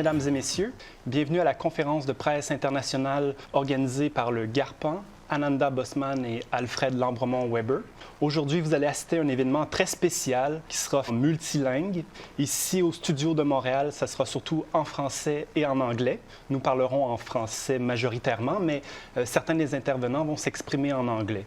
Bonjour mesdames et messieurs, bienvenue à la conférence de presse internationale organisée par le Garpan, Ananda, BOSMAN et Alfred, LAMBREMONT, WEBRE. Aujourd'hui, vous allez assister à un événement très spécial qui sera multilingue. Ici, au studio de Montréal, ça sera surtout en français et en anglais. Nous parlerons en français majoritairement, mais certains des intervenants vont s'exprimer en anglais.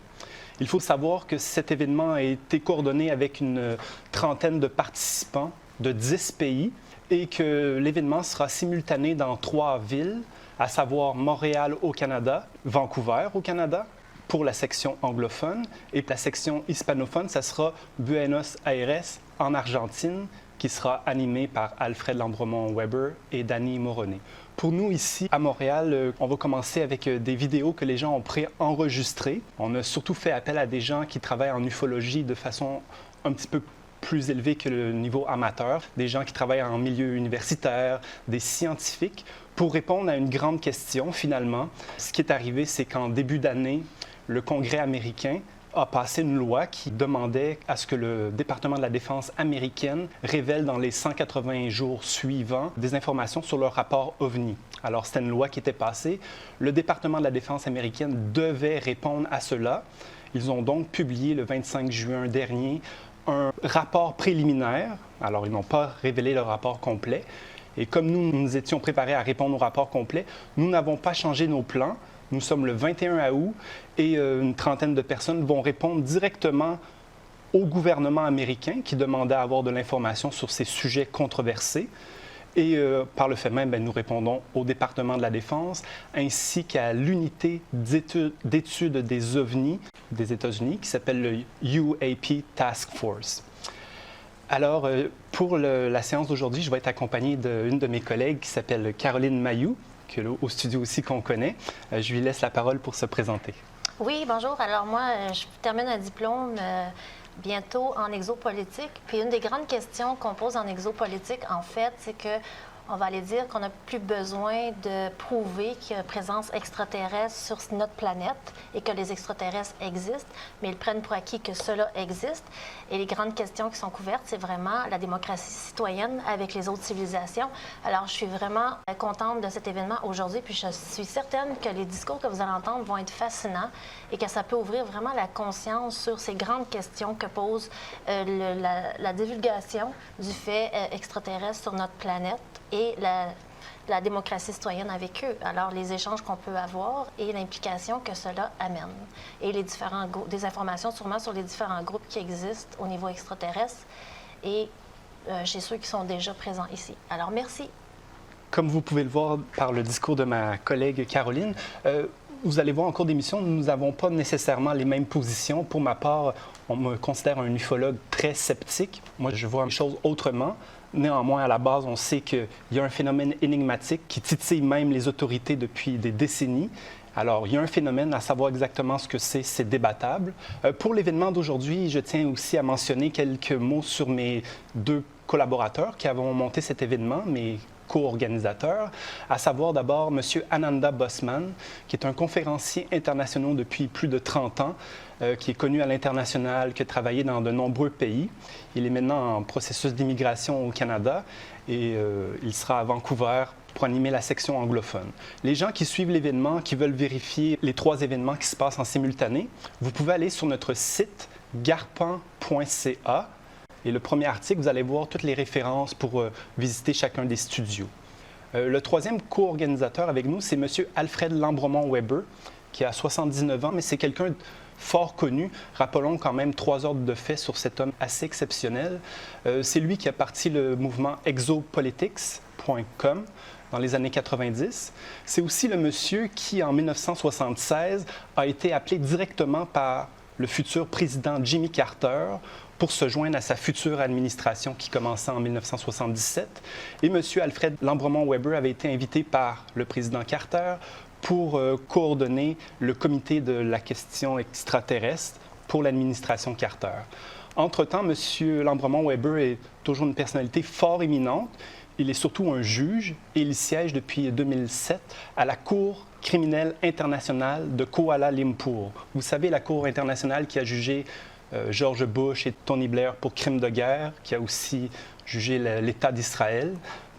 Il faut savoir que cet événement a été coordonné avec une trentaine de participants de 10 pays et que l'événement sera simultané dans 3 villes, à savoir Montréal au Canada, Vancouver au Canada, pour la section anglophone, et la section hispanophone, ça sera Buenos Aires en Argentine, qui sera animée par Alfred LAMBREMONT WEBRE et Dany Moroney. Pour nous, ici, à Montréal, on va commencer avec des vidéos que les gens ont préenregistrées. On a surtout fait appel à des gens qui travaillent en ufologie de façon un petit peu plus élevé que le niveau amateur, des gens qui travaillent en milieu universitaire, des scientifiques, pour répondre à une grande question, finalement. Ce qui est arrivé, c'est qu'en début d'année, le Congrès américain a passé une loi qui demandait à ce que le département de la Défense américaine révèle dans les 180 jours suivants des informations sur leur rapport OVNI. Alors, c'était une loi qui était passée. Le département de la Défense américaine devait répondre à cela. Ils ont donc publié le 25 juin dernier un rapport préliminaire. Alors, ils n'ont pas révélé le rapport complet. Et comme nous étions préparés à répondre au rapport complet, nous n'avons pas changé nos plans. Nous sommes le 21 août et une trentaine de personnes vont répondre directement au gouvernement américain qui demandait à avoir de l'information sur ces sujets controversés. Et par le fait même, nous répondons au département de la Défense ainsi qu'à l'unité d'études des OVNI des États-Unis qui s'appelle le UAP Task Force. Alors, pour la séance d'aujourd'hui, je vais être accompagné d'une de mes collègues qui s'appelle Caroline Mayou, au studio aussi qu'on connaît. Je lui laisse la parole pour se présenter. Oui, bonjour. Alors moi, je termine un diplôme bientôt en exopolitique. Puis une des grandes questions qu'on pose en exopolitique, en fait, c'est que on va aller dire qu'on n'a plus besoin de prouver qu'il y a une présence extraterrestre sur notre planète et que les extraterrestres existent, mais ils prennent pour acquis que cela existe. Et les grandes questions qui sont couvertes, c'est vraiment la démocratie citoyenne avec les autres civilisations. Alors, je suis vraiment contente de cet événement aujourd'hui, puis je suis certaine que les discours que vous allez entendre vont être fascinants et que ça peut ouvrir vraiment la conscience sur ces grandes questions que pose la divulgation du fait extraterrestre sur notre planète et la démocratie citoyenne avec eux. Alors, les échanges qu'on peut avoir et l'implication que cela amène. Et les différents des informations sûrement sur les différents groupes qui existent au niveau extraterrestre et chez ceux qui sont déjà présents ici. Alors, merci. Comme vous pouvez le voir par le discours de ma collègue Caroline, vous allez voir en cours d'émission, nous n'avons pas nécessairement les mêmes positions. Pour ma part, on me considère un ufologue très sceptique. Moi, je vois les choses autrement. Néanmoins, à la base, on sait qu'il y a un phénomène énigmatique qui titille même les autorités depuis des décennies. Alors, il y a un phénomène, à savoir exactement ce que c'est débattable. Pour l'événement d'aujourd'hui, je tiens aussi à mentionner quelques mots sur mes 2 collaborateurs qui avons monté cet événement, mes co-organisateurs, à savoir d'abord M. Ananda BOSMAN, qui est un conférencier international depuis plus de 30 ans, qui est connu à l'international, qui a travaillé dans de nombreux pays. Il est maintenant en processus d'immigration au Canada et il sera à Vancouver pour animer la section anglophone. Les gens qui suivent l'événement, qui veulent vérifier les 3 événements qui se passent en simultané, vous pouvez aller sur notre site garpan.ca. Et le premier article, vous allez voir toutes les références pour visiter chacun des studios. Le 3e co-organisateur avec nous, c'est M. Alfred LAMBREMONT WEBRE, qui a 79 ans, mais c'est quelqu'un de fort connu. Rappelons quand même 3 ordres de fait sur cet homme assez exceptionnel. C'est lui qui a parti le mouvement exopolitics.com dans les années 90. C'est aussi le monsieur qui, en 1976, a été appelé directement par le futur président Jimmy Carter pour se joindre à sa future administration qui commençait en 1977. Et M. Alfred LAMBREMONT WEBRE avait été invité par le président Carter pour coordonner le comité de la question extraterrestre pour l'administration Carter. Entre-temps, M. LAMBREMONT WEBRE est toujours une personnalité fort éminente. Il est surtout un juge et il siège depuis 2007 à la Cour criminelle internationale de Kuala Lumpur. Vous savez, la Cour internationale qui a jugé George Bush et Tony Blair pour crimes de guerre, qui a aussi jugé l'État d'Israël.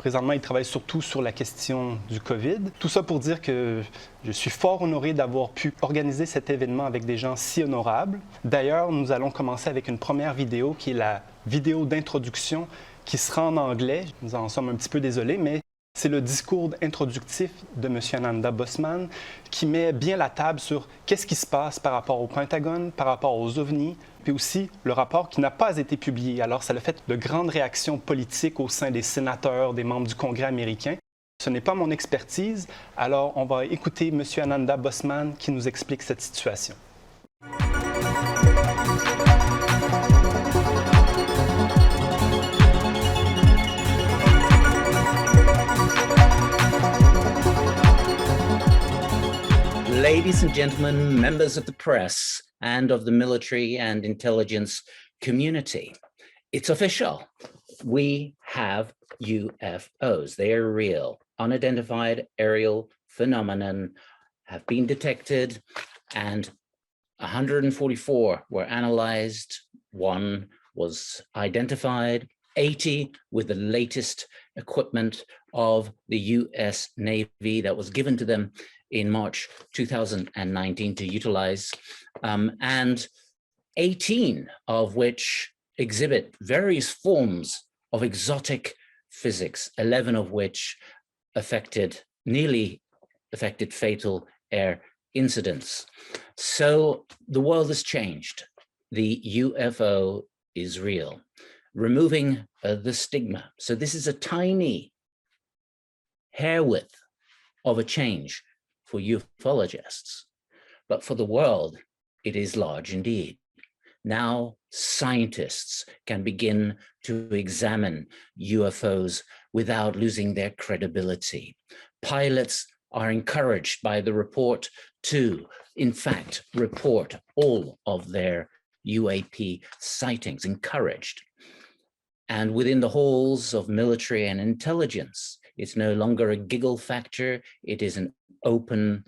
présentement, il travaille surtout sur la question du COVID. Tout ça pour dire que je suis fort honoré d'avoir pu organiser cet événement avec des gens si honorables. D'ailleurs, nous allons commencer avec une première vidéo qui est la vidéo d'introduction qui sera en anglais. Nous en sommes un petit peu désolés, mais c'est le discours introductif de M. Ananda BOSMAN qui met bien la table sur qu'est-ce qui se passe par rapport au Pentagone, par rapport aux OVNI, puis aussi le rapport qui n'a pas été publié. Alors, ça a fait de grandes réactions politiques au sein des sénateurs, des membres du Congrès américain. Ce n'est pas mon expertise, alors on va écouter M. Ananda BOSMAN qui nous explique cette situation. Ladies and gentlemen, members of the press and of the military and intelligence community, it's official. We have UFOs. They are real. Unidentified aerial phenomenon have been detected, and 144 were analyzed. One was identified, 80 with the latest equipment of the US Navy that was given to them in March 2019 to utilize, and 18 of which exhibit various forms of exotic physics, 11 of which nearly affected fatal air incidents. So the world has changed. The UFO is real, removing the stigma. So this is a tiny hair width of a change for ufologists, but for the world, it is large indeed. Now, scientists can begin to examine UFOs without losing their credibility. Pilots are encouraged by the report to, in fact, report all of their UAP sightings, encouraged. And within the halls of military and intelligence, it's no longer a giggle factor, it is an open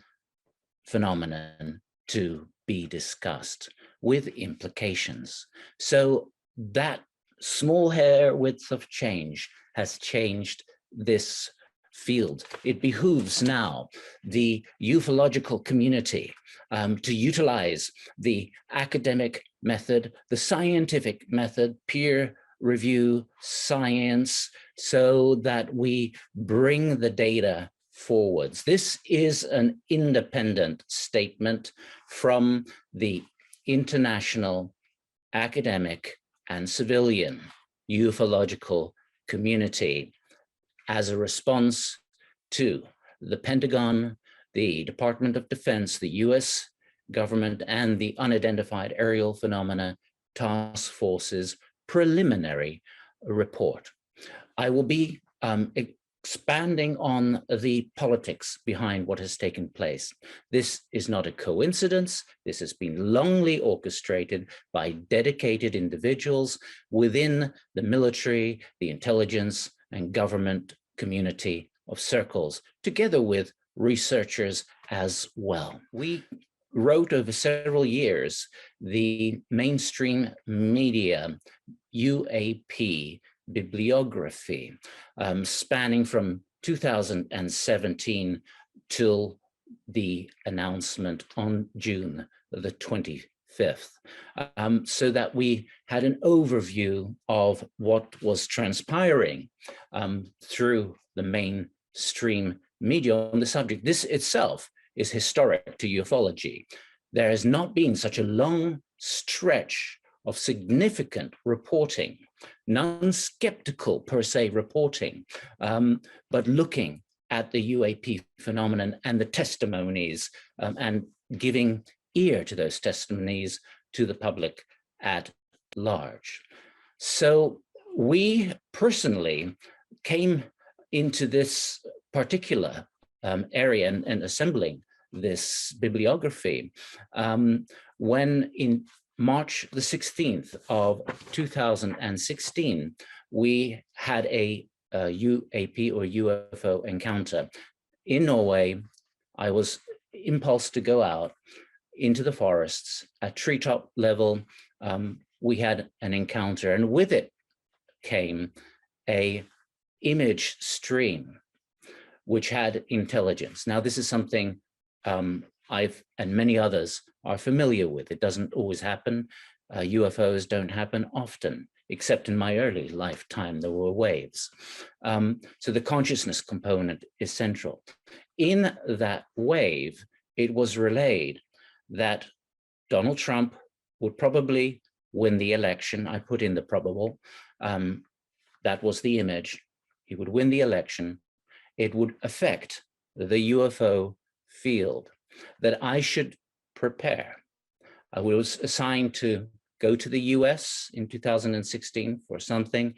phenomenon to be discussed with implications. So that small hair width of change has changed this field. It behooves now the ufological community to utilize the academic method, the scientific method, peer review science, so that we bring the data forwards. This is an independent statement from the international academic and civilian ufological community as a response to the Pentagon, the Department of Defense, the US government, and the Unidentified Aerial Phenomena Task Force's preliminary report. I will be expanding on the politics behind what has taken place. This is not a coincidence. This has been longly orchestrated by dedicated individuals within the military, the intelligence, and government community of circles, together with researchers as well. We wrote over several years the mainstream media UAP bibliography, spanning from 2017 till the announcement on June the 25th, so that we had an overview of what was transpiring through the mainstream media on the subject. This itself is historic to ufology. There has not been such a long stretch of significant reporting, non-skeptical per se reporting, but looking at the UAP phenomenon and the testimonies and giving ear to those testimonies to the public at large. So we personally came into this particular area and assembling this bibliography when in March the 16th of 2016, we had a UAP or UFO encounter. In Norway, I was impulsed to go out into the forests at treetop level. We had an encounter, and with it came a image stream which had intelligence. Now, this is something I've and many others are familiar with. It doesn't always happen. UFOs don't happen often, except in my early lifetime, there were waves. So the consciousness component is central. In that wave, it was relayed that Donald Trump would probably win the election. I put in the probable. That was the image. He would win the election. It would affect the UFO field, that I should prepare. I was assigned to go to the US in 2016 for something,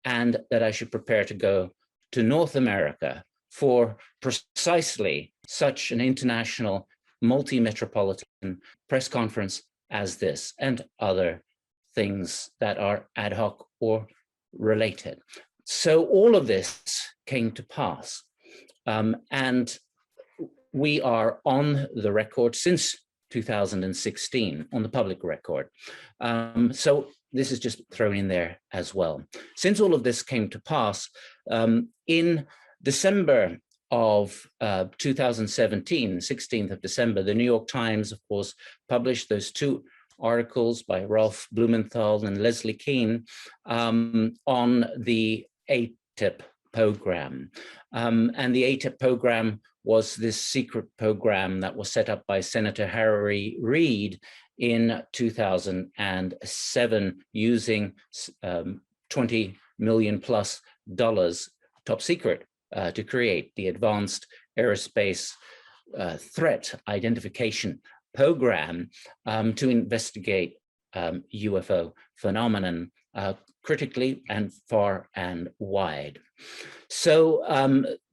and that I should prepare to go to North America for precisely such an international multi-metropolitan press conference as this, and other things that are ad hoc or related. So all of this came to pass. And we are on the record since 2016, on the public record. So this is just thrown in there as well. Since all of this came to pass, in December of 2017, 16th of December, the New York Times, of course, published those two articles by Ralph Blumenthal and Leslie Kean on the ATIP program. And the ATIP program was this secret program that was set up by Senator Harry Reid in 2007 using $20 million plus top secret to create the Advanced Aerospace Threat Identification Program to investigate UFO phenomenon critically and far and wide. So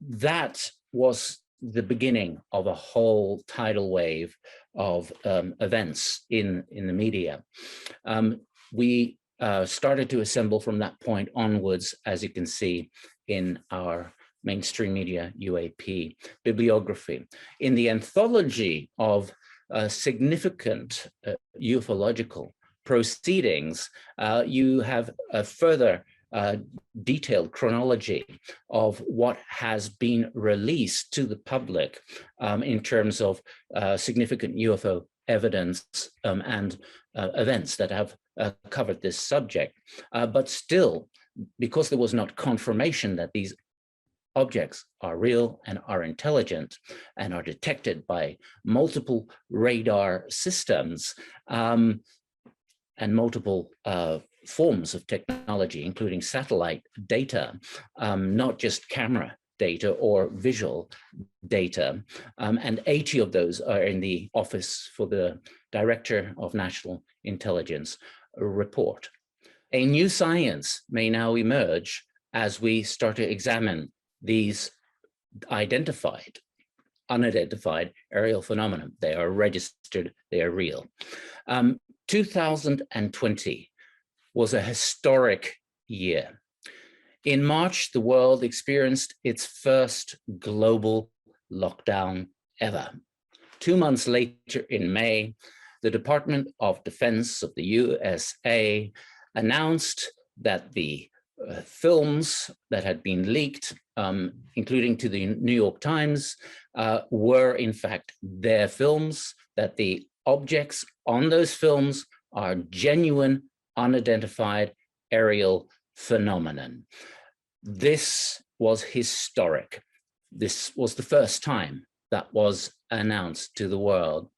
that was the beginning of a whole tidal wave of events in the media. We started to assemble from that point onwards, as you can see in our mainstream media UAP bibliography. In the anthology of significant ufological proceedings, you have a further detailed chronology of what has been released to the public in terms of significant UFO evidence and events that have covered this subject. But still, because there was not confirmation that these objects are real and are intelligent and are detected by multiple radar systems and multiple forms of technology, including satellite data, not just camera data or visual data. And 80 of those are in the Office for the Director of National Intelligence report. A new science may now emerge as we start to examine these identified, unidentified aerial phenomena. They are registered, they are real. 2020 was a historic year. In March, the world experienced its first global lockdown ever. 2 months later, in May, the Department of Defense of the USA announced that the films that had been leaked, including to the New York Times, were in fact their films, that the objects on those films are genuine, unidentified aerial phenomenon. This was historic. This was the first time that was announced to the world.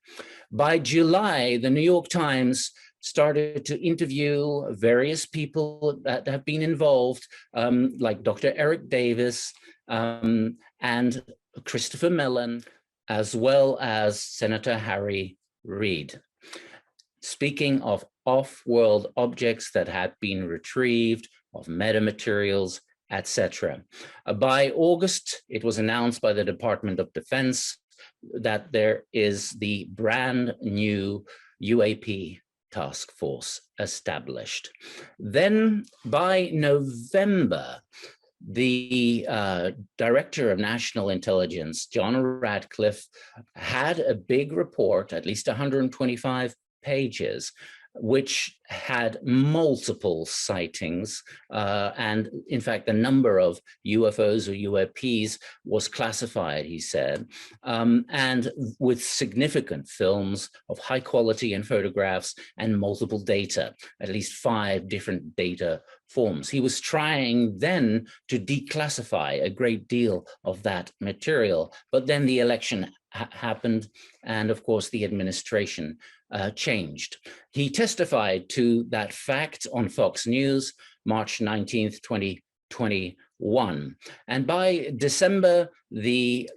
By July, the New York Times started to interview various people that have been involved, like Dr. Eric Davis and Christopher Mellon, as well as Senator Harry Reid, speaking of off-world objects that had been retrieved, of metamaterials, etc. By August, it was announced by the Department of Defense that there is the brand new UAP task force established. Then by November, the Director of National Intelligence, John Radcliffe, had a big report, at least 125 pages, which had multiple sightings. And in fact, the number of UFOs or UAPs was classified, he said, and with significant films of high quality and photographs and multiple data, at least 5 different data forms. He was trying then to declassify a great deal of that material, but then the election happened, and of course the administration changed. He testified to that fact on Fox News, March 19th, 2021. And by December, the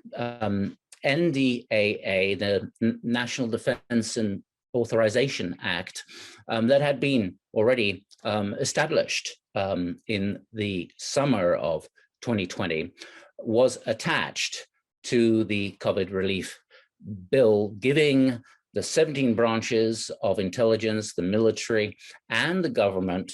NDAA, the National Defense and Authorization Act, that had been already established in the summer of 2020, was attached to the COVID relief bill, giving the 17 branches of intelligence, the military, and the government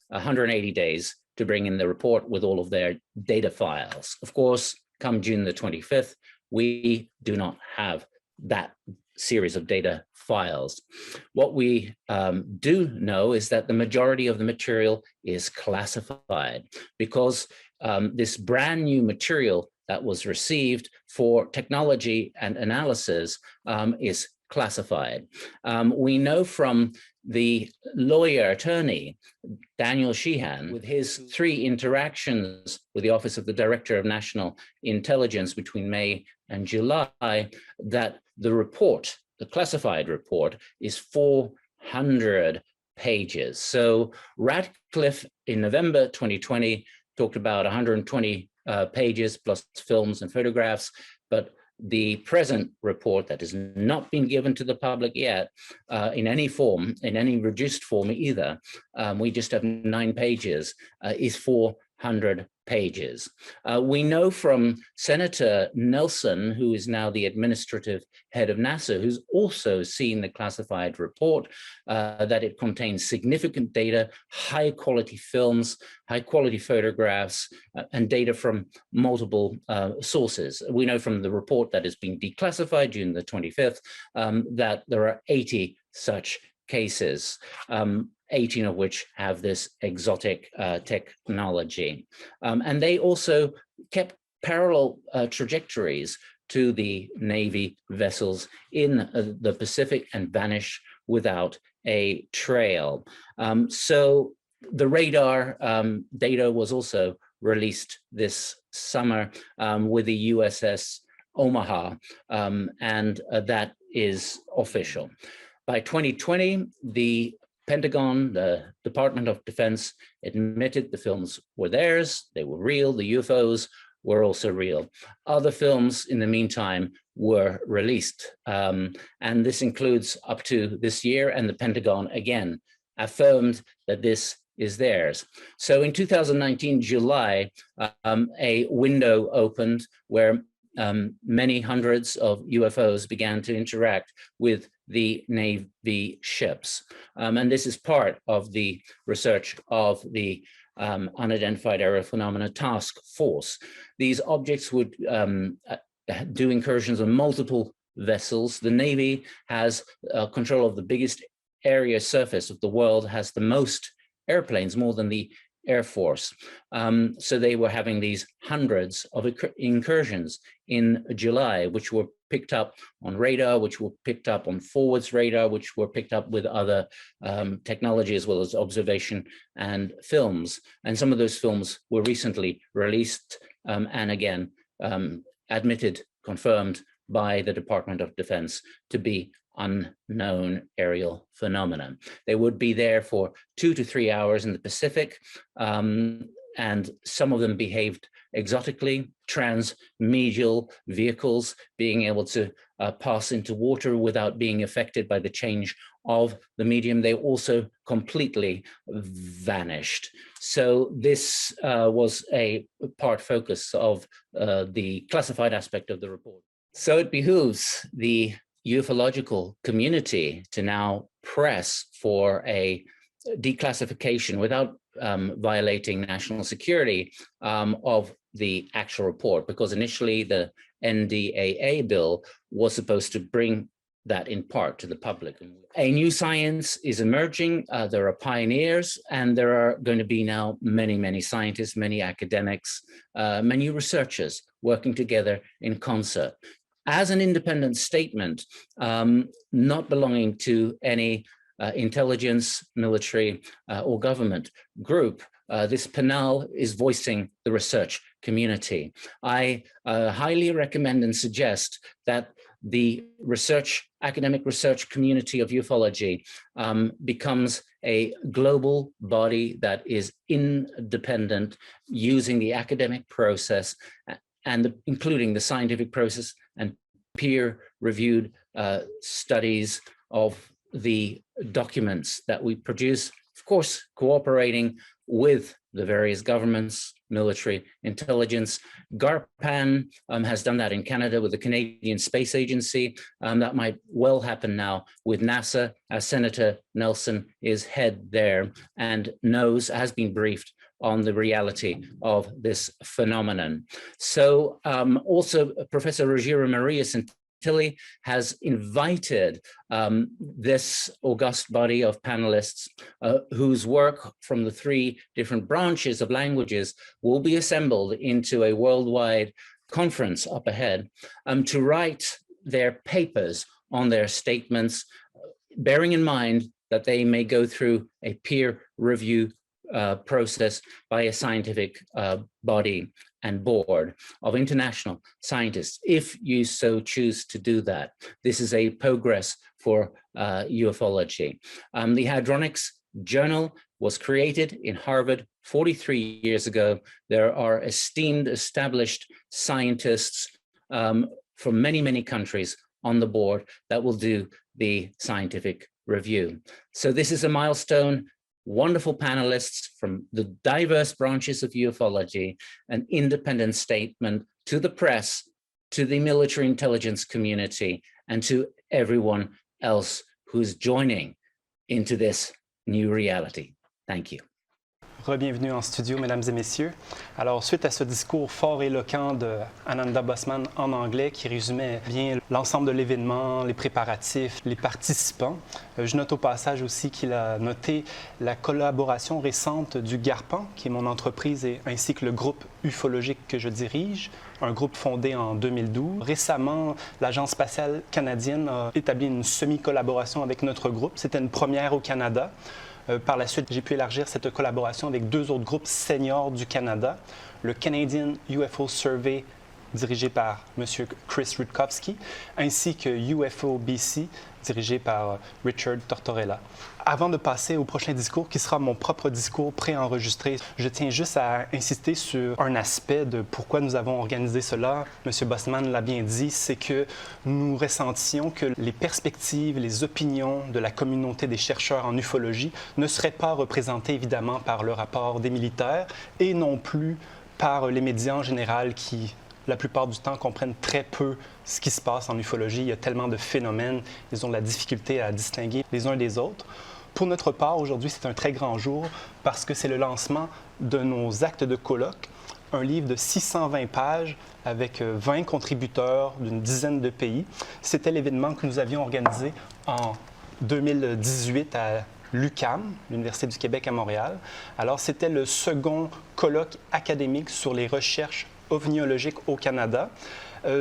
180 days to bring in the report with all of their data files. Of course, come June the 25th, we do not have that series of data files. What we do know is that the majority of the material is classified, because this brand new material that was received for technology and analysis is classified. We know from the lawyer attorney, Daniel Sheehan, with his 3 interactions with the Office of the Director of National Intelligence between May and July, that the report, the classified report, is 400 pages. So Radcliffe in November 2020 talked about 120 pages plus films and photographs, but the present report that has not been given to the public yet in any form, in any reduced form either, we just have 9 pages, is 400 pages. We know from Senator Nelson, who is now the administrative head of NASA, who's also seen the classified report, that it contains significant data, high quality films, high quality photographs, and data from multiple sources. We know from the report that has been declassified June the 25th, that there are 80 such cases, 18 of which have this exotic technology. And they also kept parallel trajectories to the Navy vessels in the Pacific and vanished without a trail. So the radar data was also released this summer with the USS Omaha, and that is official. By 2020, the Pentagon, the Department of Defense, admitted the films were theirs, they were real, the UFOs were also real. Other films in the meantime were released, and this includes up to this year, and the Pentagon again affirmed that this is theirs. So in 2019, July, a window opened where many hundreds of UFOs began to interact with the Navy ships. And this is part of the research of the Unidentified Aerial Phenomena Task Force. These objects would do incursions on multiple vessels. The Navy has control of the biggest area surface of the world, has the most airplanes, more than the Air Force. So they were having these hundreds of incursions in July, which were picked up on radar, which were picked up on forwards radar, which were picked up with other technology, as well as observation and films. And some of those films were recently released and again admitted, confirmed by the Department of Defense to be unknown aerial phenomena. They would be there for 2 to 3 hours in the Pacific, and some of them behaved exotically, transmedial vehicles being able to pass into water without being affected by the change of the medium. They also completely vanished. So this was a part focus of the classified aspect of the report. So it behooves the ufological community to now press for a declassification without violating national security of the actual report, because initially the NDAA bill was supposed to bring that in part to the public. A new science is emerging. There are pioneers, and there are going to be now many, many scientists, many academics, many researchers working together in concert. As an independent statement, not belonging to any intelligence, military, or government group, this panel is voicing the research community. I highly recommend and suggest that the academic research community of ufology becomes a global body that is independent, using the academic process and including the scientific process and peer-reviewed studies of the documents that we produce, of course, cooperating with the various governments, military, intelligence. GARPAN has done that in Canada with the Canadian Space Agency. That might well happen now with NASA, as Senator Nelson is head there and has been briefed on the reality of this phenomenon. So also Professor Ruggiero Maria Santilli has invited this august body of panelists whose work from the 3 different branches of languages will be assembled into a worldwide conference up ahead to write their papers on their statements, bearing in mind that they may go through a peer review process by a scientific body and board of international scientists, if you so choose to do that. This is a progress for ufology. The Hadronics Journal was created in Harvard 43 years ago. There are esteemed, established scientists from many, many countries on the board that will do the scientific review. So this is a milestone. Wonderful panelists from the diverse branches of ufology, an independent statement to the press, to the military intelligence community, and to everyone else who's joining into this new reality. Thank you. Re-bienvenue en studio, mesdames et messieurs. Alors, suite à ce discours fort éloquent de Ananda BOSMAN en anglais qui résumait bien l'ensemble de l'événement, les préparatifs, les participants, je note au passage aussi qu'il a noté la collaboration récente du GARPAN, qui est mon entreprise, ainsi que le groupe ufologique que je dirige, un groupe fondé en 2012. Récemment, l'Agence spatiale canadienne a établi une semi-collaboration avec notre groupe. C'était une première au Canada. Par la suite, j'ai pu élargir cette collaboration avec 2 autres groupes seniors du Canada, le Canadian UFO Survey, dirigé par M. Chris Rutkowski, ainsi que UFO BC, dirigé par Richard Tortorella. Avant de passer au prochain discours, qui sera mon propre discours préenregistré, je tiens juste à insister sur un aspect de pourquoi nous avons organisé cela. M. BOSMAN l'a bien dit, c'est que nous ressentions que les perspectives, les opinions de la communauté des chercheurs en ufologie ne seraient pas représentées évidemment par le rapport des militaires et non plus par les médias en général qui, la plupart du temps, comprennent très peu ce qui se passe en ufologie. Il y a tellement de phénomènes, ils ont de la difficulté à distinguer les uns des autres. Pour notre part, aujourd'hui, c'est un très grand jour parce que c'est le lancement de nos actes de colloque, un livre de 620 pages avec 20 contributeurs d'une dizaine de pays. C'était l'événement que nous avions organisé en 2018 à l'UQAM, l'Université du Québec à Montréal. Alors, c'était le second colloque académique sur les recherches ovniologiques au Canada.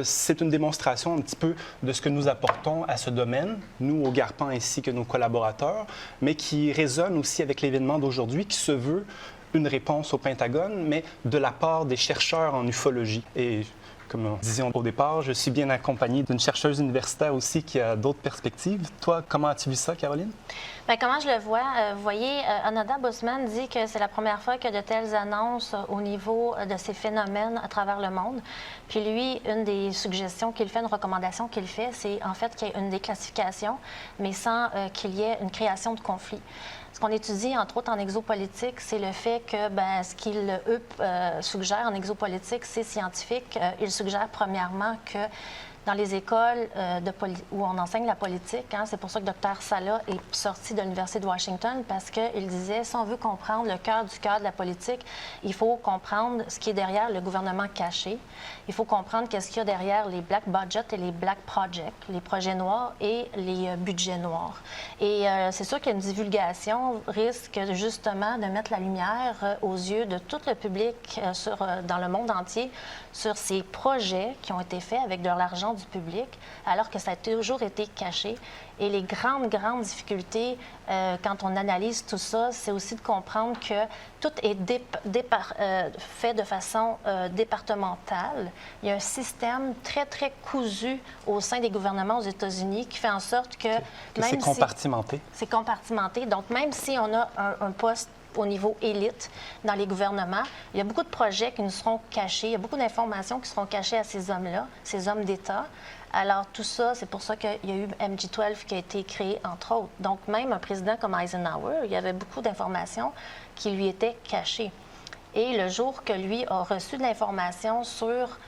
C'est une démonstration un petit peu de ce que nous apportons à ce domaine, nous au GARPAN ainsi que nos collaborateurs, mais qui résonne aussi avec l'événement d'aujourd'hui qui se veut une réponse au Pentagone, mais de la part des chercheurs en ufologie. Et comme nous disions au départ, je suis bien accompagnée d'une chercheuse universitaire aussi qui a d'autres perspectives. Toi, comment as-tu vu ça, Caroline? Bien, comment je le vois? Vous voyez, Ananda BOSMAN dit que c'est la première fois qu'il y a de telles annonces au niveau de ces phénomènes à travers le monde. Puis lui, une des suggestions qu'il fait, une recommandation qu'il fait, c'est en fait qu'il y ait une déclassification, mais sans qu'il y ait une création de conflit. Ce qu'on étudie, entre autres, en exopolitique, c'est le fait que ce qu'ils, eux, suggèrent en exopolitique, c'est scientifique. Ils suggèrent, premièrement, que dans les écoles où on enseigne la politique. Hein, c'est pour ça que Dr. Sala est sorti de l'Université de Washington, parce qu'il disait, si on veut comprendre le cœur du cœur de la politique, il faut comprendre ce qui est derrière le gouvernement caché. Il faut comprendre qu'est-ce qu'il y a derrière les black budgets et les black projects, les projets noirs et les budgets noirs. Et c'est sûr qu'une divulgation risque justement de mettre la lumière aux yeux de tout le public dans le monde entier sur ces projets qui ont été faits avec de l'argent du public, alors que ça a toujours été caché. Et les grandes difficultés, quand on analyse tout ça, c'est aussi de comprendre que tout est fait de façon départementale. Il y a un système très cousu au sein des gouvernements aux États-Unis qui fait en sorte que... C'est compartimenté. C'est compartimenté. Donc, même si on a un poste au niveau élite dans les gouvernements, il y a beaucoup de projets qui nous seront cachés, il y a beaucoup d'informations qui seront cachées à ces hommes-là, ces hommes d'État. Alors, tout ça, c'est pour ça qu'il y a eu MG-12 qui a été créé, entre autres. Donc, même un président comme Eisenhower, il y avait beaucoup d'informations qui lui étaient cachées. Et le jour que lui a reçu de l'information sur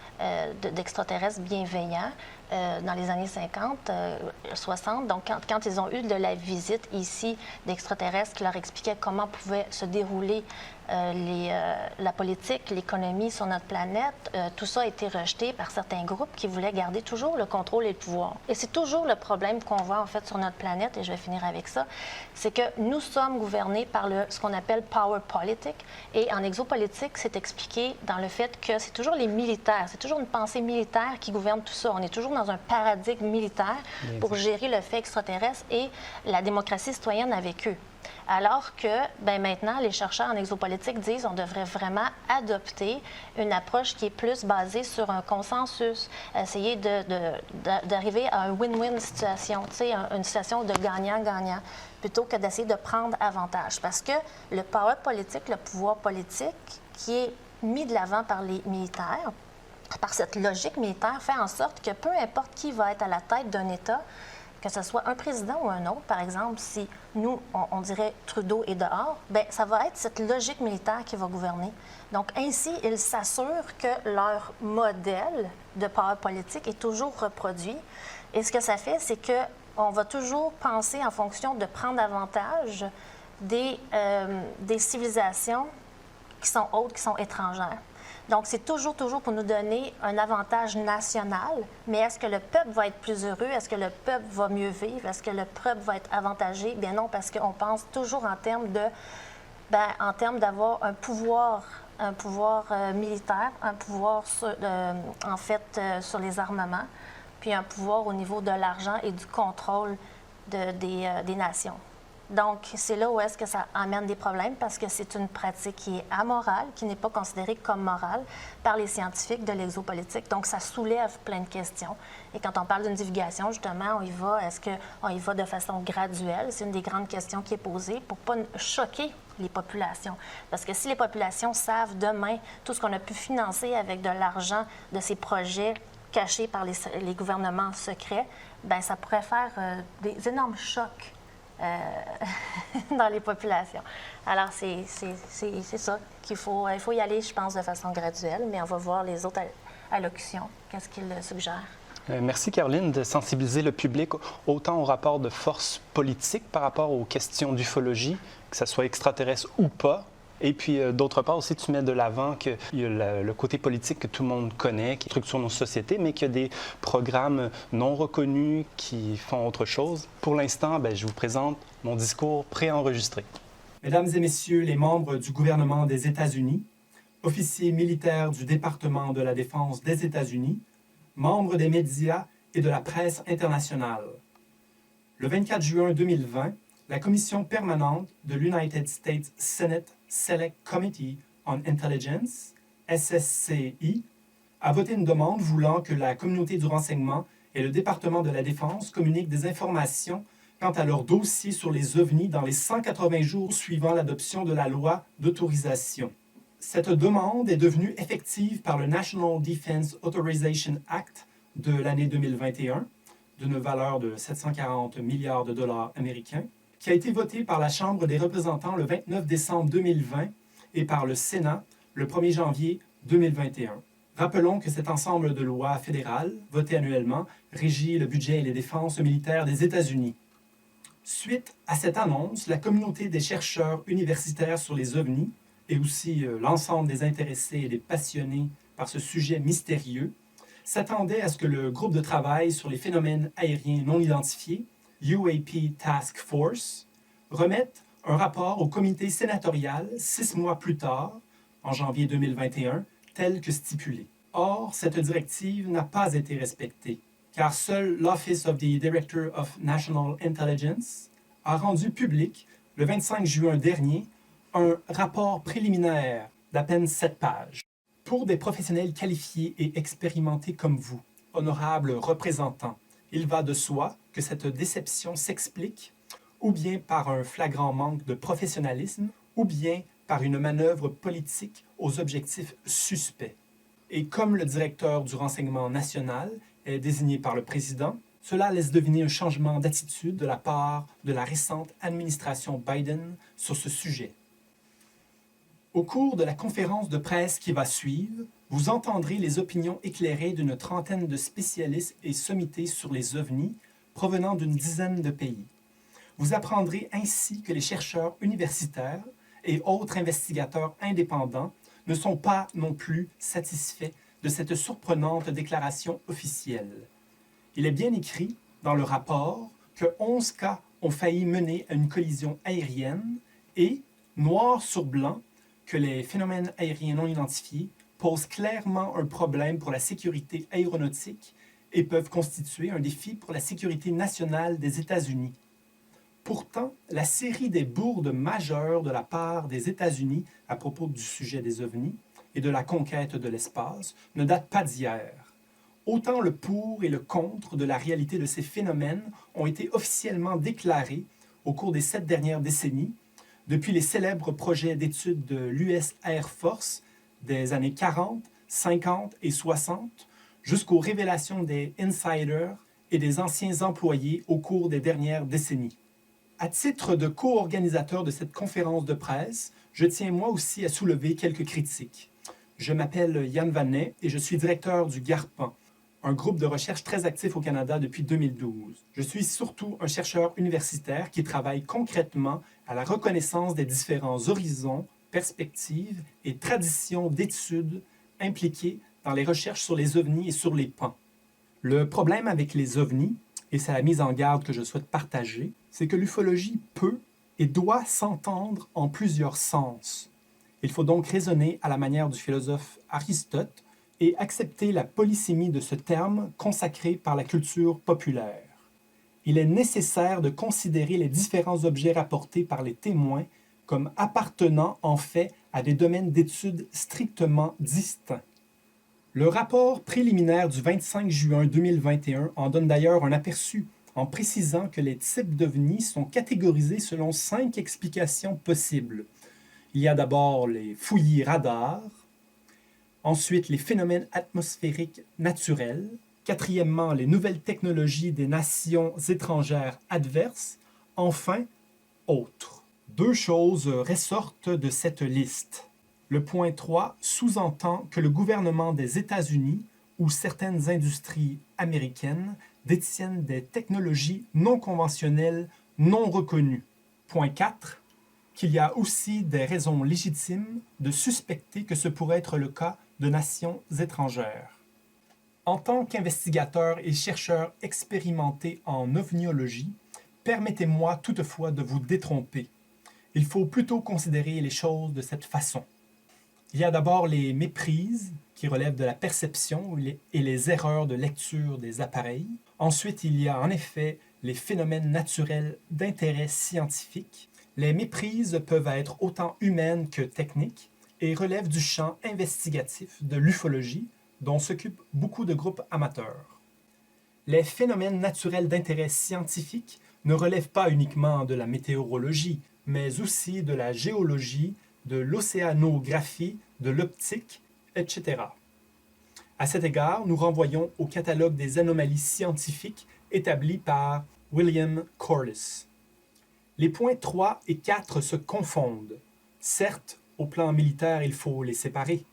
d'extraterrestres bienveillants, dans les années 50, 60, donc quand ils ont eu de la visite ici d'extraterrestres qui leur expliquaient comment pouvait se dérouler la politique, l'économie sur notre planète, tout ça a été rejeté par certains groupes qui voulaient garder toujours le contrôle et le pouvoir. Et c'est toujours le problème qu'on voit en fait sur notre planète, et je vais finir avec ça, c'est que nous sommes gouvernés par ce qu'on appelle power politic, et en exopolitique, c'est expliqué dans le fait que c'est toujours les militaires, c'est toujours une pensée militaire qui gouverne tout ça. On est toujours dans un paradigme militaire pour gérer le fait extraterrestre et la démocratie citoyenne avec eux. Alors que maintenant, les chercheurs en exopolitique disent qu'on devrait vraiment adopter une approche qui est plus basée sur un consensus, essayer d'arriver à une win-win situation, une situation de gagnant-gagnant, plutôt que d'essayer de prendre avantage. Parce que le power politique, le pouvoir politique, qui est mis de l'avant par les militaires, par cette logique militaire, fait en sorte que peu importe qui va être à la tête d'un État, que ce soit un président ou un autre, par exemple, si nous, on dirait Trudeau est dehors, ça va être cette logique militaire qui va gouverner. Donc, ainsi, ils s'assurent que leur modèle de power politique est toujours reproduit. Et ce que ça fait, c'est qu'on va toujours penser en fonction de prendre avantage des civilisations qui sont autres, qui sont étrangères. Donc, c'est toujours pour nous donner un avantage national, mais est-ce que le peuple va être plus heureux? Est-ce que le peuple va mieux vivre? Est-ce que le peuple va être avantagé? Bien non, parce qu'on pense toujours en termes d'avoir un pouvoir militaire, un pouvoir sur les armements, puis un pouvoir au niveau de l'argent et du contrôle des nations. Donc, c'est là où est-ce que ça amène des problèmes, parce que c'est une pratique qui est amorale, qui n'est pas considérée comme morale par les scientifiques de l'exopolitique. Donc, ça soulève plein de questions. Et quand on parle d'une divulgation, justement, est-ce qu'on y va de façon graduelle? C'est une des grandes questions qui est posée pour ne pas choquer les populations. Parce que si les populations savent demain tout ce qu'on a pu financer avec de l'argent de ces projets cachés par les gouvernements secrets, ça pourrait faire des énormes chocs dans les populations. Alors, c'est ça qu'il faut... Il faut y aller, je pense, de façon graduelle, mais on va voir les autres allocutions. Qu'est-ce qu'ils suggèrent? Merci, Caroline, de sensibiliser le public autant au rapport de force politique par rapport aux questions d'ufologie, que ce soit extraterrestre ou pas. Et puis, d'autre part aussi, tu mets de l'avant qu'il y a le côté politique que tout le monde connaît, qui structure nos sociétés, mais qu'il y a des programmes non reconnus qui font autre chose. Pour l'instant, je vous présente mon discours préenregistré. Mesdames et messieurs les membres du gouvernement des États-Unis, officiers militaires du département de la Défense des États-Unis, membres des médias et de la presse internationale. Le 24 juin 2020, la commission permanente de l'United States Senate Select Committee on Intelligence, SSCI, a voté une demande voulant que la communauté du renseignement et le département de la Défense communiquent des informations quant à leur dossier sur les OVNI dans les 180 jours suivant l'adoption de la loi d'autorisation. Cette demande est devenue effective par le National Defense Authorization Act de l'année 2021, d'une valeur de 740 milliards de dollars américains, qui a été voté par la Chambre des représentants le 29 décembre 2020 et par le Sénat le 1er janvier 2021. Rappelons que cet ensemble de lois fédérales, votées annuellement, régit le budget et les dépenses militaires des États-Unis. Suite à cette annonce, la communauté des chercheurs universitaires sur les OVNI, et aussi l'ensemble des intéressés et des passionnés par ce sujet mystérieux, s'attendait à ce que le groupe de travail sur les phénomènes aériens non identifiés, UAP Task Force, remette un rapport au comité sénatorial 6 mois plus tard, en janvier 2021, tel que stipulé. Or, cette directive n'a pas été respectée, car seul l'Office of the Director of National Intelligence a rendu public, le 25 juin dernier, un rapport préliminaire d'à peine 7 pages. Pour des professionnels qualifiés et expérimentés comme vous, honorables représentants, il va de soi que cette déception s'explique ou bien par un flagrant manque de professionnalisme, ou bien par une manœuvre politique aux objectifs suspects. Et comme le directeur du renseignement national est désigné par le président, cela laisse deviner un changement d'attitude de la part de la récente administration Biden sur ce sujet. Au cours de la conférence de presse qui va suivre, vous entendrez les opinions éclairées d'une trentaine de spécialistes et sommités sur les OVNI provenant d'une dizaine de pays. Vous apprendrez ainsi que les chercheurs universitaires et autres investigateurs indépendants ne sont pas non plus satisfaits de cette surprenante déclaration officielle. Il est bien écrit dans le rapport que 11 cas ont failli mener à une collision aérienne et, noir sur blanc, que les phénomènes aériens non identifiés posent clairement un problème pour la sécurité aéronautique et peuvent constituer un défi pour la sécurité nationale des États-Unis. Pourtant, la série des bourdes majeures de la part des États-Unis à propos du sujet des OVNI et de la conquête de l'espace ne date pas d'hier. Autant le pour et le contre de la réalité de ces phénomènes ont été officiellement déclarés au cours des 7 dernières décennies, depuis les célèbres projets d'études de l'US Air Force des années 40, 50 et 60, jusqu'aux révélations des insiders et des anciens employés au cours des dernières décennies. À titre de co-organisateur de cette conférence de presse, je tiens moi aussi à soulever quelques critiques. Je m'appelle Yann VADNAIS et je suis directeur du GARPAN, un groupe de recherche très actif au Canada depuis 2012. Je suis surtout un chercheur universitaire qui travaille concrètement à la reconnaissance des différents horizons, perspectives et traditions d'études impliquées dans les recherches sur les OVNI et sur les pans. Le problème avec les OVNI, et c'est la mise en garde que je souhaite partager, c'est que l'ufologie peut et doit s'entendre en plusieurs sens. Il faut donc raisonner à la manière du philosophe Aristote et accepter la polysémie de ce terme consacré par la culture populaire. Il est nécessaire de considérer les différents objets rapportés par les témoins comme appartenant en fait à des domaines d'études strictement distincts. Le rapport préliminaire du 25 juin 2021 en donne d'ailleurs un aperçu en précisant que les types d'OVNI sont catégorisés selon 5 explications possibles. Il y a d'abord les fouillis radars, ensuite les phénomènes atmosphériques naturels, quatrièmement les nouvelles technologies des nations étrangères adverses, enfin autres. 2 choses ressortent de cette liste. Le point 3 sous-entend que le gouvernement des États-Unis ou certaines industries américaines détiennent des technologies non conventionnelles non reconnues. Point 4, qu'il y a aussi des raisons légitimes de suspecter que ce pourrait être le cas de nations étrangères. En tant qu'investigateur et chercheur expérimenté en ovniologie, permettez-moi toutefois de vous détromper. Il faut plutôt considérer les choses de cette façon. Il y a d'abord les méprises, qui relèvent de la perception et les erreurs de lecture des appareils. Ensuite, il y a en effet les phénomènes naturels d'intérêt scientifique. Les méprises peuvent être autant humaines que techniques et relèvent du champ investigatif de l'ufologie, dont s'occupent beaucoup de groupes amateurs. Les phénomènes naturels d'intérêt scientifique ne relèvent pas uniquement de la météorologie, mais aussi de la géologie, de l'océanographie, de l'optique, etc. À cet égard, nous renvoyons au catalogue des anomalies scientifiques établi par William Corliss. Les points 3 et 4 se confondent. Certes, au plan militaire, il faut les séparer,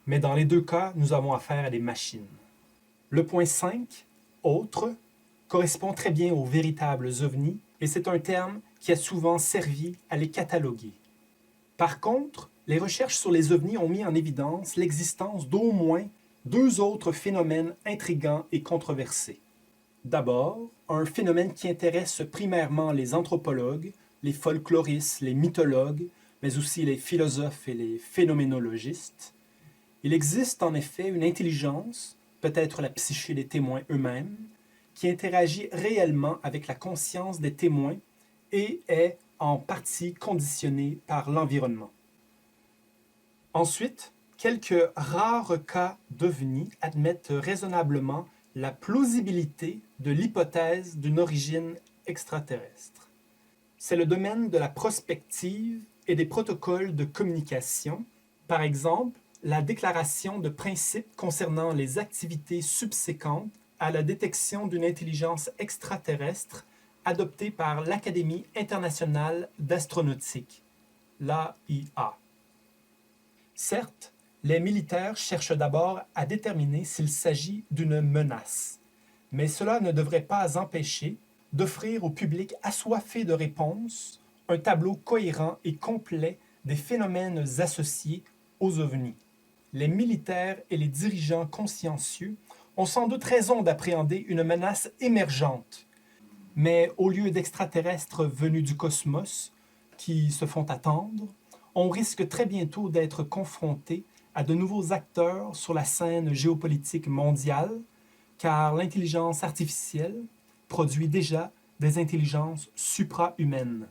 mais dans les deux cas, nous avons affaire à des machines. Le point 5, autres, correspond très bien aux véritables ovnis et c'est un terme qui a souvent servi à les cataloguer. Par contre, les recherches sur les ovnis ont mis en évidence l'existence d'au moins deux autres phénomènes intrigants et controversés. D'abord, un phénomène qui intéresse primairement les anthropologues, les folkloristes, les mythologues, mais aussi les philosophes et les phénoménologistes. Il existe en effet une intelligence, peut-être la psyché des témoins eux-mêmes, qui interagit réellement avec la conscience des témoins et est en partie conditionnée par l'environnement. Ensuite, quelques rares cas d'OVNI admettent raisonnablement la plausibilité de l'hypothèse d'une origine extraterrestre. C'est le domaine de la prospective et des protocoles de communication, par exemple, la déclaration de principes concernant les activités subséquentes à la détection d'une intelligence extraterrestre adoptée par l'Académie internationale d'astronautique, l'AIA. Certes, les militaires cherchent d'abord à déterminer s'il s'agit d'une menace, mais cela ne devrait pas empêcher d'offrir au public assoiffé de réponses un tableau cohérent et complet des phénomènes associés aux OVNI. Les militaires et les dirigeants consciencieux ont sans doute raison d'appréhender une menace émergente, mais au lieu d'extraterrestres venus du cosmos, qui se font attendre, on risque très bientôt d'être confronté à de nouveaux acteurs sur la scène géopolitique mondiale, car l'intelligence artificielle produit déjà des intelligences supra-humaines.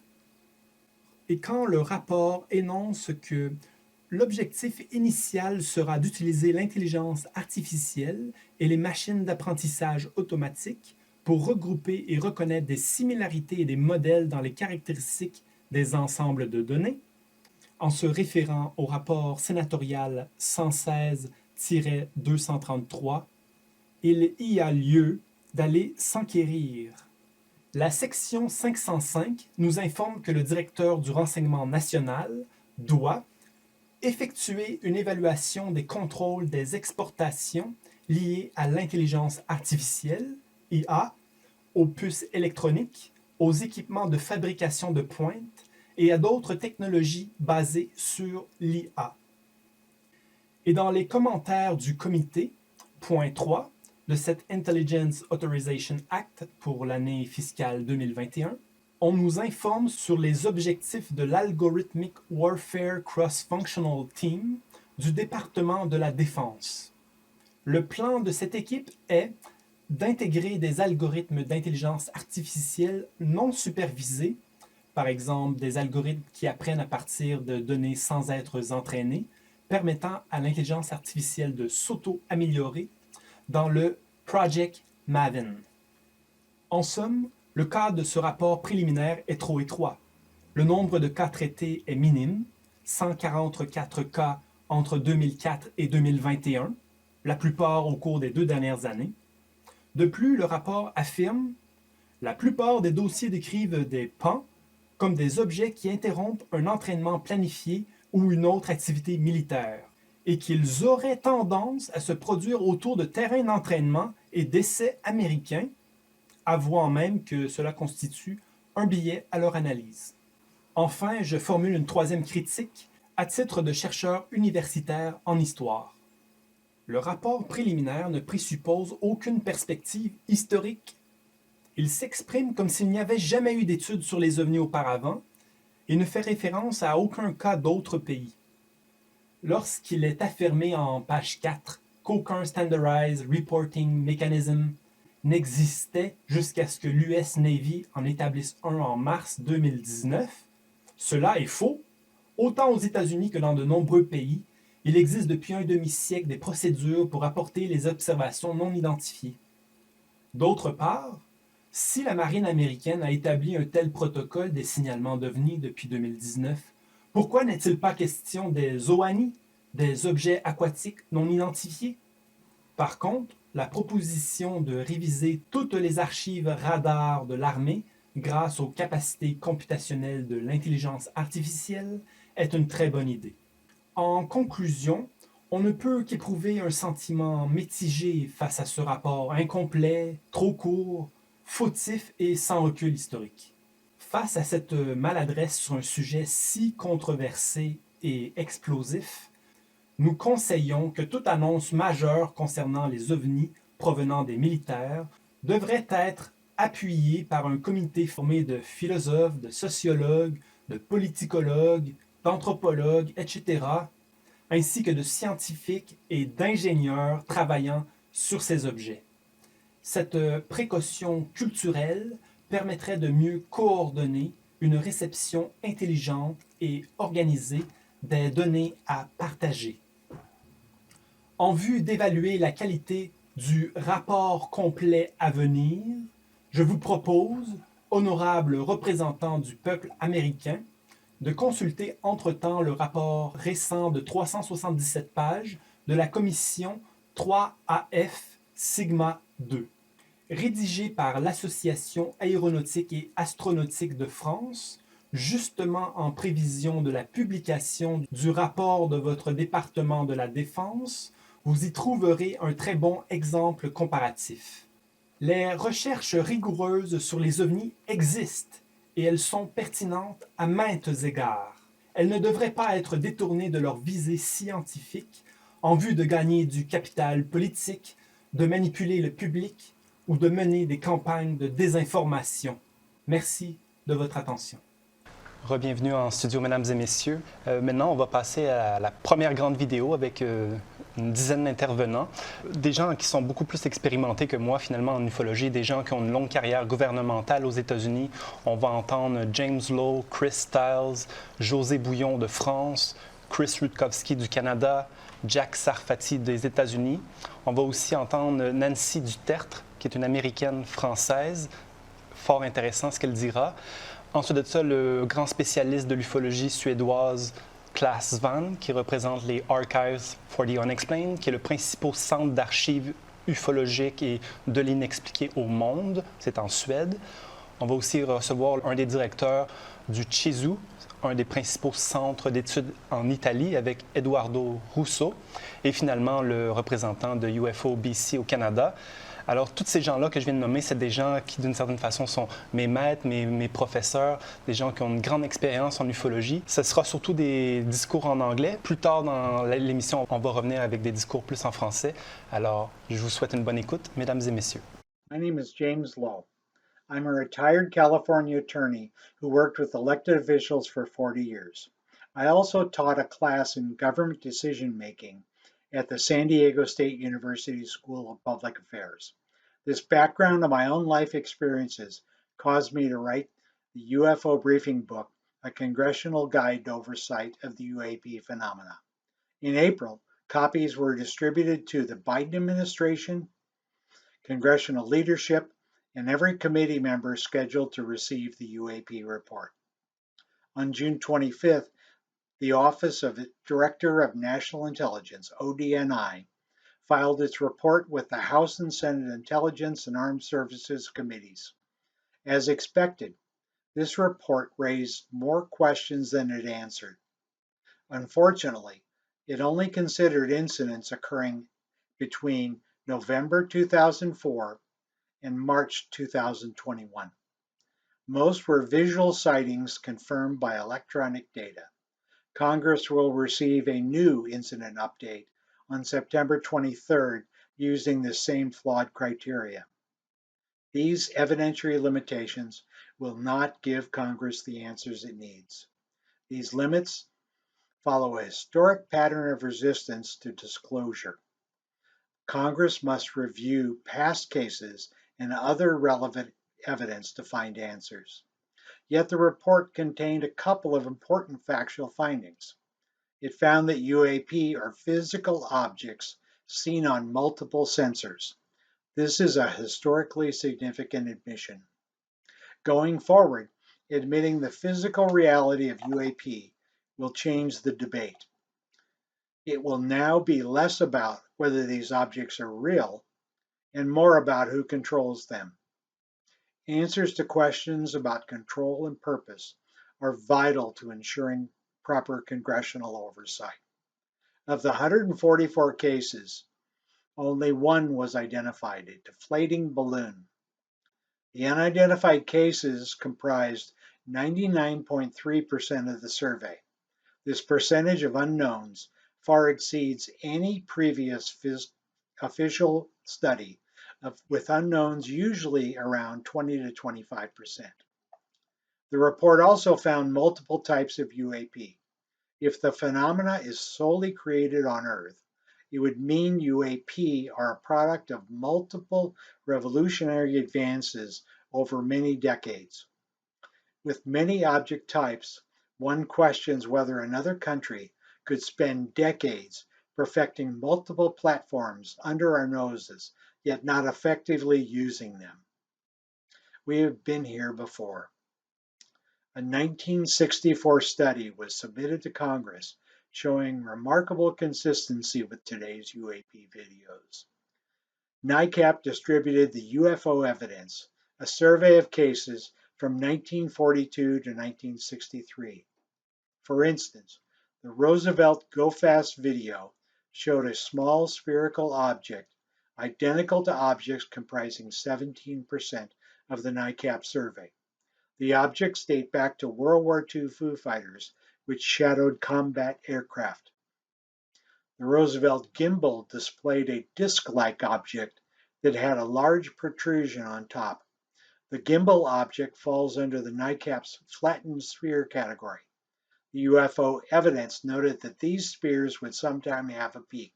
Et quand le rapport énonce que l'objectif initial sera d'utiliser l'intelligence artificielle et les machines d'apprentissage automatique pour regrouper et reconnaître des similarités et des modèles dans les caractéristiques des ensembles de données, en se référant au rapport sénatorial 116-233, il y a lieu d'aller s'enquérir. La section 505 nous informe que le directeur du renseignement national doit effectuer une évaluation des contrôles des exportations liées à l'intelligence artificielle, IA, aux puces électroniques, aux équipements de fabrication de pointe et à d'autres technologies basées sur l'IA. Et dans les commentaires du comité, point 3 de cette Intelligence Authorization Act pour l'année fiscale 2021, on nous informe sur les objectifs de l'Algorithmic Warfare Cross-Functional Team du département de la Défense. Le plan de cette équipe est d'intégrer des algorithmes d'intelligence artificielle non supervisés, par exemple des algorithmes qui apprennent à partir de données sans être entraînés, permettant à l'intelligence artificielle de s'auto-améliorer dans le Project Maven. En somme, le cadre de ce rapport préliminaire est trop étroit. Le nombre de cas traités est minime, 144 cas entre 2004 et 2021, la plupart au cours des 2 dernières années. De plus, le rapport affirme « La plupart des dossiers décrivent des PAN comme des objets qui interrompent un entraînement planifié ou une autre activité militaire, et qu'ils auraient tendance à se produire autour de terrains d'entraînement et d'essais américains, avouant même que cela constitue un biais à leur analyse. » Enfin, je formule une troisième critique à titre de chercheur universitaire en histoire. Le rapport préliminaire ne présuppose aucune perspective historique. Il s'exprime comme s'il n'y avait jamais eu d'études sur les OVNI auparavant et ne fait référence à aucun cas d'autres pays. Lorsqu'il est affirmé en page 4 qu'aucun Standardized Reporting Mechanism n'existait jusqu'à ce que l'US Navy en établisse un en mars 2019, cela est faux. Autant aux États-Unis que dans de nombreux pays, il existe depuis un demi-siècle des procédures pour apporter les observations non identifiées. D'autre part, si la marine américaine a établi un tel protocole des signalements d'OVNI depuis 2019, pourquoi n'est-il pas question des OVNI, des objets aquatiques non identifiés? Par contre, la proposition de réviser toutes les archives radars de l'armée grâce aux capacités computationnelles de l'intelligence artificielle est une très bonne idée. En conclusion, On ne peut qu'éprouver un sentiment mitigé face à ce rapport incomplet, trop court, fautif et sans recul historique. Face à cette maladresse sur un sujet si controversé et explosif, nous conseillons que toute annonce majeure concernant les OVNI provenant des militaires devrait être appuyée par un comité formé de philosophes, de sociologues, de politicologues, d'anthropologues, etc., ainsi que de scientifiques et d'ingénieurs travaillant sur ces objets. Cette précaution culturelle permettrait de mieux coordonner une réception intelligente et organisée des données à partager. En vue d'évaluer la qualité du rapport complet à venir, je vous propose, honorables représentants du peuple américain, de consulter entre-temps le rapport récent de 377 pages de la commission 3AF Sigma 2, rédigé par l'Association aéronautique et astronautique de France, justement en prévision de la publication du rapport de votre département de la Défense. Vous y trouverez un très bon exemple comparatif. Les recherches rigoureuses sur les OVNI existent et elles sont pertinentes à maintes égards. Elles ne devraient pas être détournées de leur visée scientifique en vue de gagner du capital politique, de manipuler le public ou de mener des campagnes de désinformation. Merci de votre attention. Rebienvenue en studio, mesdames et messieurs. Maintenant, on va passer à la première grande vidéo avec une dizaine d'intervenants. Des gens qui sont beaucoup plus expérimentés que moi, finalement, en ufologie, des gens qui ont une longue carrière gouvernementale aux États-Unis. On va entendre James Lowe, Chris Stiles, José Bouillon de France, Chris Rutkowski du Canada, Jack Sarfati des États-Unis. On va aussi entendre Nancy Dutertre, qui est une Américaine française. Fort intéressant ce qu'elle dira. Ensuite de ça, le grand spécialiste de l'ufologie suédoise, Claes Van, qui représente les Archives for the Unexplained, qui est le principal centre d'archives ufologiques et de l'inexpliqué au monde. C'est en Suède. On va aussi recevoir un des directeurs du CESU, un des principaux centres d'études en Italie, avec Eduardo Russo, et finalement le représentant de UFO BC au Canada. Alors, tous ces gens-là que je viens de nommer, c'est des gens qui, d'une certaine façon, sont mes maîtres, mes professeurs, des gens qui ont une grande expérience en ufologie. Ce sera surtout des discours en anglais. Plus tard dans l'émission, on va revenir avec des discours plus en français. Alors, je vous souhaite une bonne écoute, mesdames et messieurs. My name is James Lowe. I'm a retired California attorney who worked with elected officials for 40 years. I also taught a class in government decision-making at the San Diego State University School of Public Affairs. This background of my own life experiences caused me to write the UFO Briefing Book, a congressional guide to oversight of the UAP phenomena. In April, copies were distributed to the Biden administration, congressional leadership, and every committee member scheduled to receive the UAP report. On June 25th, the Office of Director of National Intelligence, ODNI, filed its report with the House and Senate Intelligence and Armed Services Committees. As expected, this report raised more questions than it answered. Unfortunately, it only considered incidents occurring between November 2004 and March 2021. Most were visual sightings confirmed by electronic data. Congress will receive a new incident update on September 23rd using the same flawed criteria. These evidentiary limitations will not give Congress the answers it needs. These limits follow a historic pattern of resistance to disclosure. Congress must review past cases and other relevant evidence to find answers. Yet the report contained a couple of important factual findings. It found that UAP are physical objects seen on multiple sensors. This is a historically significant admission. Going forward, admitting the physical reality of UAP will change the debate. It will now be less about whether these objects are real and more about who controls them. Answers to questions about control and purpose are vital to ensuring proper congressional oversight. Of the 144 cases, only one was identified, a deflating balloon. The unidentified cases comprised 99.3% of the survey. This percentage of unknowns far exceeds any previous official study with unknowns usually around 20 to 25%. The report also found multiple types of UAP. If the phenomena is solely created on Earth, it would mean UAP are a product of multiple revolutionary advances over many decades. With many object types, one questions whether another country could spend decades perfecting multiple platforms under our noses, yet not effectively using them. We have been here before. A 1964 study was submitted to Congress showing remarkable consistency with today's UAP videos. NICAP distributed the UFO evidence, a survey of cases from 1942 to 1963. For instance, the Roosevelt Go Fast video showed a small spherical object identical to objects comprising 17% of the NICAP survey. The objects date back to World War II Foo Fighters, which shadowed combat aircraft. The Roosevelt gimbal displayed a disc-like object that had a large protrusion on top. The gimbal object falls under the NICAP's flattened sphere category. The UFO evidence noted that these spheres would sometime have a peak.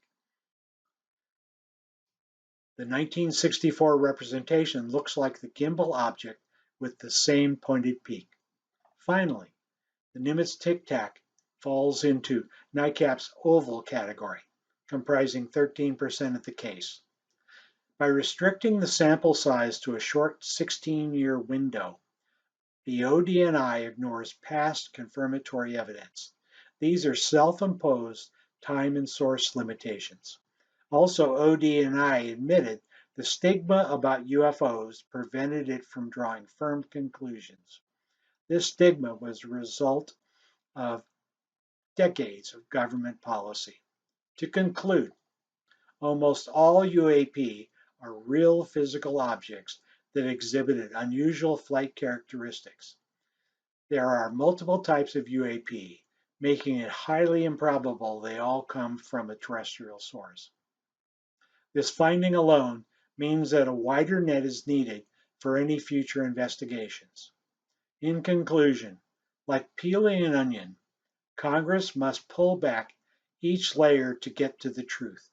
The 1964 representation looks like the gimbal object with the same pointed peak. Finally, the Nimitz Tic Tac falls into NICAP's oval category, comprising 13% of the case. By restricting the sample size to a short 16-year window, the ODNI ignores past confirmatory evidence. These are self-imposed time and source limitations. Also, ODNI admitted the stigma about UFOs prevented it from drawing firm conclusions. This stigma was a result of decades of government policy. To conclude, almost all UAP are real physical objects that exhibited unusual flight characteristics. There are multiple types of UAP, making it highly improbable they all come from a terrestrial source. This finding alone means that a wider net is needed for any future investigations. In conclusion, like peeling an onion, Congress must pull back each layer to get to the truth.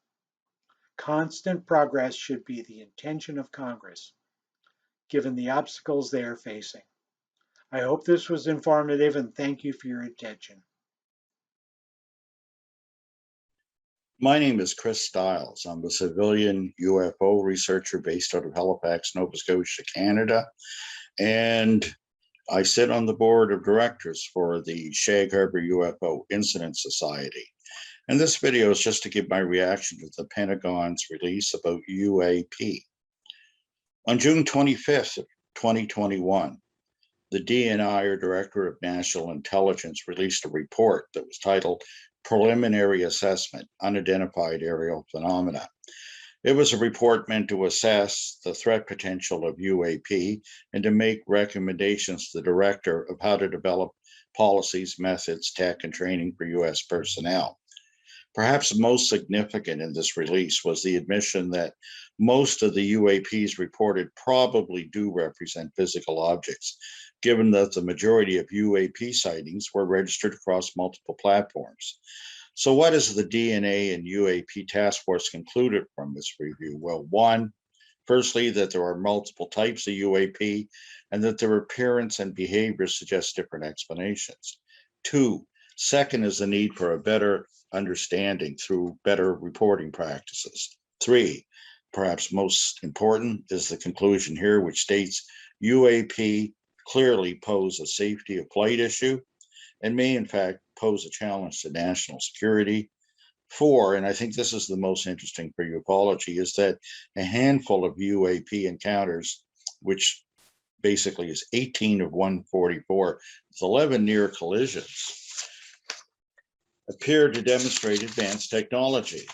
Constant progress should be the intention of Congress, given the obstacles they are facing. I hope this was informative and thank you for your attention. My name is Chris Stiles. I'm a civilian UFO researcher based out of Halifax, Nova Scotia, Canada. And I sit on the board of directors for the Shag Harbor UFO Incident Society. And this video is just to give my reaction to the Pentagon's release about UAP. On June 25th of 2021, the DNI, or Director of National Intelligence, released a report that was titled Preliminary Assessment, Unidentified Aerial Phenomena. It was a report meant to assess the threat potential of UAP and to make recommendations to the director of how to develop policies, methods, tech, and training for U.S. personnel. Perhaps most significant in this release was the admission that most of the UAPs reported probably do represent physical objects, given that the majority of UAP sightings were registered across multiple platforms. So what has the DNA and UAP task force concluded from this review? Well, firstly, that there are multiple types of UAP and that their appearance and behavior suggest different explanations. Second is the need for a better understanding through better reporting practices. 3, perhaps most important, is the conclusion here, which states UAP clearly pose a safety of flight issue and may in fact pose a challenge to national security. 4, and I think this is the most interesting for ufology, is that a handful of UAP encounters, which basically is 18 of 144, with 11 near collisions, appear to demonstrate advanced technology.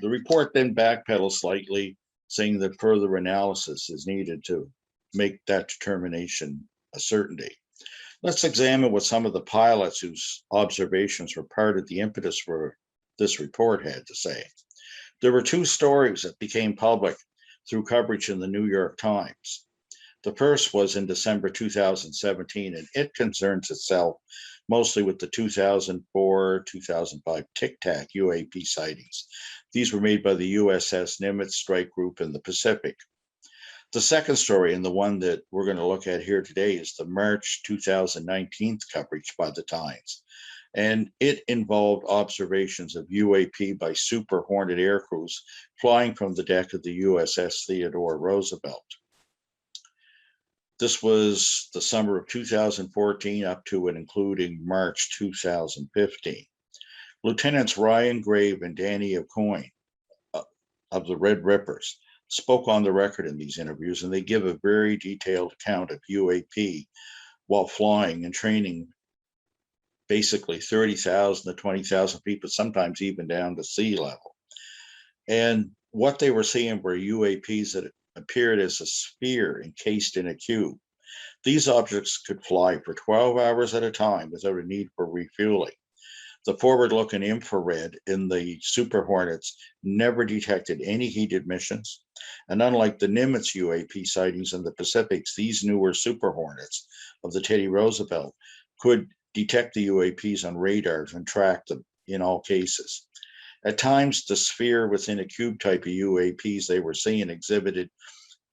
The report then backpedals slightly, saying that further analysis is needed to make that determination a certainty. Let's examine what some of the pilots whose observations were part of the impetus for this report had to say. There were two stories that became public through coverage in the New York Times. The first was in December 2017, and it concerns itself mostly with the 2004-2005 Tic Tac UAP sightings. These were made by the USS Nimitz Strike Group in the Pacific. The second story, and the one that we're going to look at here today, is the March 2019 coverage by the Times. And it involved observations of UAP by Super Hornet aircrews flying from the deck of the USS Theodore Roosevelt. This was the summer of 2014 up to and including March 2015. Lieutenants Ryan Grave and Danny Aucoin of the Red Rippers spoke on the record in these interviews, and they give a very detailed account of UAP while flying and training basically 30,000 to 20,000 people, sometimes even down to sea level. And what they were seeing were UAPs that appeared as a sphere encased in a cube. These objects could fly for 12 hours at a time without a need for refueling. The forward-looking infrared in the Super Hornets never detected any heat emissions. And unlike the Nimitz UAP sightings in the Pacifics, these newer Super Hornets of the Teddy Roosevelt could detect the UAPs on radars and track them in all cases. At times, the sphere within a cube type of UAPs they were seeing exhibited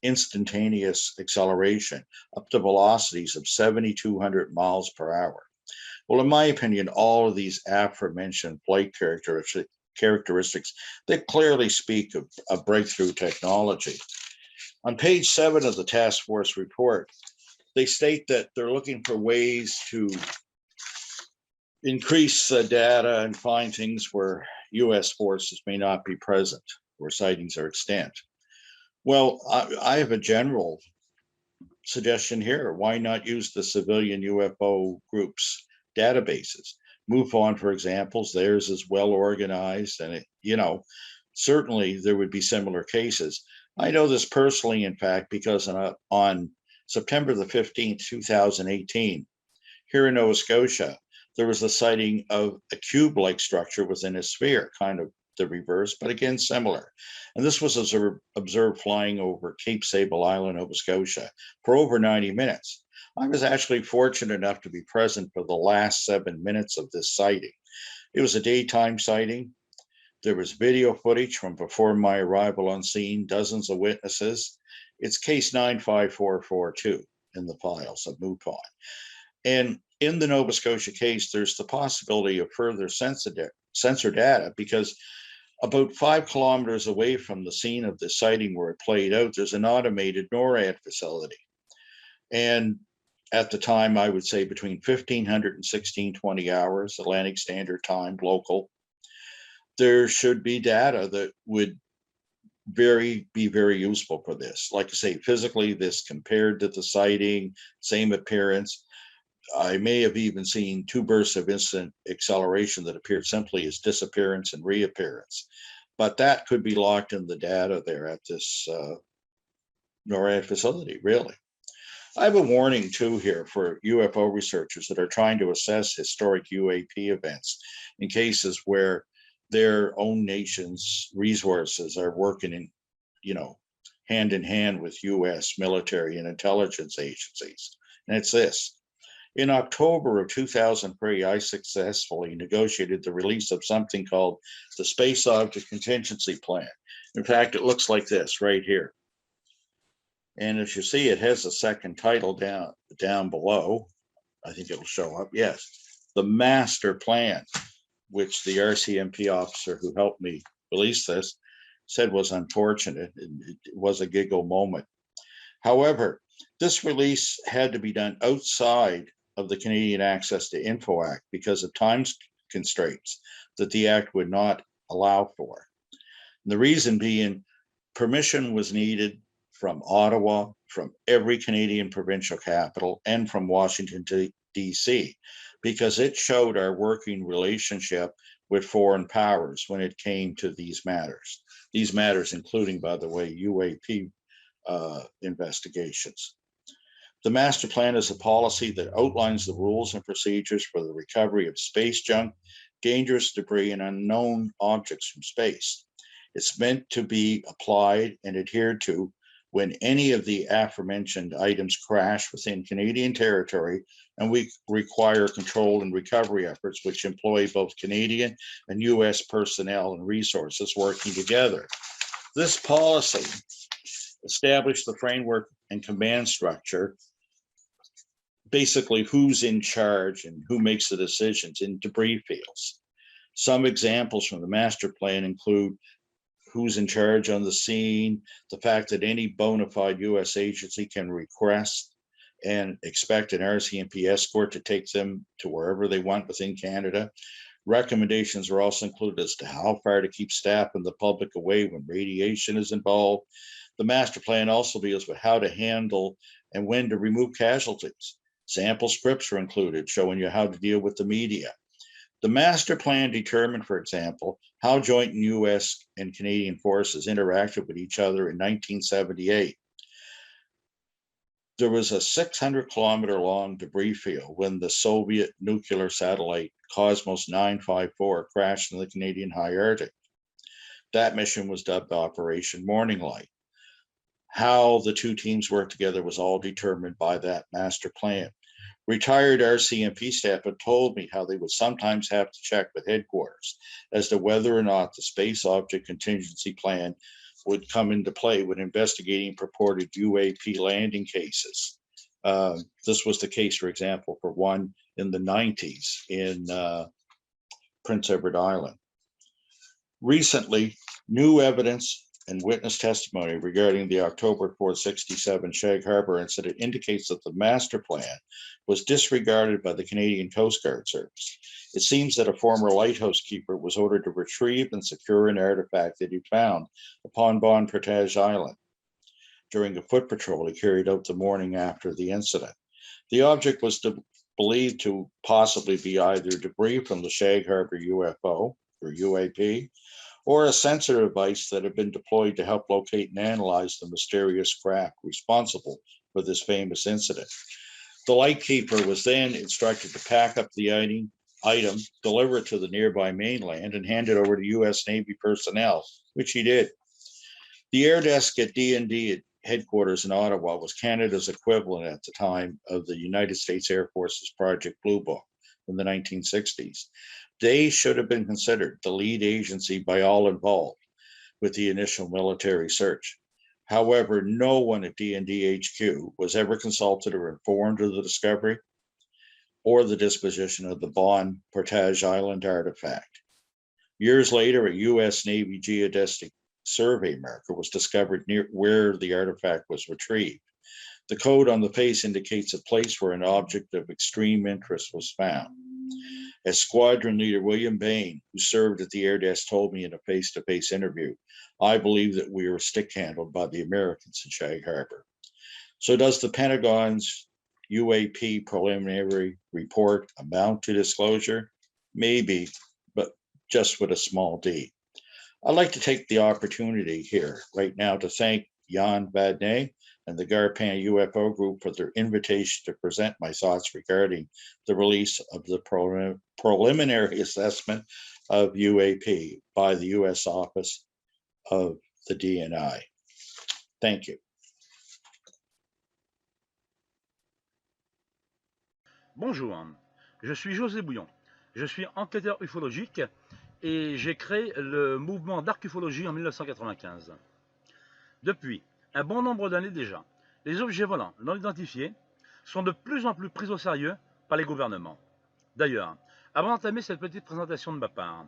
instantaneous acceleration up to velocities of 7,200 miles per hour. Well, in my opinion, all of these aforementioned flight characteristics, they clearly speak of breakthrough technology. On page 7 of the task force report, they state that they're looking for ways to increase data and find things where U.S. forces may not be present, where sightings are extant. Well, I have a general suggestion here. Why not use the civilian UFO groups' databases? MUFON, for example, theirs is well organized, and certainly there would be similar cases. I know this personally, in fact, because on September the 15th, 2018, here in Nova Scotia, there was a sighting of a cube-like structure within a sphere, kind of the reverse, but again, similar. And this was observed flying over Cape Sable Island, Nova Scotia, for over 90 minutes. I was actually fortunate enough to be present for the last 7 minutes of this sighting. It was a daytime sighting. There was video footage from before my arrival on scene, dozens of witnesses. It's case 95442 in the files of MUFON. And in the Nova Scotia case, there's the possibility of further sensor data, because about 5 kilometers away from the scene of the sighting where it played out, there's an automated NORAD facility. And at the time, I would say between 1,500 and 1,620 hours, Atlantic Standard Time, local, there should be data that would be very useful for this. Like I say, physically, this compared to the sighting, same appearance. I may have even seen 2 bursts of instant acceleration that appeared simply as disappearance and reappearance. But that could be locked in the data there at this NORAD facility, really. I have a warning too here for UFO researchers that are trying to assess historic UAP events in cases where their own nation's resources are working in, hand in hand with US military and intelligence agencies. And it's this. In October of 2003, I successfully negotiated the release of something called the Space Object Contingency Plan. In fact, it looks like this right here. And as you see, it has a second title down below. I think it'll show up. Yes, the master plan, which the RCMP officer who helped me release this said was unfortunate. It was a giggle moment. However, this release had to be done outside of the Canadian Access to Info Act because of time constraints that the Act would not allow for. And the reason being, permission was needed from Ottawa, from every Canadian provincial capital, and from Washington, D.C., because it showed our working relationship with foreign powers when it came to these matters. These matters including, by the way, UAP investigations. The master plan is a policy that outlines the rules and procedures for the recovery of space junk, dangerous debris, and unknown objects from space. It's meant to be applied and adhered to when any of the aforementioned items crash within Canadian territory, and we require control and recovery efforts which employ both Canadian and US personnel and resources working together. This policy established the framework and command structure, basically who's in charge and who makes the decisions in debris fields. Some examples from the master plan include who's in charge on the scene, the fact that any bona fide US agency can request and expect an RCMP escort to take them to wherever they want within Canada. Recommendations are also included as to how far to keep staff and the public away when radiation is involved. The master plan also deals with how to handle and when to remove casualties. Sample scripts are included showing you how to deal with the media. The master plan determined, for example, how joint US and Canadian forces interacted with each other in 1978. There was a 600-kilometer long debris field when the Soviet nuclear satellite Cosmos 954 crashed in the Canadian high Arctic. That mission was dubbed Operation Morning Light. How the two teams worked together was all determined by that master plan. Retired RCMP staff had told me how they would sometimes have to check with headquarters as to whether or not the space object contingency plan would come into play when investigating purported UAP landing cases. This was the case, for example, for one in the 90s in Prince Edward Island. Recently, new evidence and witness testimony regarding the October 467 Shag Harbor incident indicates that the master plan was disregarded by the Canadian Coast Guard Service. It seems that a former lighthouse keeper was ordered to retrieve and secure an artifact that he found upon Bon Portage Island during a foot patrol he carried out the morning after the incident. The object was believed to possibly be either debris from the Shag Harbor UFO or UAP, or a sensor device that had been deployed to help locate and analyze the mysterious craft responsible for this famous incident. The lightkeeper was then instructed to pack up the item, deliver it to the nearby mainland, and hand it over to US Navy personnel, which he did. The air desk at DND headquarters in Ottawa was Canada's equivalent at the time of the United States Air Force's Project Blue Book in the 1960s. They should have been considered the lead agency by all involved with the initial military search. However, no one at DND HQ was ever consulted or informed of the discovery or the disposition of the Bon Portage Island artifact. Years later, a US Navy geodesic survey marker was discovered near where the artifact was retrieved. The code on the face indicates a place where an object of extreme interest was found. As Squadron Leader William Bain, who served at the air desk, told me in a face-to-face interview, I believe that we were stick-handled by the Americans in Shag Harbor. So does the Pentagon's UAP preliminary report amount to disclosure? Maybe, but just with a small d. I'd like to take the opportunity here right now to thank Yann VADNAIS and the Garpan UFO group for their invitation to present my thoughts regarding the release of the preliminary assessment of UAP by the US Office of the DNI. Thank you. Bonjour, je suis José Bouillon. Je suis enquêteur ufologique et j'ai créé le mouvement d'arc ufologie en 1995. Depuis un bon nombre d'années déjà, les objets volants non identifiés sont de plus en plus pris au sérieux par les gouvernements. D'ailleurs, avant d'entamer cette petite présentation de ma part,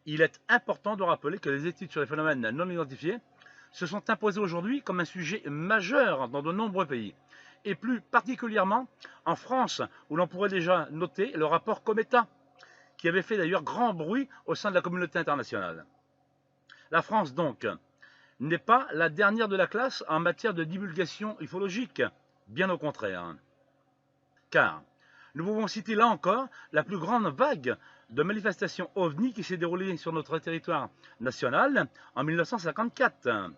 il est important de rappeler que les études sur les phénomènes non identifiés se sont imposées aujourd'hui comme un sujet majeur dans de nombreux pays, et plus particulièrement en France, où l'on pourrait déjà noter le rapport Cometa, qui avait fait d'ailleurs grand bruit au sein de la communauté internationale. La France donc n'est pas la dernière de la classe en matière de divulgation ufologique, bien au contraire. Car Nous pouvons citer là encore la plus grande vague de manifestations OVNI qui s'est déroulée sur notre territoire national en 1954,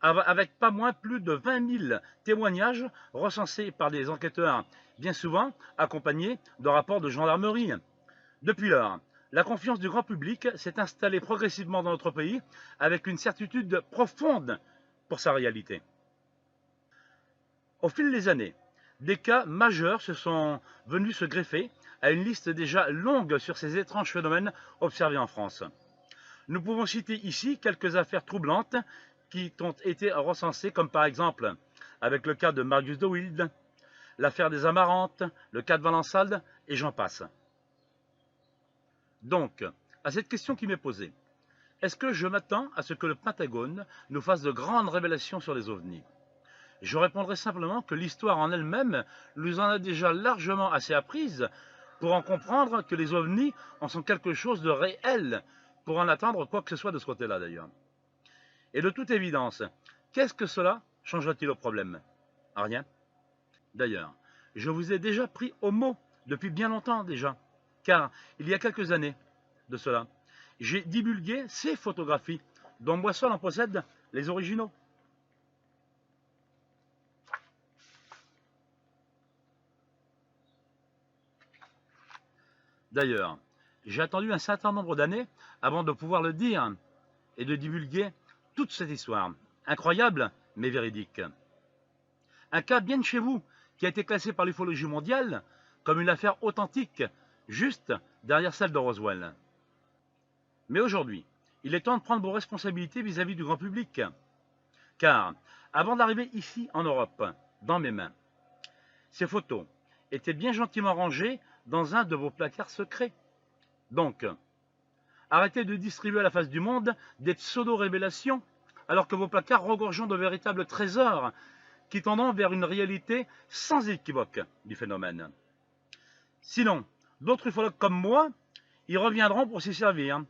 avec pas moins plus de 20 000 témoignages recensés par des enquêteurs, bien souvent accompagnés de rapports de gendarmerie. Depuis lors, la confiance du grand public s'est installée progressivement dans notre pays avec une certitude profonde pour sa réalité. Au fil des années, des cas majeurs se sont venus se greffer à une liste déjà longue sur ces étranges phénomènes observés en France. Nous pouvons citer ici quelques affaires troublantes qui ont été recensées, comme par exemple avec le cas de Marius de Wilde, l'affaire des Amarantes, le cas de Valençalde, et j'en passe. Donc, à cette question qui m'est posée, est-ce que je m'attends à ce que le Pentagone nous fasse de grandes révélations sur les OVNI? Je répondrai simplement que l'histoire en elle-même nous en a déjà largement assez apprises pour en comprendre que les OVNI en sont quelque chose de réel, pour en attendre quoi que ce soit de ce côté-là d'ailleurs. Et de toute évidence, qu'est-ce que cela changera-t-il au problème? Rien. D'ailleurs, je vous ai déjà pris au mot depuis bien longtemps déjà, car il y a quelques années de cela, j'ai divulgué ces photographies dont moi seul en possède les originaux. D'ailleurs, j'ai attendu un certain nombre d'années avant de pouvoir le dire et de divulguer toute cette histoire, incroyable mais véridique. Un cas bien de chez vous qui a été classé par l'ufologie mondiale comme une affaire authentique, juste derrière celle de Roswell. Mais aujourd'hui, il est temps de prendre vos responsabilités vis-à-vis du grand public. Car, avant d'arriver ici en Europe, dans mes mains, ces photos étaient bien gentiment rangées dans un de vos placards secrets. Donc, arrêtez de distribuer à la face du monde des pseudo-révélations, alors que vos placards regorgeant de véritables trésors qui tendent vers une réalité sans équivoque du phénomène. Sinon, d'autres ufologues comme moi y reviendront pour s'y servir.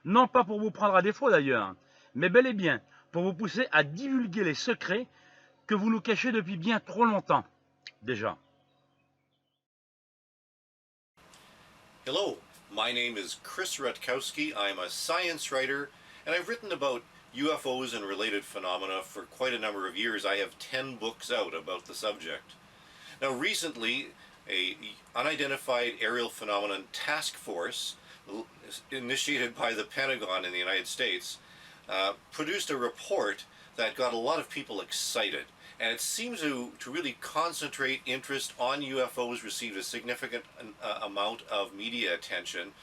Non pas pour vous prendre à défaut d'ailleurs, mais bel et bien pour vous pousser à divulguer les secrets que vous nous cachez depuis bien trop longtemps déjà. Hello, my name is Chris Rutkowski. I'm a science writer, and I've written about UFOs and related phenomena for quite a number of years. I have 10 books out about the subject. Now recently, a unidentified aerial phenomenon task force initiated by the Pentagon in the United States produced a report that got a lot of people excited. And it seems to really concentrate interest on UFOs, received a significant amount of media attention.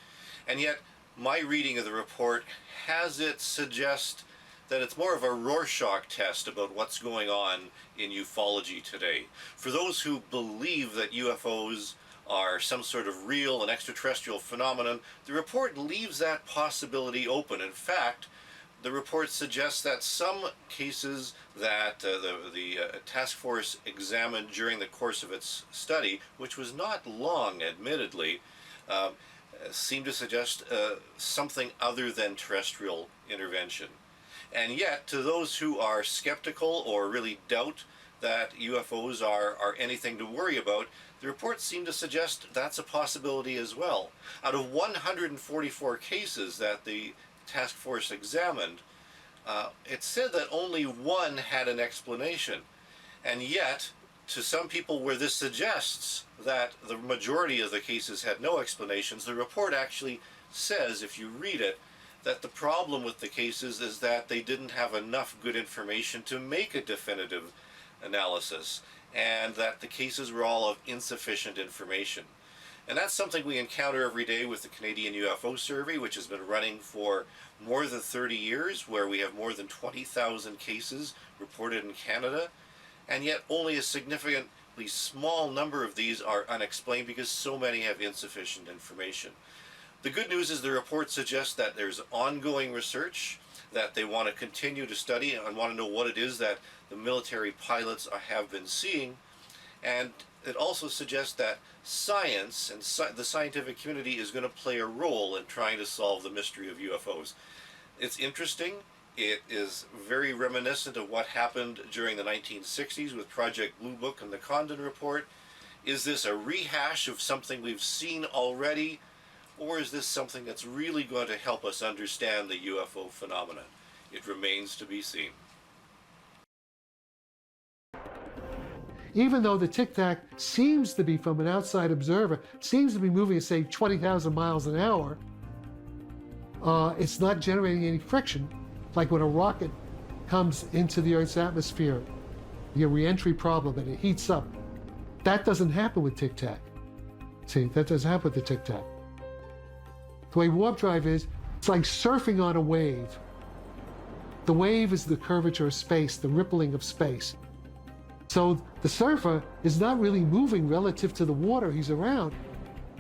And yet, my reading of the report has it suggest that it's more of a Rorschach test about what's going on in ufology today. For those who believe that UFOs are some sort of real and extraterrestrial phenomenon, the report leaves that possibility open. In fact, the report suggests that some cases that the task force examined during the course of its study, which was not long admittedly, seem to suggest something other than terrestrial intervention. And yet, to those who are skeptical or really doubt that UFOs are anything to worry about, the reports seem to suggest that's a possibility as well. Out of 144 cases that the task force examined, it said that only one had an explanation. And yet, to some people where this suggests that the majority of the cases had no explanations, the report actually says, if you read it, that the problem with the cases is that they didn't have enough good information to make a definitive analysis, and that the cases were all of insufficient information. And that's something we encounter every day with the Canadian UFO Survey, which has been running for more than 30 years, where we have more than 20,000 cases reported in Canada, and yet only a significantly small number of these are unexplained because so many have insufficient information. The good news is the report suggests that there's ongoing research, that they want to continue to study and want to know what it is that the military pilots have been seeing, and it also suggests that science and the scientific community is going to play a role in trying to solve the mystery of UFOs. It's interesting. It is very reminiscent of what happened during the 1960s with Project Blue Book and the Condon Report. Is this a rehash of something we've seen already, or is this something that's really going to help us understand the UFO phenomenon? It remains to be seen. Even though the tic-tac seems to be, from an outside observer, seems to be moving at, say, 20,000 miles an hour, it's not generating any friction. Like when a rocket comes into the Earth's atmosphere, your re-entry problem, and it heats up. That doesn't happen with tic-tac. See, that doesn't happen with the tic-tac. The way warp drive is, it's like surfing on a wave. The wave is the curvature of space, the rippling of space. So the surfer is not really moving relative to the water he's around.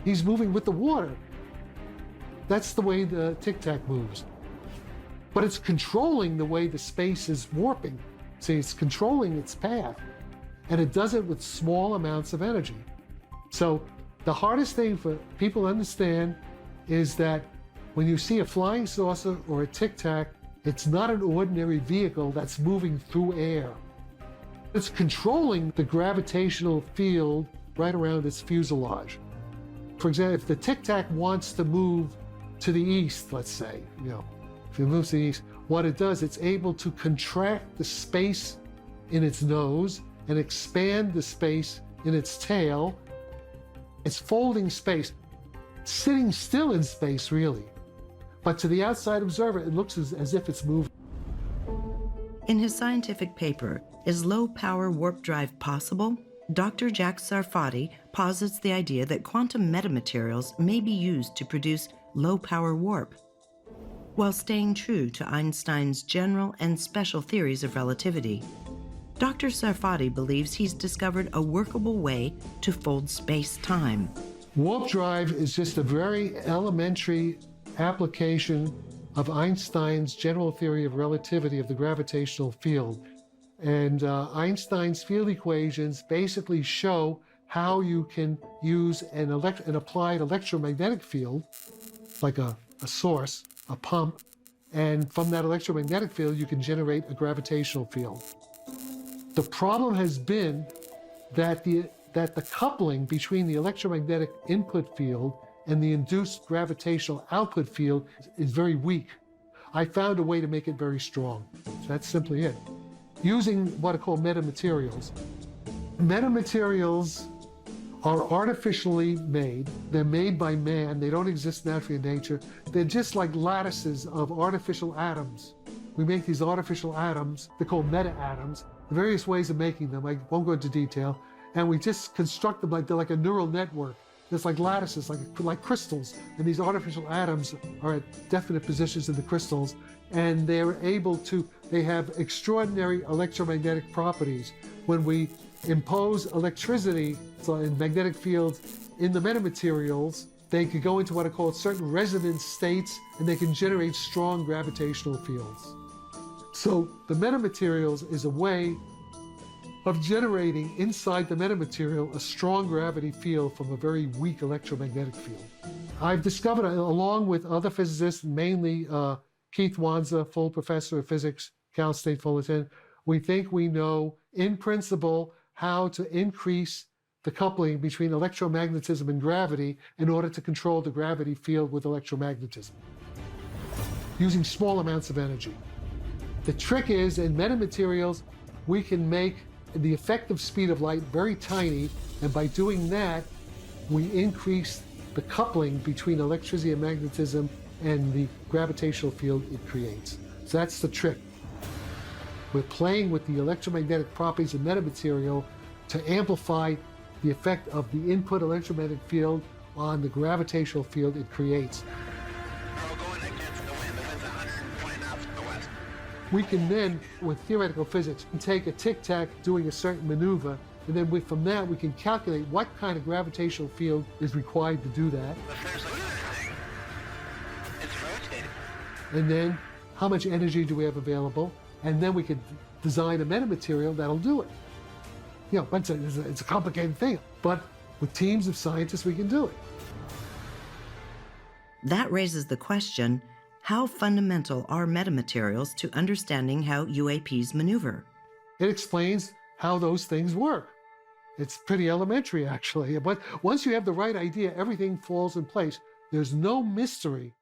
He's moving with the water. That's the way the tic-tac moves. But it's controlling the way the space is warping. See, it's controlling its path. And it does it with small amounts of energy. So the hardest thing for people to understand is that when you see a flying saucer or a tic-tac, it's not an ordinary vehicle that's moving through air. It's controlling the gravitational field right around its fuselage. For example, if the tic-tac wants to move to the east, let's say, if it moves to the east, what it does, it's able to contract the space in its nose and expand the space in its tail. It's folding space, sitting still in space, really. But to the outside observer, it looks as if it's moving. In his scientific paper, Is Low-Power Warp Drive Possible?, Dr. Jack Sarfati posits the idea that quantum metamaterials may be used to produce low-power warp, while staying true to Einstein's general and special theories of relativity. Dr. Sarfati believes he's discovered a workable way to fold space-time. Warp drive is just a very elementary application of Einstein's general theory of relativity of the gravitational field. And Einstein's field equations basically show how you can use an applied electromagnetic field, like a source, a pump, and from that electromagnetic field you can generate a gravitational field. The problem has been that the coupling between the electromagnetic input field and the induced gravitational output field is very weak. I found a way to make it very strong. So that's simply it. Using what are called metamaterials. Metamaterials are artificially made. They're made by man. They don't exist naturally in nature. They're just like lattices of artificial atoms. We make these artificial atoms. They're called meta-atoms. The various ways of making them, I won't go into detail. And we just construct them like they're like a neural network. It's like lattices, like crystals. And these artificial atoms are at definite positions in the crystals. And they have extraordinary electromagnetic properties. When we impose electricity, so in magnetic fields, in the metamaterials, they could go into what are called certain resonance states, and they can generate strong gravitational fields. So the metamaterials is a way of generating inside the metamaterial a strong gravity field from a very weak electromagnetic field. I've discovered, along with other physicists, mainly Keith Wanza, full professor of physics, Cal State Fullerton, we think we know, in principle, how to increase the coupling between electromagnetism and gravity in order to control the gravity field with electromagnetism, using small amounts of energy. The trick is, in metamaterials, we can make the effective speed of light very tiny, and by doing that, we increase the coupling between electricity and magnetism and the gravitational field it creates. So that's the trick. We're playing with the electromagnetic properties of metamaterial to amplify the effect of the input electromagnetic field on the gravitational field it creates. We can then, with theoretical physics, take a tic-tac doing a certain maneuver, and then from that we can calculate what kind of gravitational field is required to do that. And then how much energy do we have available? And then we could design a metamaterial that'll do it. But it's a complicated thing, but with teams of scientists we can do it. That raises the question, how fundamental are metamaterials to understanding how UAPs maneuver? It explains how those things work. It's pretty elementary, actually. But once you have the right idea, everything falls in place. There's no mystery.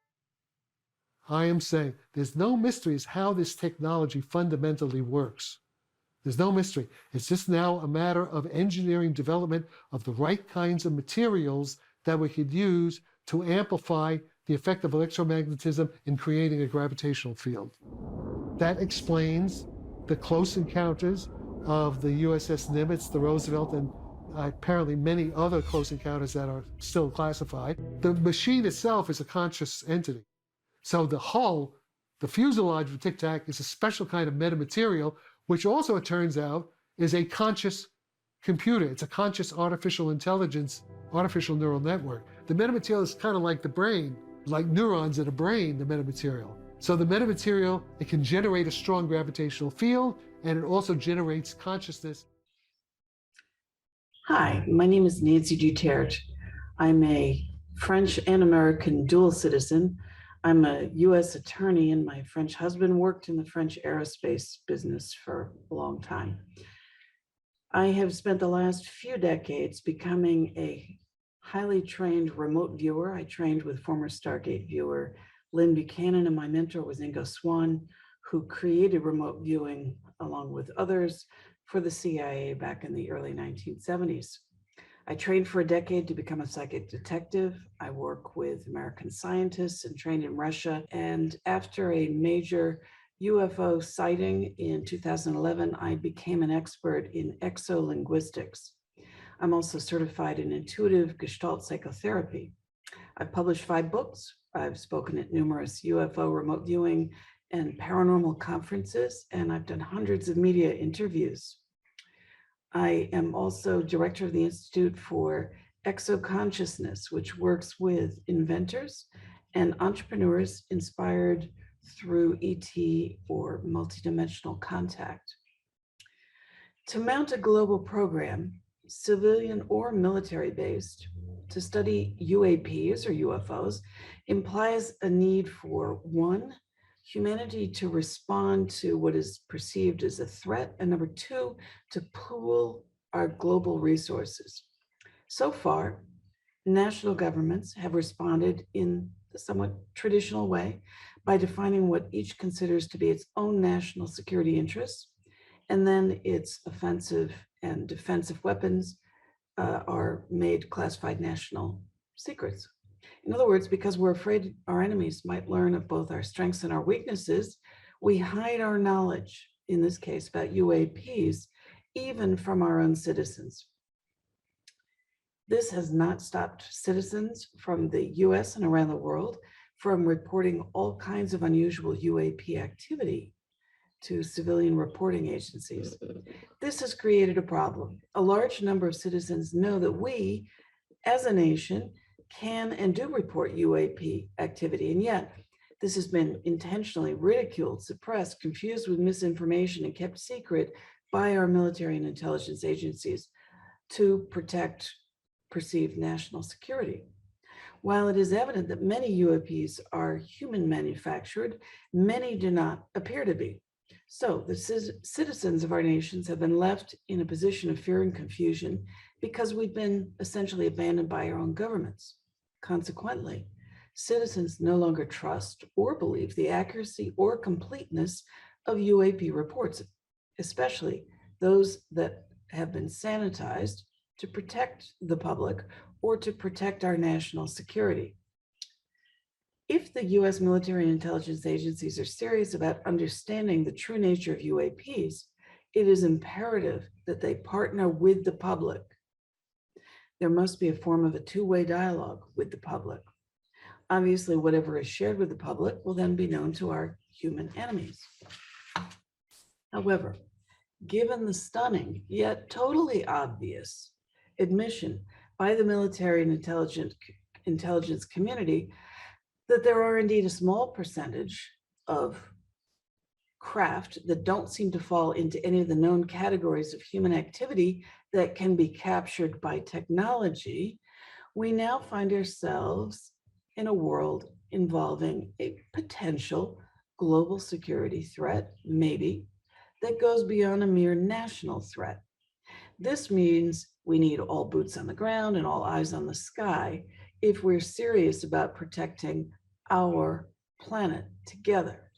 I am saying there's no mystery as how this technology fundamentally works. There's no mystery. It's just now a matter of engineering development of the right kinds of materials that we could use to amplify the effect of electromagnetism in creating a gravitational field. That explains the close encounters of the USS Nimitz, the Roosevelt, and apparently many other close encounters that are still classified. The machine itself is a conscious entity. So the hull, the fuselage of Tic Tac, is a special kind of metamaterial, which also, it turns out, is a conscious computer. It's a conscious artificial intelligence, artificial neural network. The metamaterial is kind of like the brain, like neurons in a brain, the metamaterial. So the metamaterial, it can generate a strong gravitational field, and it also generates consciousness. Hi, my name is Nancy Duterte. I'm a French and American dual citizen. I'm a US attorney, and my French husband worked in the French aerospace business for a long time. I have spent the last few decades becoming a highly trained remote viewer. I trained with former Stargate viewer Lynn Buchanan, and my mentor was Ingo Swann, who created remote viewing along with others for the CIA back in the early 1970s. I trained for a decade to become a psychic detective. I work with American scientists and trained in Russia. And after a major UFO sighting in 2011, I became an expert in exolinguistics. I'm also certified in intuitive Gestalt psychotherapy. I've published 5 books. I've spoken at numerous UFO remote viewing and paranormal conferences, and I've done hundreds of media interviews. I am also director of the Institute for Exoconsciousness, which works with inventors and entrepreneurs inspired through ET or multidimensional contact. To mount a global program, civilian or military-based, to study UAPs or UFOs implies a need for 1, humanity to respond to what is perceived as a threat, and number 2, to pool our global resources. So far, national governments have responded in the somewhat traditional way by defining what each considers to be its own national security interests, and then its offensive and defensive weapons are made classified national secrets. In other words, because we're afraid our enemies might learn of both our strengths and our weaknesses, we hide our knowledge, in this case about UAPs, even from our own citizens. This has not stopped citizens from the US and around the world from reporting all kinds of unusual UAP activity to civilian reporting agencies. This has created a problem. A large number of citizens know that we, as a nation, can and do report UAP activity, and yet this has been intentionally ridiculed, suppressed, confused with misinformation, and kept secret by our military and intelligence agencies to protect perceived national security. While it is evident that many UAPs are human manufactured, many do not appear to be. So the citizens of our nations have been left in a position of fear and confusion because we've been essentially abandoned by our own governments. Consequently, citizens no longer trust or believe the accuracy or completeness of UAP reports, especially those that have been sanitized to protect the public or to protect our national security. If the US military and intelligence agencies are serious about understanding the true nature of UAPs, it is imperative that they partner with the public. There must be a form of a two-way dialogue with the public. Obviously, whatever is shared with the public will then be known to our human enemies. However, given the stunning yet totally obvious admission by the military and intelligence community that there are indeed a small percentage of craft that don't seem to fall into any of the known categories of human activity that can be captured by technology, we now find ourselves in a world involving a potential global security threat, maybe, that goes beyond a mere national threat. This means We need all boots on the ground and all eyes on the sky if we're serious about protecting our planet together.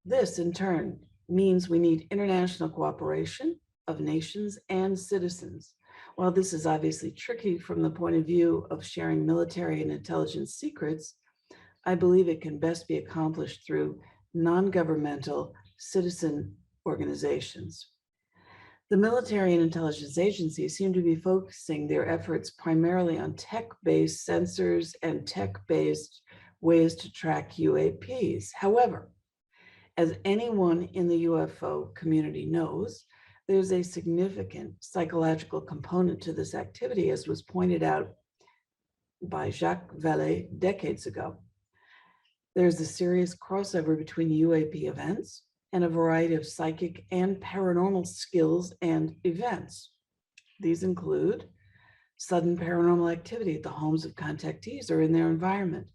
This, in turn, means we need international cooperation of nations and citizens. While this is obviously tricky from the point of view of sharing military and intelligence secrets, I believe it can best be accomplished through non-governmental citizen organizations. The military and intelligence agencies seem to be focusing their efforts primarily on tech-based sensors and tech-based ways to track UAPs. However, as anyone in the UFO community knows, there's a significant psychological component to this activity, as was pointed out by Jacques Vallée decades ago. There's a serious crossover between UAP events and a variety of psychic and paranormal skills and events. These include sudden paranormal activity at the homes of contactees or in their environment,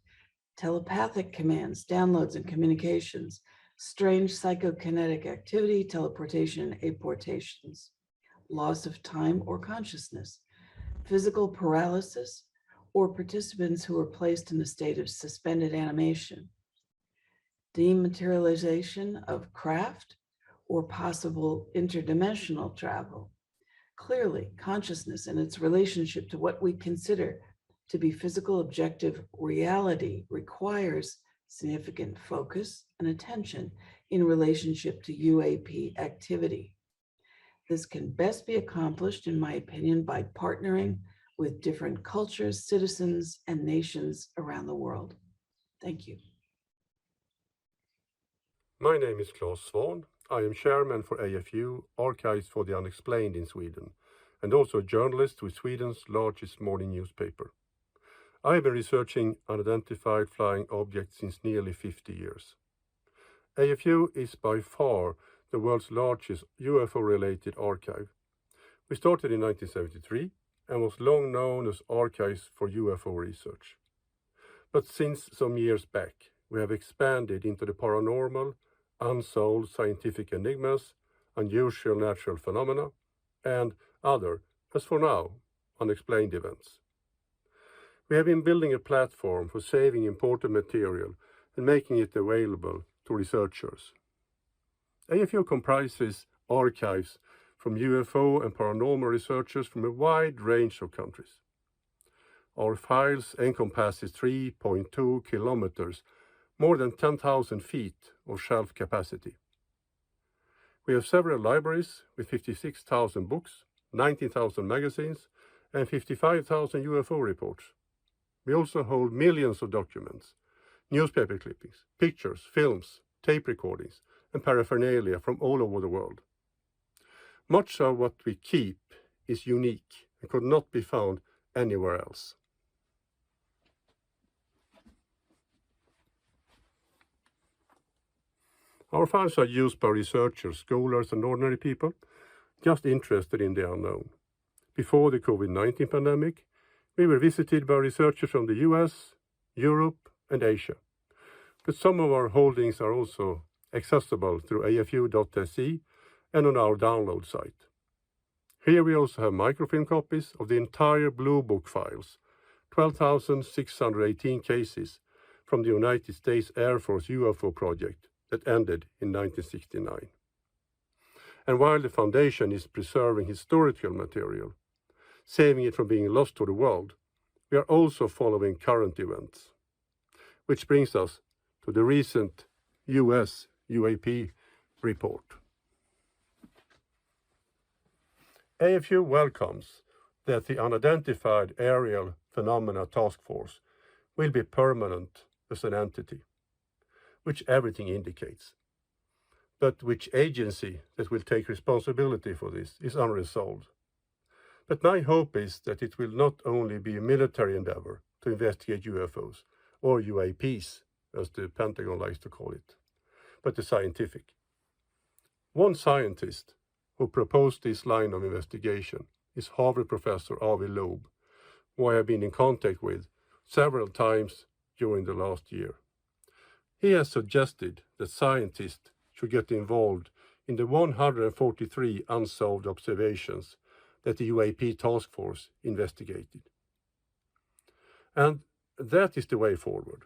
telepathic commands, downloads, and communications, strange psychokinetic activity, teleportation, and apportations, loss of time or consciousness, physical paralysis, or participants who are placed in a state of suspended animation, dematerialization of craft, or possible interdimensional travel. Clearly, consciousness and its relationship to what we consider to be physical objective reality requires significant focus and attention in relationship to UAP activity. This can best be accomplished, in my opinion, by partnering with different cultures, citizens, and nations around the world. Thank you. My name is Claes Svahn. I am chairman for AFU, Archives for the Unexplained in Sweden, and also a journalist with Sweden's largest morning newspaper. I have been researching unidentified flying objects since nearly 50 years. AFU is by far the world's largest UFO-related archive. We started in 1973 and was long known as Archives for UFO Research. But since some years back, we have expanded into the paranormal, unsolved scientific enigmas, unusual natural phenomena, and other, as for now, unexplained events. We have been building a platform for saving important material and making it available to researchers. AFU comprises archives from UFO and paranormal researchers from a wide range of countries. Our files encompasses 3.2 kilometers, more than 10,000 feet of shelf capacity. We have several libraries with 56,000 books, 19,000 magazines, and 55,000 UFO reports. We also hold millions of documents, newspaper clippings, pictures, films, tape recordings, and paraphernalia from all over the world. Much of what we keep is unique and could not be found anywhere else. Our files are used by researchers, scholars, and ordinary people just interested in the unknown. Before the COVID-19 pandemic, we were visited by researchers from the US, Europe, and Asia. But some of our holdings are also accessible through afu.se and on our download site. Here we also have microfilm copies of the entire Blue Book files, 12,618 cases from the United States Air Force UFO project that ended in 1969. And while the Foundation is preserving historical material, saving it from being lost to the world, we are also following current events. Which brings us to the recent US UAP report. AFU welcomes that the Unidentified Aerial Phenomena Task Force will be permanent as an entity, which everything indicates. But which agency that will take responsibility for this is unresolved. But my hope is that it will not only be a military endeavor to investigate UFOs, or UAPs, as the Pentagon likes to call it, but the scientific. One scientist who proposed this line of investigation is Harvard professor Avi Loeb, who I have been in contact with several times during the last year. He has suggested that scientists should get involved in the 143 unsolved observations that the UAP task force investigated. And that is the way forward.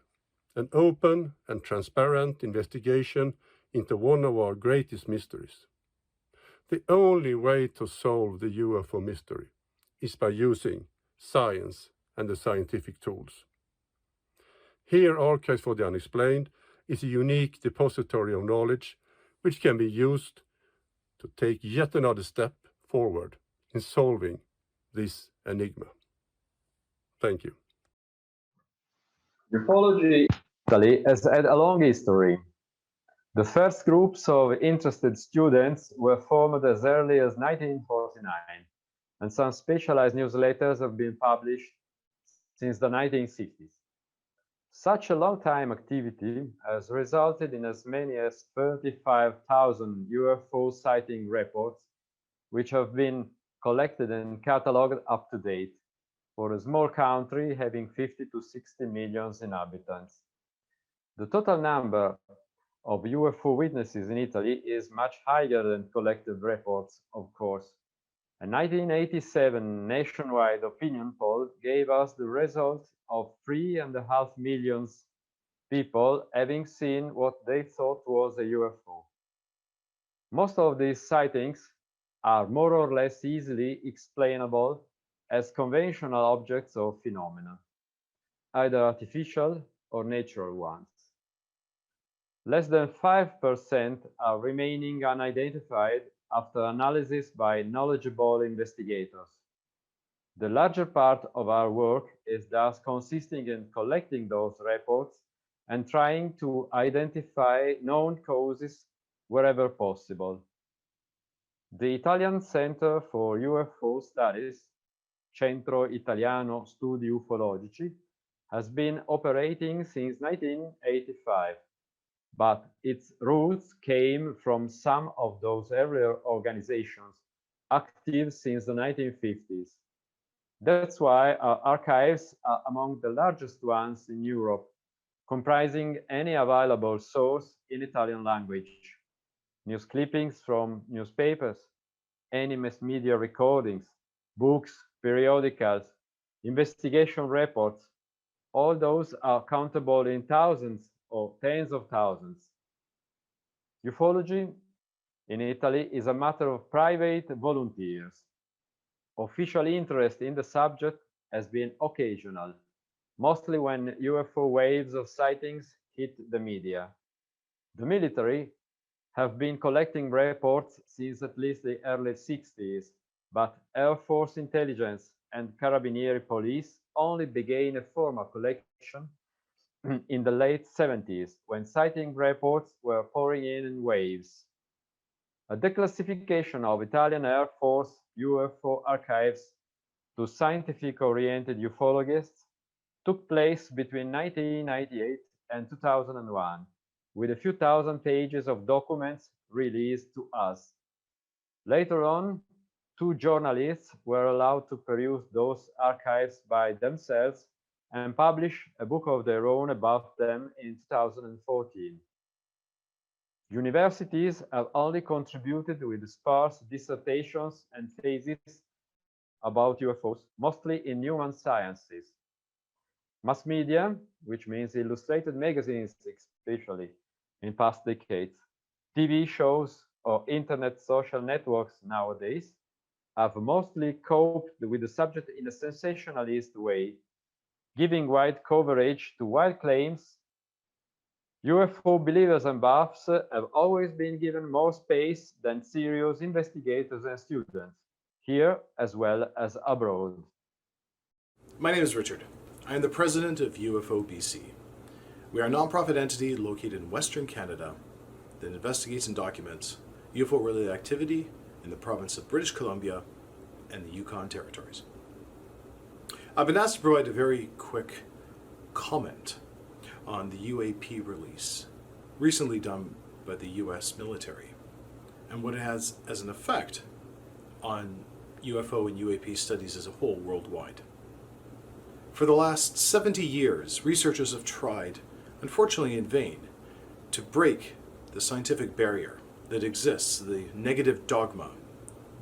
An open and transparent investigation into one of our greatest mysteries. The only way to solve the UFO mystery is by using science and the scientific tools. Here, Archives for the Unexplained is a unique depository of knowledge which can be used to take yet another step forward in solving this enigma. Thank you. Ufology in Italy has had a long history. The first groups of interested students were formed as early as 1949, and some specialized newsletters have been published since the 1960s. Such a long-time activity has resulted in as many as 35,000 UFO sighting reports, which have been collected and catalogued up to date for a small country having 50 to 60 million inhabitants. The total number of UFO witnesses in Italy is much higher than collected reports, of course. A 1987 nationwide opinion poll gave us the result of 3.5 million people having seen what they thought was a UFO. Most of these sightings are more or less easily explainable as conventional objects or phenomena, either artificial or natural ones. Less than 5% are remaining unidentified after analysis by knowledgeable investigators. The larger part of our work is thus consisting in collecting those reports and trying to identify known causes wherever possible. The Italian Center for UFO Studies, Centro Italiano Studi Ufologici, has been operating since 1985, but its roots came from some of those earlier organizations active since the 1950s. That's why our archives are among the largest ones in Europe, comprising any available source in Italian language, news clippings from newspapers, any mass media recordings, books, periodicals, investigation reports. All those are countable in thousands or tens of thousands. Ufology in Italy is a matter of private volunteers. Official interest in the subject has been occasional, mostly when UFO waves of sightings hit the media. The military have been collecting reports since at least the early 60s, but Air Force intelligence and Carabinieri police only began a formal collection in the late 70s, when sighting reports were pouring in waves. A declassification of Italian Air Force UFO archives to scientific-oriented ufologists took place between 1998 and 2001, with a few thousand pages of documents released to us. Later on, 2 journalists were allowed to peruse those archives by themselves and publish a book of their own about them in 2014. Universities have only contributed with sparse dissertations and theses about UFOs, mostly in human sciences. Mass media, which means illustrated magazines especially in past decades, TV shows or internet social networks nowadays, have mostly coped with the subject in a sensationalist way, giving wide coverage to wild claims. UFO believers and buffs have always been given more space than serious investigators and students, here as well as abroad. My name is Richard. I am the president of UFO BC. We are a nonprofit entity located in Western Canada that investigates and documents UFO-related activity in the province of British Columbia and the Yukon Territories. I've been asked to provide a very quick comment on the UAP release recently done by the US military and what it has as an effect on UFO and UAP studies as a whole worldwide. For the last 70 years, researchers have tried, unfortunately in vain, to break the scientific barrier that exists, the negative dogma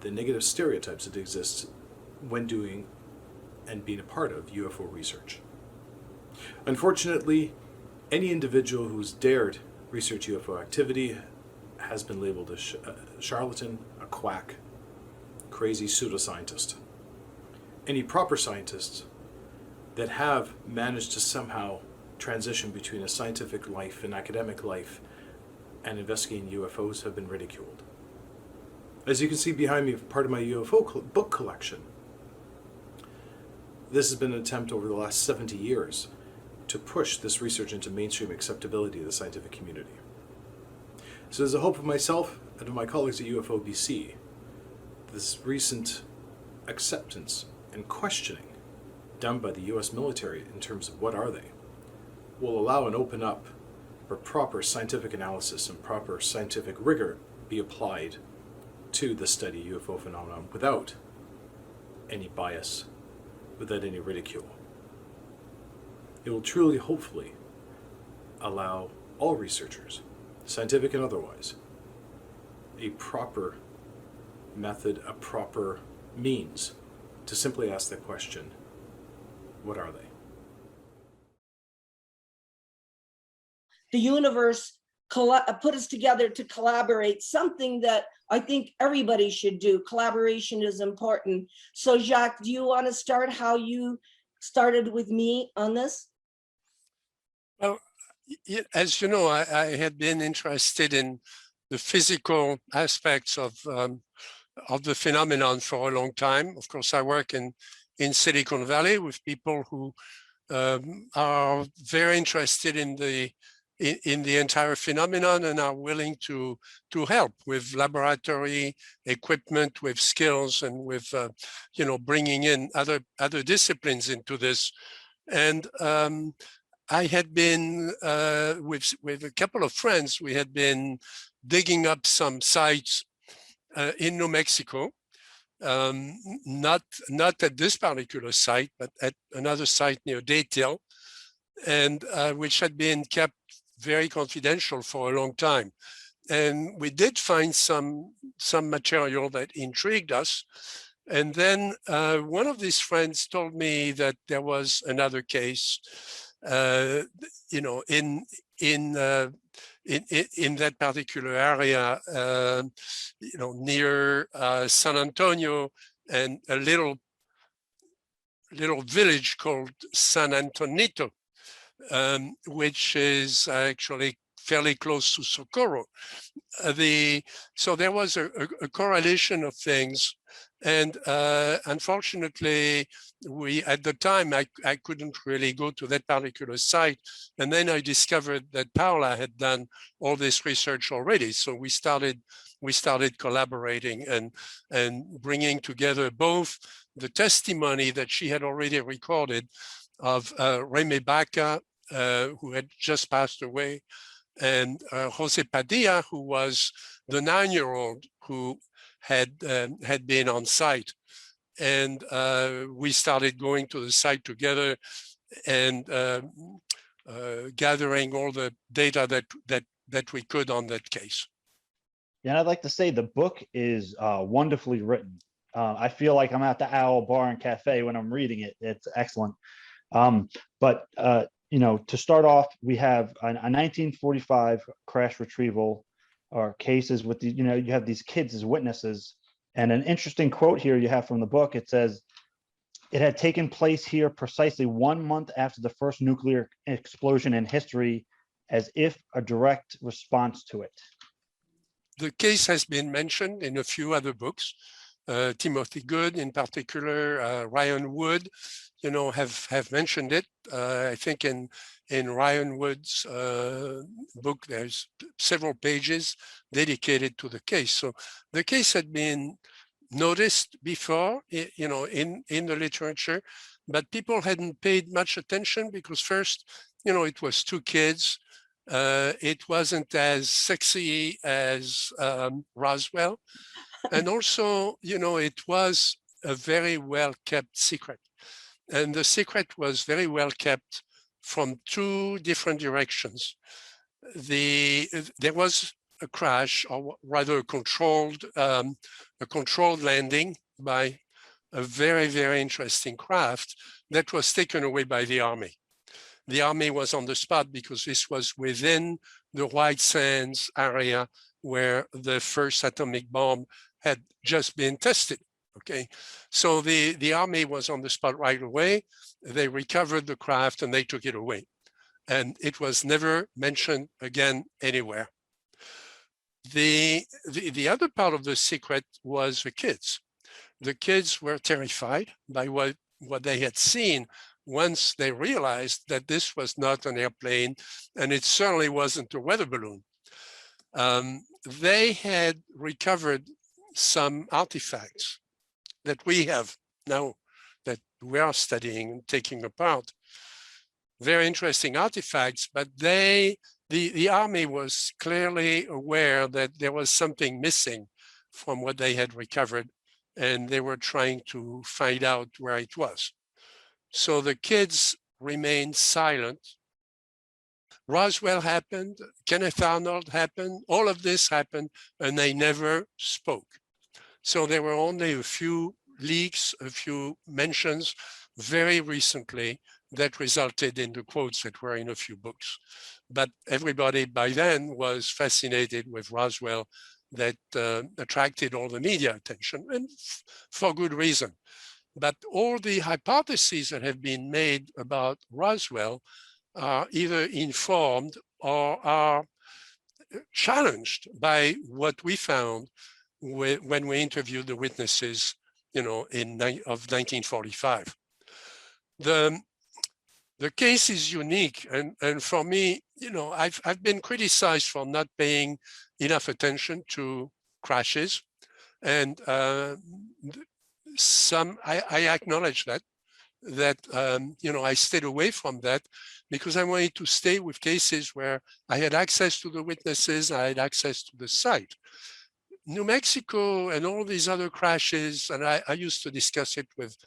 the negative stereotypes that exist when doing and being a part of UFO research. Unfortunately, any individual who's dared research UFO activity has been labeled a charlatan, a quack, crazy pseudoscientist. Any proper scientists that have managed to somehow transition between a scientific life and academic life and investigating UFOs have been ridiculed. As you can see behind me, part of my UFO book collection, this has been an attempt over the last 70 years to push this research into mainstream acceptability of the scientific community. So there's a hope of myself and of my colleagues at UFO BC, this recent acceptance and questioning done by the US military in terms of what are they, will allow and open up for proper scientific analysis and proper scientific rigor be applied to the study of UFO phenomenon without any bias, without any ridicule. It will truly, hopefully, allow all researchers, scientific and otherwise, a proper method, a proper means to simply ask the question, what are they? The universe put us together to collaborate, something that I think everybody should do. Collaboration is important. So Jacques, do you want to start how you started with me on this? Well, as you know, I had been interested in the physical aspects of the phenomenon for a long time. Of course, I work in Silicon Valley with people who are very interested in the entire phenomenon and are willing to help with laboratory equipment, with skills, and with bringing in other disciplines into this. And I had been with a couple of friends. We had been digging up some sites in New Mexico. Not at this particular site, but at another site near Dayton, and which had been kept very confidential for a long time. And we did find some material that intrigued us. And then one of these friends told me that there was another case, in that particular area, near San Antonio, and a little village called San Antonito, which is actually fairly close to Socorro. So there was a correlation of things. And unfortunately, at the time, I couldn't really go to that particular site. And then I discovered that Paula had done all this research already. So we started collaborating and bringing together both the testimony that she had already recorded of Remy Baca, who had just passed away, and Jose Padilla, who was the 9-year-old who had been on site. And we started going to the site together and gathering all the data that we could on that case. Yeah, and I'd like to say the book is wonderfully written. I feel like I'm at the Owl Bar and Cafe when I'm reading it. It's excellent. But to start off, we have a 1945 crash retrieval, or cases with the, you have these kids as witnesses. And an interesting quote here you have from the book, it says, "It had taken place here precisely 1 month after the first nuclear explosion in history, as if a direct response to it." The case has been mentioned in a few other books. Timothy Good in particular, Ryan Wood, have mentioned it. I think in Ryan Wood's book, there's several pages dedicated to the case. So the case had been noticed before, in the literature, but people hadn't paid much attention because first, it was 2 kids. It wasn't as sexy as Roswell. And also, it was a very well-kept secret. And the secret was very well kept from 2 different directions. There was a crash, or rather a controlled landing by a very, very interesting craft that was taken away by the Army. The Army was on the spot because this was within the White Sands area where the first atomic bomb had just been tested. Okay, so the Army was on the spot right away. They recovered the craft and they took it away. And it was never mentioned again anywhere. The other part of the secret was the kids. The kids were terrified by what they had seen once they realized that this was not an airplane and it certainly wasn't a weather balloon. They had recovered some artifacts that we have now, that we are studying and taking apart. Very interesting artifacts, but the Army was clearly aware that there was something missing from what they had recovered, and they were trying to find out where it was. So the kids remained silent. Roswell happened, Kenneth Arnold happened, all of this happened, and they never spoke. So there were only a few leaks, a few mentions very recently that resulted in the quotes that were in a few books. But everybody by then was fascinated with Roswell, that attracted all the media attention, and for good reason. But all the hypotheses that have been made about Roswell are either informed or are challenged by what we found when we interviewed the witnesses, of 1945. The case is unique, and for me, I've been criticized for not paying enough attention to crashes, and I acknowledge that I stayed away from that because I wanted to stay with cases where I had access to the witnesses, I had access to the site. New Mexico and all these other crashes, and I used to discuss it with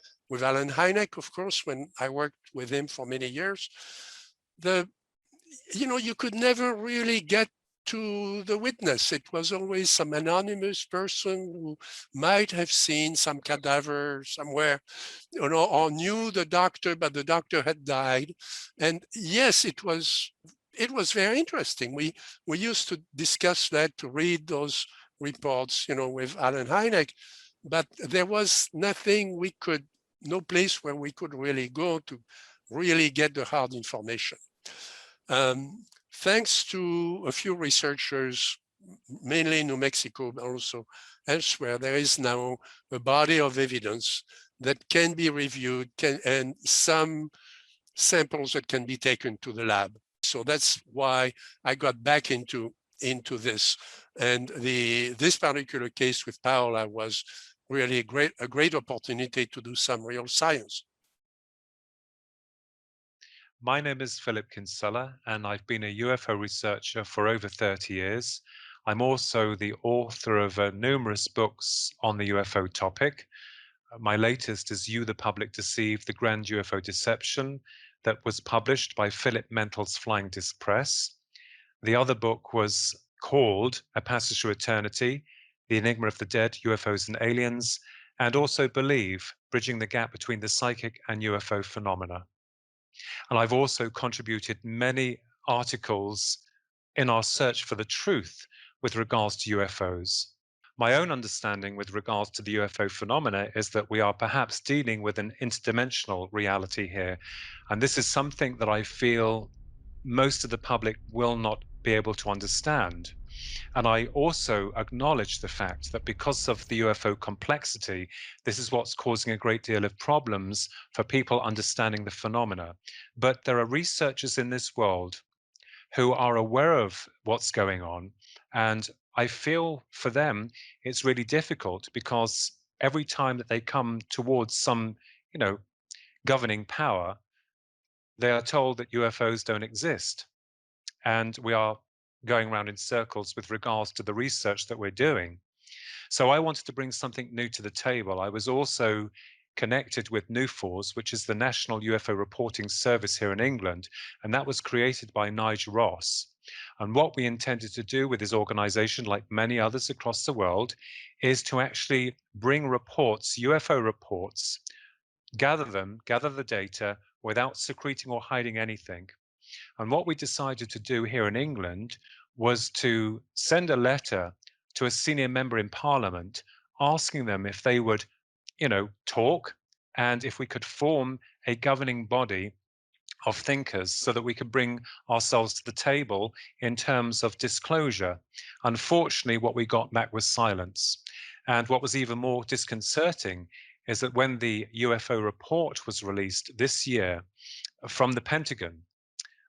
Alan Hynek, of course, when I worked with him for many years. You could never really get to the witness. It was always some anonymous person who might have seen some cadaver somewhere, or knew the doctor, but the doctor had died. And yes, it was very interesting. We used to discuss that, to read those reports, with Alan Hynek, but there was no place where we could really go to really get the hard information. Thanks to a few researchers, mainly in New Mexico, but also elsewhere, there is now a body of evidence that can be reviewed, and some samples that can be taken to the lab. So that's why I got back into this. And this particular case with Paola was really a great opportunity to do some real science. My name is Philip Kinsella, and I've been a UFO researcher for over 30 years. I'm also the author of numerous books on the UFO topic. My latest is You, the Public Deceived, The Grand UFO Deception, that was published by Philip Mentel's Flying Disc Press. The other book was called A Passage to Eternity, The Enigma of the Dead, UFOs and Aliens, and also Believe, Bridging the Gap Between the Psychic and UFO Phenomena. And I've also contributed many articles in our search for the truth with regards to UFOs. My own understanding with regards to the UFO phenomena is that we are perhaps dealing with an interdimensional reality here. And this is something that I feel most of the public will not be able to understand. And I also acknowledge the fact that because of the UFO complexity, this is what's causing a great deal of problems for people understanding the phenomena. But there are researchers in this world who are aware of what's going on. And I feel for them, it's really difficult because every time that they come towards some, governing power, they are told that UFOs don't exist. And we are going around in circles with regards to the research that we're doing. So I wanted to bring something new to the table. I was also connected with NUFORS, which is the National UFO Reporting Service here in England, and that was created by Nigel Ross. And what we intended to do with this organization, like many others across the world, is to actually bring reports, UFO reports, gather the data without secreting or hiding anything. And what we decided to do here in England was to send a letter to a senior member in Parliament asking them if they would, talk, and if we could form a governing body of thinkers so that we could bring ourselves to the table in terms of disclosure. Unfortunately, what we got back was silence. And what was even more disconcerting is that when the UFO report was released this year from the Pentagon,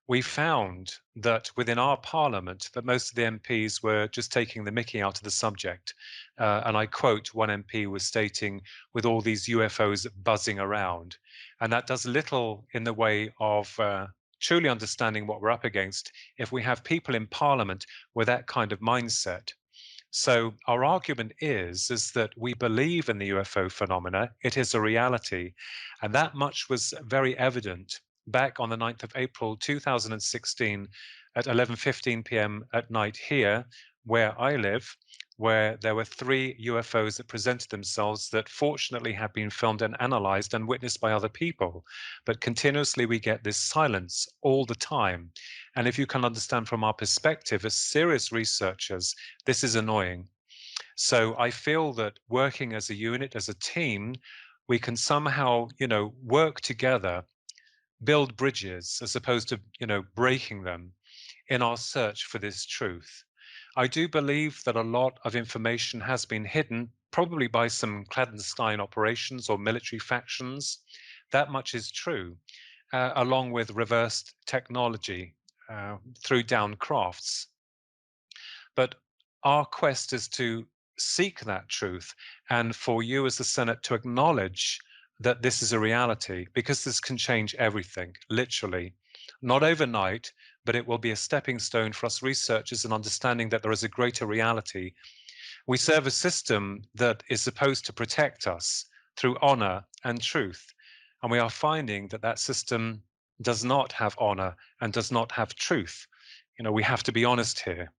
we found that within our parliament that most of the MPs were just taking the mickey out of the subject. And I quote, one MP was stating, with all these UFOs buzzing around. And that does little in the way of truly understanding what we're up against if we have people in parliament with that kind of mindset. So our argument is that we believe in the UFO phenomena. It is a reality. And that much was very evident back on the 9th of April 2016 at 11:15 p.m. at night here, where I live, where there were 3 UFOs that presented themselves that fortunately have been filmed and analyzed and witnessed by other people. But continuously we get this silence all the time. And if you can understand from our perspective as serious researchers, this is annoying. So I feel that working as a unit, as a team, we can somehow, work together, build bridges as opposed to, breaking them in our search for this truth. I do believe that a lot of information has been hidden, probably by some clandestine operations or military factions. That much is true, along with reversed technology through down crafts. But our quest is to seek that truth, and for you as the Senate to acknowledge that this is a reality, because this can change everything, literally. Not overnight, but it will be a stepping stone for us researchers in understanding that there is a greater reality. We serve a system that is supposed to protect us through honor and truth. And we are finding that that system does not have honor and does not have truth. We have to be honest here.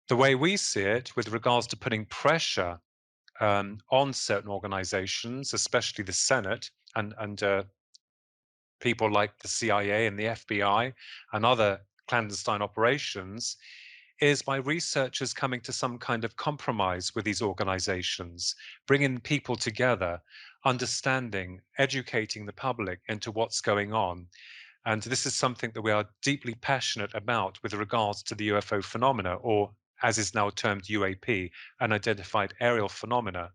The way we see it with regards to putting pressure on certain organizations, especially the Senate and people like the CIA and the FBI and other clandestine operations, is by researchers coming to some kind of compromise with these organizations, bringing people together, understanding, educating the public into what's going on. And this is something that we are deeply passionate about with regards to the UFO phenomena, or as is now termed UAP, unidentified aerial phenomena.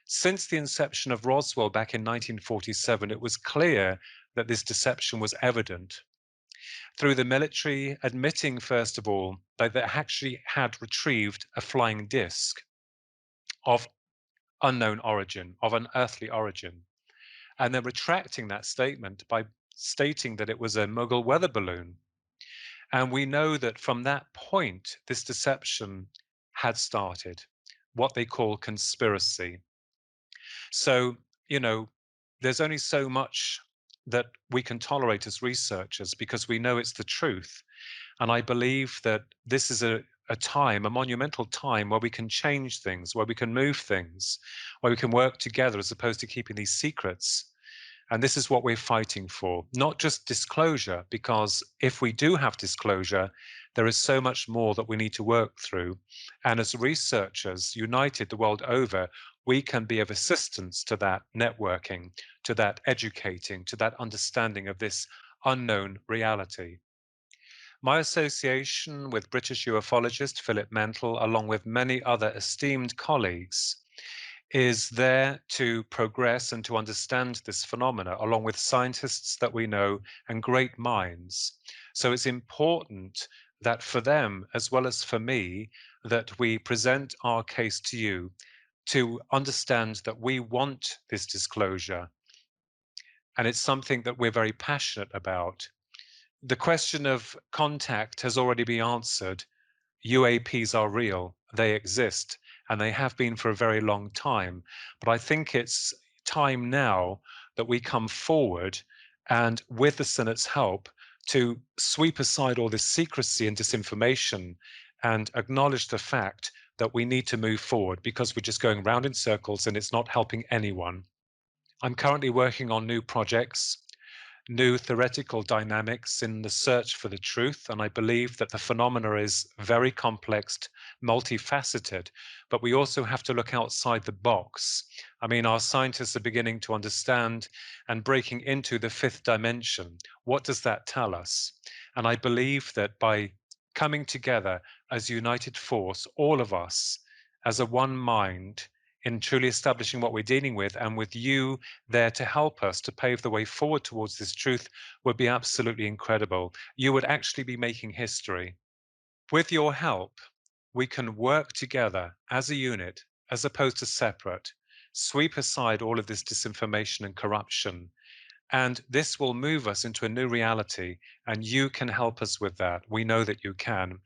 Since the inception of Roswell back in 1947, it was clear that this deception was evident. Through the military admitting, first of all, that they actually had retrieved a flying disc of unknown origin, of unearthly origin. And then retracting that statement by stating that it was a Mughal weather balloon. And we know that from that point, this deception had started, what they call conspiracy. So, there's only so much that we can tolerate as researchers because we know it's the truth. And I believe that this is a time, a monumental time, where we can change things, where we can move things, where we can work together as opposed to keeping these secrets. And this is what we're fighting for, not just disclosure, because if we do have disclosure, there is so much more that we need to work through. And as researchers united the world over, we can be of assistance to that networking, to that educating, to that understanding of this unknown reality. My association with British ufologist Philip Mental, along with many other esteemed colleagues, is there to progress and to understand this phenomena, along with scientists that we know and great minds. So it's important that for them, as well as for me, that we present our case to you to understand that we want this disclosure. And it's something that we're very passionate about. The question of contact has already been answered. UAPs are real, they exist, and they have been for a very long time. But I think it's time now that we come forward and, with the Senate's help, to sweep aside all this secrecy and disinformation and acknowledge the fact that we need to move forward because we're just going round in circles and it's not helping anyone. I'm currently working on new projects, new theoretical dynamics in the search for the truth, and I believe that the phenomena is very complex, multifaceted, but we also have to look outside the box. I mean, our scientists are beginning to understand and breaking into the fifth dimension. What does that tell us? And I believe that by coming together as a united force, all of us, as a one mind, in truly establishing what we're dealing with, and with you there to help us to pave the way forward towards this truth, would be absolutely incredible. You would actually be making history. With your help, we can work together as a unit, as opposed to separate, sweep aside all of this disinformation and corruption, and this will move us into a new reality, and you can help us with that. We know that you can.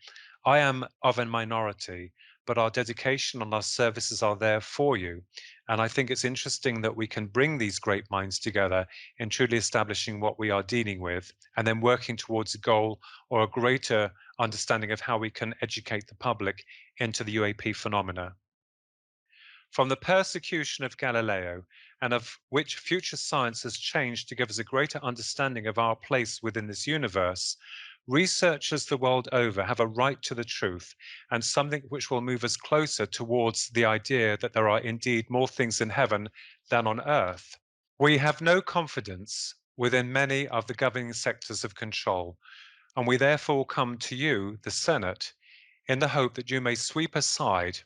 I am of a minority, but our dedication and our services are there for you. And I think it's interesting that we can bring these great minds together in truly establishing what we are dealing with, and then working towards a goal or a greater understanding of how we can educate the public into the UAP phenomena. From the persecution of Galileo, and of which future science has changed to give us a greater understanding of our place within this universe, researchers the world over have a right to the truth, and something which will move us closer towards the idea that there are indeed more things in heaven than on earth. We have no confidence within many of the governing sectors of control, and we therefore come to you, the Senate, in the hope that you may sweep aside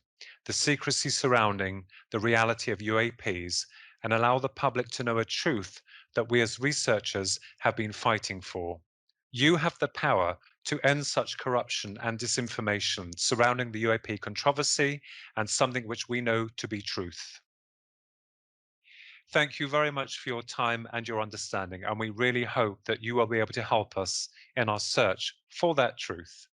the secrecy surrounding the reality of UAPs and allow the public to know a truth that we as researchers have been fighting for. You have the power to end such corruption and disinformation surrounding the UAP controversy and something which we know to be truth. Thank you very much for your time and your understanding, and we really hope that you will be able to help us in our search for that truth.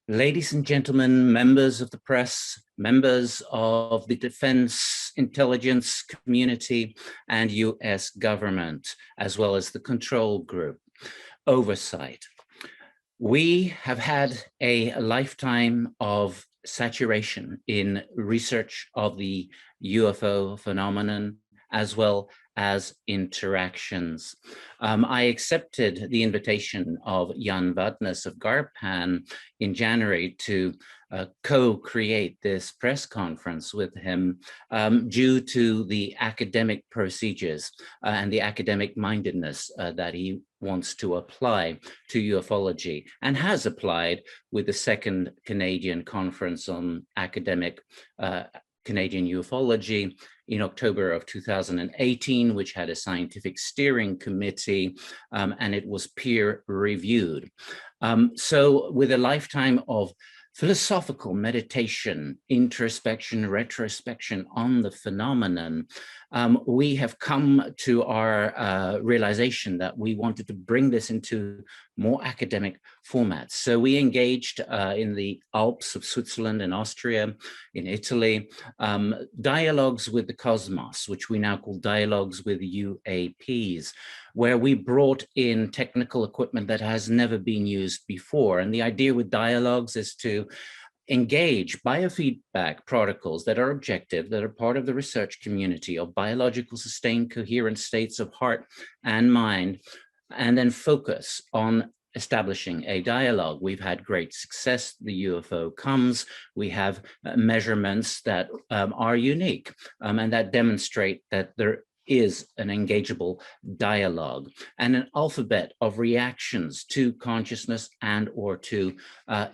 Ladies and gentlemen, members of the press, members of the defense intelligence community and US government, as well as the control group, oversight. We have had a lifetime of saturation in research of the UFO phenomenon, as well as interactions. I accepted the invitation of Yann VADNAIS of Garpan in January to co-create this press conference with him due to the academic procedures and the academic mindedness that he wants to apply to ufology and has applied with the second Canadian Conference on Academic Canadian Ufology in October of 2018, which had a scientific steering committee, and it was peer reviewed. So with a lifetime of philosophical meditation, introspection, retrospection on the phenomenon, we have come to our realization that we wanted to bring this into more academic formats. So we engaged in the Alps of Switzerland and Austria, in Italy, dialogues with the cosmos, which we now call dialogues with UAPs, where we brought in technical equipment that has never been used before. And the idea with dialogues is to engage biofeedback protocols that are objective, that are part of the research community of biological sustained coherent states of heart and mind, and then focus on establishing a dialogue. We've had great success. The UFO comes. We have measurements that are unique and that demonstrate that there is an engageable dialogue and an alphabet of reactions to consciousness and or to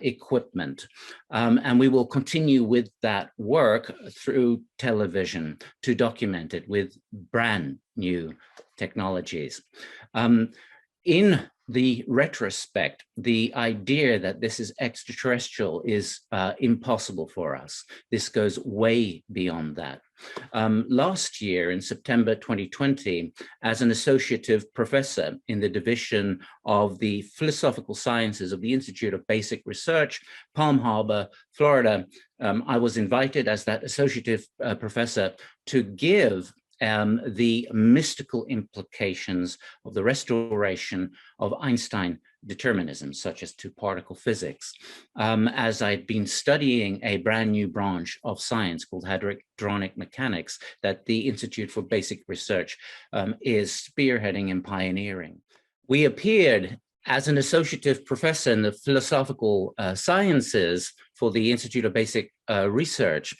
equipment. And we will continue with that work through television to document it with brand new technologies. In the retrospect, the idea that this is extraterrestrial is impossible for us. This goes way beyond that. Last year, in September 2020, as an associative professor in the division of the philosophical sciences of the Institute of Basic Research, Palm Harbor, Florida, I was invited as that associative professor to give the mystical implications of the restoration of Einstein determinism, such as two-particle physics, as I'd been studying a brand new branch of science called hadronic mechanics that the Institute for Basic Research is spearheading and pioneering. We appeared as an associative professor in the philosophical sciences for the Institute of Basic Research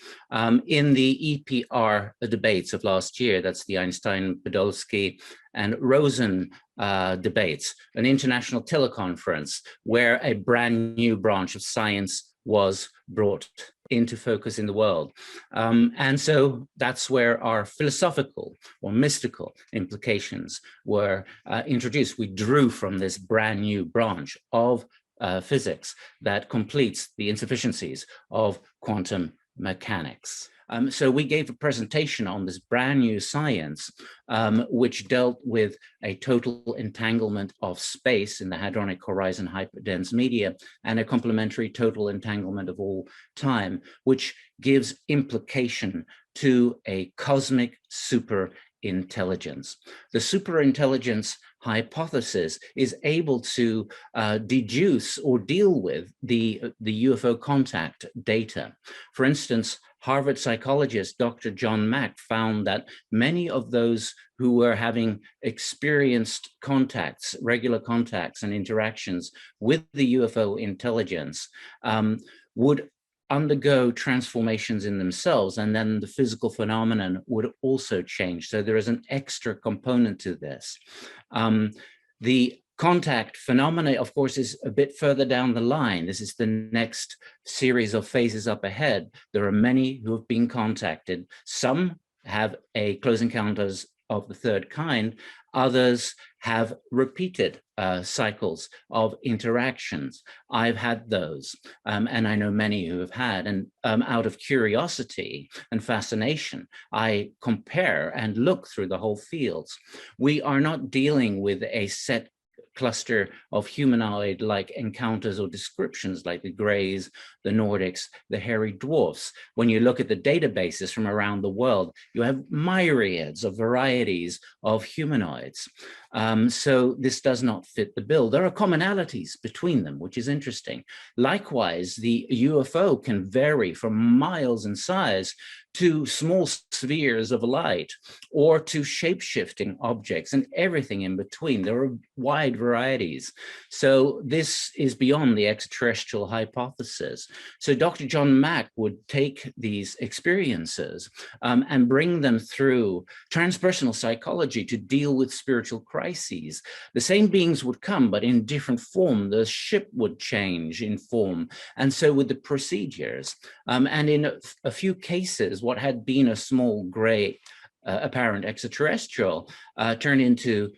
in the EPR debates of last year. That's the Einstein, Podolsky, and Rosen debates, an international teleconference where a brand new branch of science was brought into focus in the world. And so that's where our philosophical or mystical implications were introduced. We drew from this brand new branch of physics that completes the insufficiencies of quantum mechanics. So we gave a presentation on this brand new science, which dealt with a total entanglement of space in the hadronic horizon hyperdense media and a complementary total entanglement of all time, which gives implication to a cosmic super intelligence. The superintelligence hypothesis is able to deduce or deal with the UFO contact data. For instance, Harvard psychologist Dr. John Mack found that many of those who were having experienced contacts, regular contacts and interactions with the UFO intelligence would undergo transformations in themselves, and then the physical phenomenon would also change. So there is an extra component to this. The contact phenomena, of course, is a bit further down the line. This is the next series of phases up ahead. There are many who have been contacted. Some have a close encounters of the third kind. Others have repeated cycles of interactions. I've had those, and I know many who have had, and out of curiosity and fascination, I compare and look through the whole fields. We are not dealing with a set cluster of humanoid-like encounters or descriptions like the Greys, the Nordics, the hairy dwarfs. When you look at the databases from around the world, you have myriads of varieties of humanoids. So this does not fit the bill. There are commonalities between them, which is interesting. Likewise, the UFO can vary from miles in size to small spheres of light or to shape-shifting objects and everything in between. There are wide varieties. So this is beyond the extraterrestrial hypothesis. So Dr. John Mack would take these experiences and bring them through transpersonal psychology to deal with spiritual crises. The same beings would come, but in different form. The ship would change in form, and so would the procedures. And in a few cases, what had been a small gray apparent extraterrestrial turned into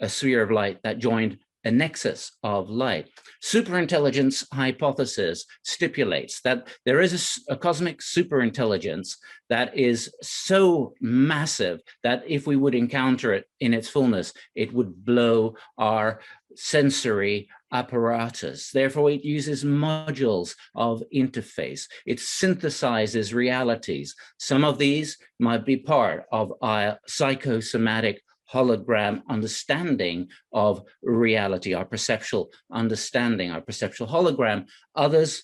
a sphere of light that joined a nexus of light. Superintelligence hypothesis stipulates that there is a cosmic superintelligence that is so massive that if we would encounter it in its fullness, it would blow our sensory apparatus. Therefore, it uses modules of interface. It synthesizes realities. Some of these might be part of our psychosomatic hologram understanding of reality, our perceptual understanding, our perceptual hologram. Others,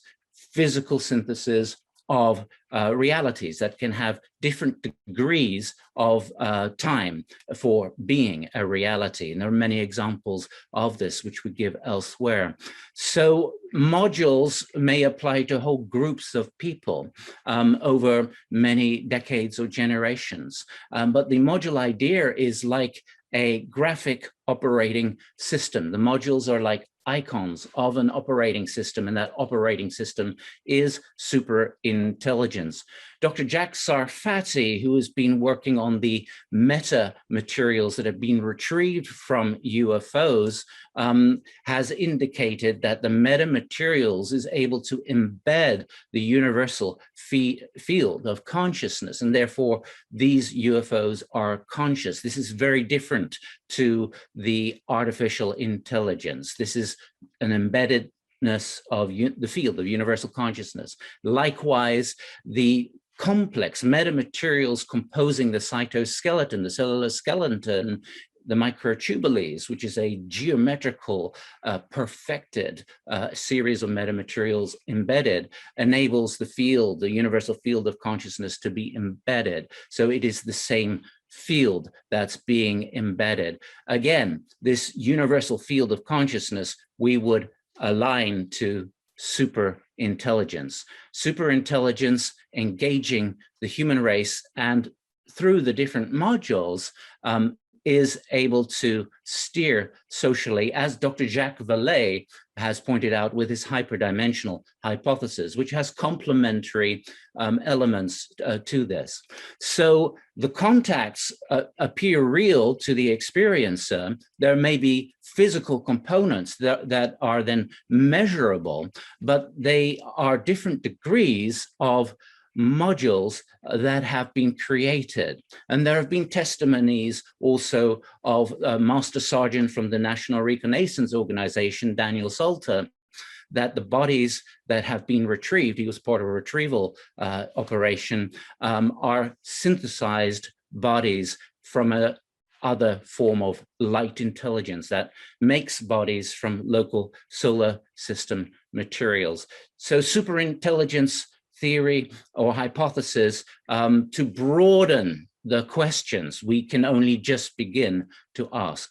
physical synthesis of realities that can have different degrees of time for being a reality. And there are many examples of this which we give elsewhere. So modules may apply to whole groups of people over many decades or generations. But the module idea is like a graphic operating system. The modules are like icons of an operating system, and that operating system is super intelligence. Dr. Jack Sarfati, who has been working on the meta materials that have been retrieved from UFOs, has indicated that the meta materials is able to embed the universal field of consciousness, and therefore these UFOs are conscious. This is very different to the artificial intelligence. This is an embeddedness of the field of universal consciousness. Likewise, the complex metamaterials composing the cytoskeleton, the cellular skeleton, the microtubules, which is a geometrical, perfected series of metamaterials embedded, enables the field, the universal field of consciousness, to be embedded. So it is the same field that's being embedded. Again, this universal field of consciousness we would align to superintelligence. Superintelligence engaging the human race, and through the different modules, is able to steer socially, as Dr. Jacques Vallée has pointed out with his hyperdimensional hypothesis, which has complementary elements to this. So the contacts appear real to the experiencer. There may be physical components that are then measurable, but they are different degrees of modules that have been created. And there have been testimonies also of a Master Sergeant from the National Reconnaissance Organization, Daniel Salter, that the bodies that have been retrieved, he was part of a retrieval operation, are synthesized bodies from a other form of light intelligence that makes bodies from local solar system materials. So superintelligence theory or hypothesis, to broaden the questions we can only just begin to ask.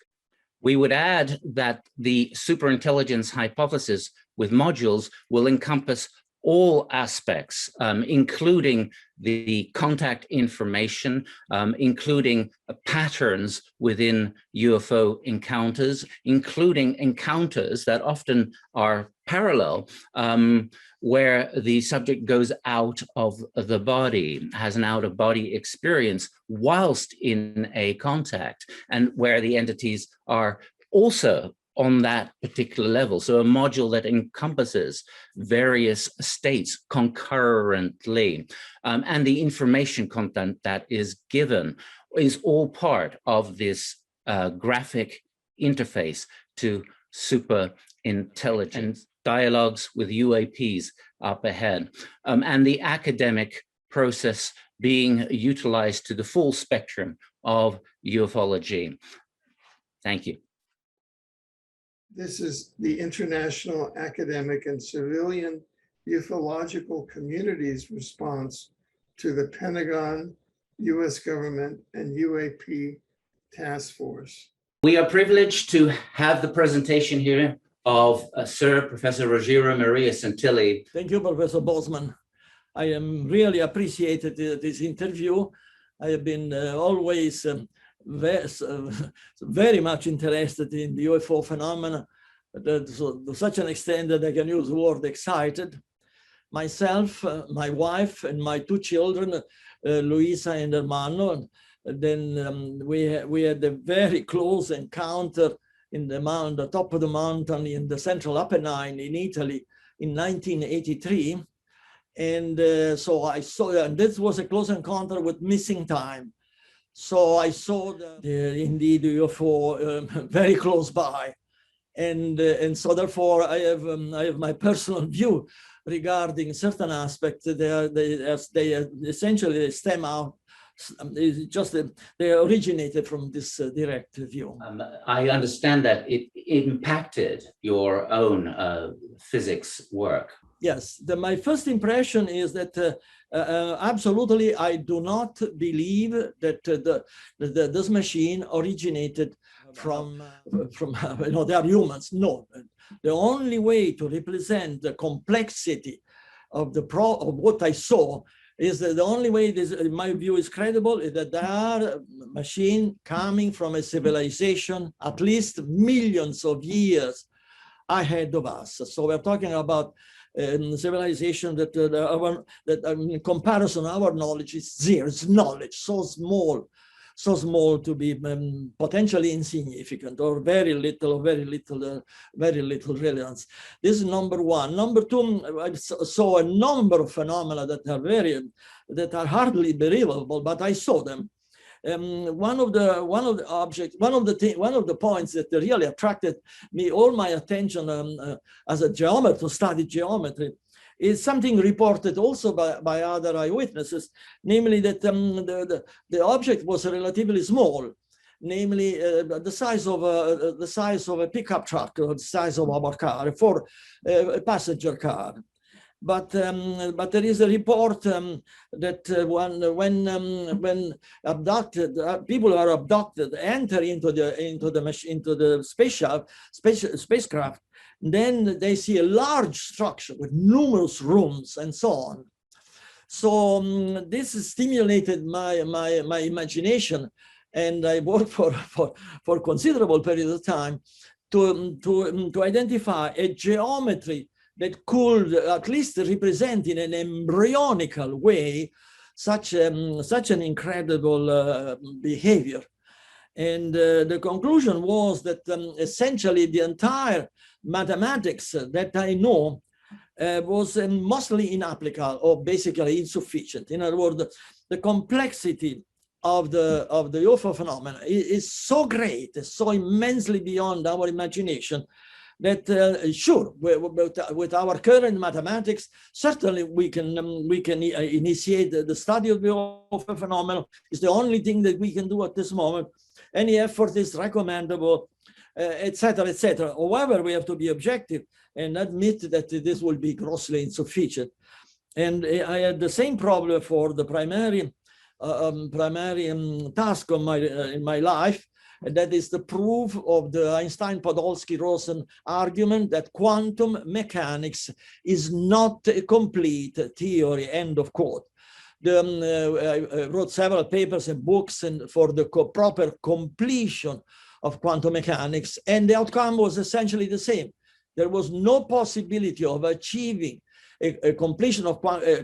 We would add that the superintelligence hypothesis with modules will encompass all aspects, including the contact information, including patterns within UFO encounters, including encounters that often are parallel, where the subject goes out of the body, has an out-of-body experience whilst in a contact, and where the entities are also on that particular level. So a module that encompasses various states concurrently, and the information content that is given is all part of this graphic interface to super intelligence. Dialogues with UAPs up ahead, and the academic process being utilized to the full spectrum of ufology. Thank you. This is the international academic and civilian ufological community's response to the Pentagon, US government, and UAP task force. We are privileged to have the presentation here of Sir Professor Rogero Maria Santilli. Thank you, Professor BOSMAN. I am really appreciated this interview. I have been always very much interested in the UFO phenomena, to such an extent that I can use the word excited. Myself, my wife, and my two children, Luisa and Hermano, then we had a very close encounter in the top of the mountain in the central Apennine in Italy in 1983. And so I saw, and this was a close encounter with missing time. So I saw indeed UFO very close by. And so therefore I have my personal view regarding certain aspects. They essentially stem out, they originated from this direct view. I understand that it impacted your own physics work. Yes, my first impression is that absolutely I do not believe that this machine originated from they are humans. No, the only way to represent the complexity of what I saw is that the only way this, in my view, is credible is that there are machines coming from a civilization at least millions of years ahead of us. So we're talking about civilization that in comparison our knowledge is zero. It's knowledge so small to be potentially insignificant or very little relevance. This is number one. Number two, I saw a number of phenomena that are hardly believable, but I saw them. One of the points that really attracted me, all my attention as a geometer to study geometry, is something reported also by other eyewitnesses, namely that the object was relatively small, namely the size of a pickup truck or the size of our car, a passenger car. But there is a report that when abducted people are abducted, enter into the spacecraft, then they see a large structure with numerous rooms and so on. So this stimulated my imagination, and I worked for a considerable period of time to identify a geometry that could at least represent in an embryonical way such an incredible behavior. And the conclusion was that essentially the entire mathematics that I know was mostly inapplicable or basically insufficient. In other words, the complexity of the UFO phenomena is so great, so immensely beyond our imagination, that sure, with our current mathematics, certainly we can initiate the study of the UFO phenomenon. It's the only thing that we can do at this moment. Any effort is recommendable, etc., etc. However, we have to be objective and admit that this will be grossly insufficient. And I had the same problem for the primary task of in my life. And that is the proof of the Einstein-Podolsky-Rosen argument that quantum mechanics is not a complete theory, end of quote. I wrote several papers and books for the proper completion of quantum mechanics, and the outcome was essentially the same. There was no possibility of achieving a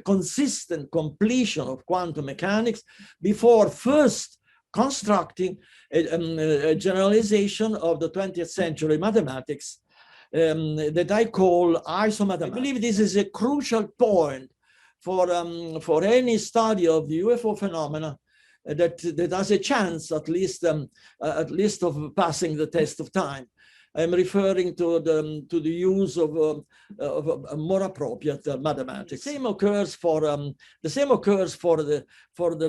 consistent completion of quantum mechanics before first constructing a generalization of the 20th century mathematics that I call isomathematics. I believe this is a crucial point for any study of the UFO phenomena that has a chance, at least of passing the test of time. I'm referring to the use of more appropriate mathematics. The same occurs for the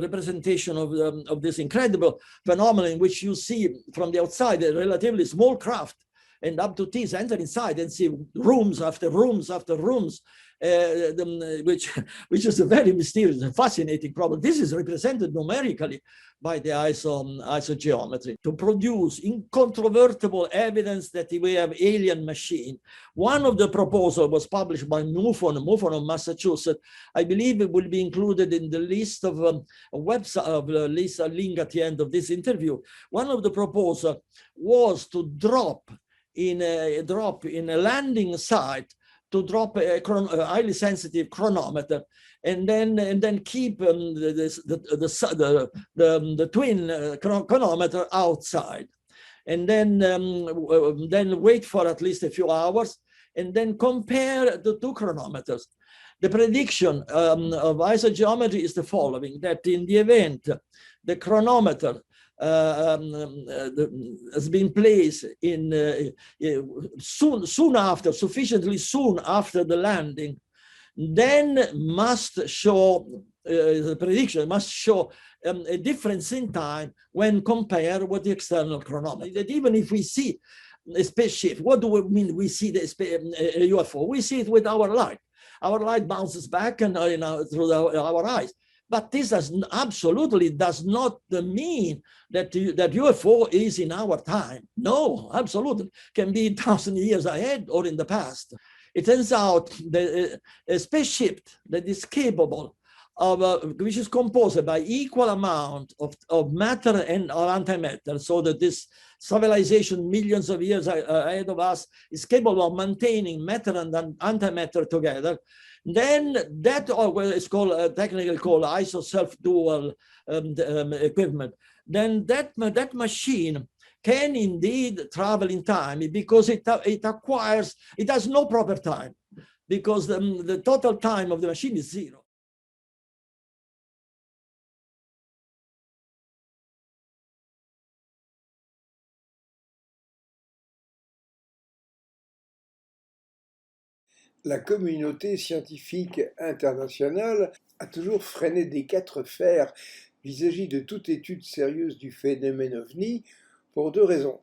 representation of this incredible phenomenon in which you see from the outside a relatively small craft, and abductees enter inside and see rooms after rooms after rooms, which is a very mysterious and fascinating problem. This is represented numerically by the isogeometry to produce incontrovertible evidence that we have alien machine. One of the proposals was published by MUFON of Massachusetts. I believe it will be included in the list of website of list link at the end of this interview. One of the proposals was to drop in a landing site, to drop a highly sensitive chronometer, and then keep the twin chronometer outside, and then wait for at least a few hours, and then compare the two chronometers. The prediction of isogeometry is the following: that in the event the chronometer has been placed in sufficiently soon after the landing, then must show the prediction must show a difference in time when compared with the external chronometer. That even if we see a spaceship, what do we mean we see a UFO? We see it with our light. Our light bounces back and through our eyes. But this absolutely does not mean that UFO is in our time. No, absolutely. Can be 1,000 years ahead or in the past. It turns out that a spaceship that is capable which is composed by equal amount of matter and or antimatter, so that this civilization millions of years ahead of us is capable of maintaining matter and antimatter together, then that is called technically called iso-self-dual equipment. Then that machine can indeed travel in time because it has no proper time, because the total time of the machine is zero. La communauté scientifique internationale a toujours freiné des quatre fers vis-à-vis de toute étude sérieuse du phénomène OVNI pour deux raisons.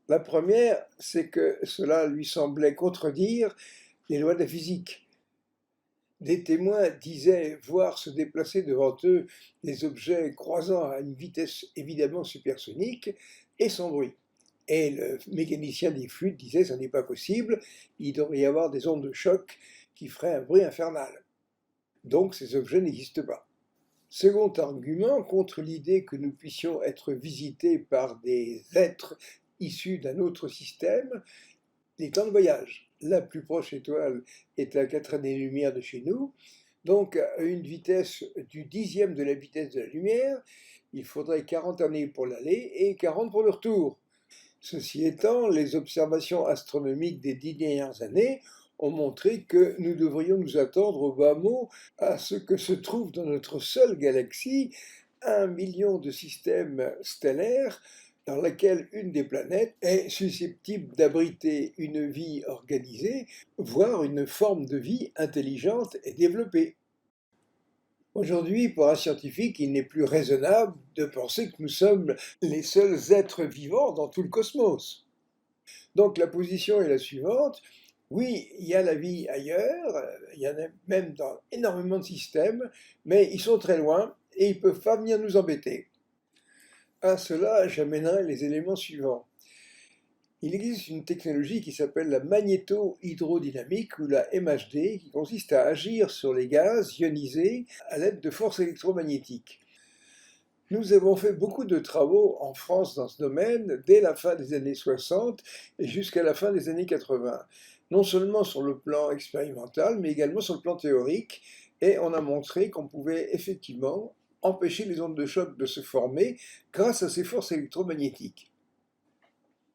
La première, c'est que cela lui semblait contredire les lois de la physique. Des témoins disaient voir se déplacer devant eux des objets croisant à une vitesse évidemment supersonique et sans bruit. Et le mécanicien des flûtes disait « ça n'est pas possible, il devrait y avoir des ondes de choc qui feraient un bruit infernal. Donc ces objets n'existent pas. » Second argument contre l'idée que nous puissions être visités par des êtres issus d'un autre système, les temps de voyage. La plus proche étoile est à 4 années-lumière de chez nous, donc à une vitesse du 10e de la vitesse de la lumière, il faudrait 40 années pour l'aller et 40 pour le retour. Ceci étant, les observations astronomiques des 10 dernières années ont montré que nous devrions nous attendre au bas mot à ce que se trouve dans notre seule galaxie 1 million de systèmes stellaires dans laquelle une des planètes est susceptible d'abriter une vie organisée, voire une forme de vie intelligente et développée. Aujourd'hui, pour un scientifique, il n'est plus raisonnable de penser que nous sommes les seuls êtres vivants dans tout le cosmos. Donc la position est la suivante. Oui, il y a la vie ailleurs, il y en a même dans énormément de systèmes, mais ils sont très loin et ils ne peuvent pas venir nous embêter. À cela, j'amènerai les éléments suivants. Il existe une technologie qui s'appelle la magnéto-hydrodynamique ou la MHD, qui consiste à agir sur les gaz ionisés à l'aide de forces électromagnétiques. Nous avons fait beaucoup de travaux en France dans ce domaine dès la fin des années 60 et jusqu'à la fin des années 80, non seulement sur le plan expérimental, mais également sur le plan théorique, et on a montré qu'on pouvait effectivement empêcher les ondes de choc de se former grâce à ces forces électromagnétiques.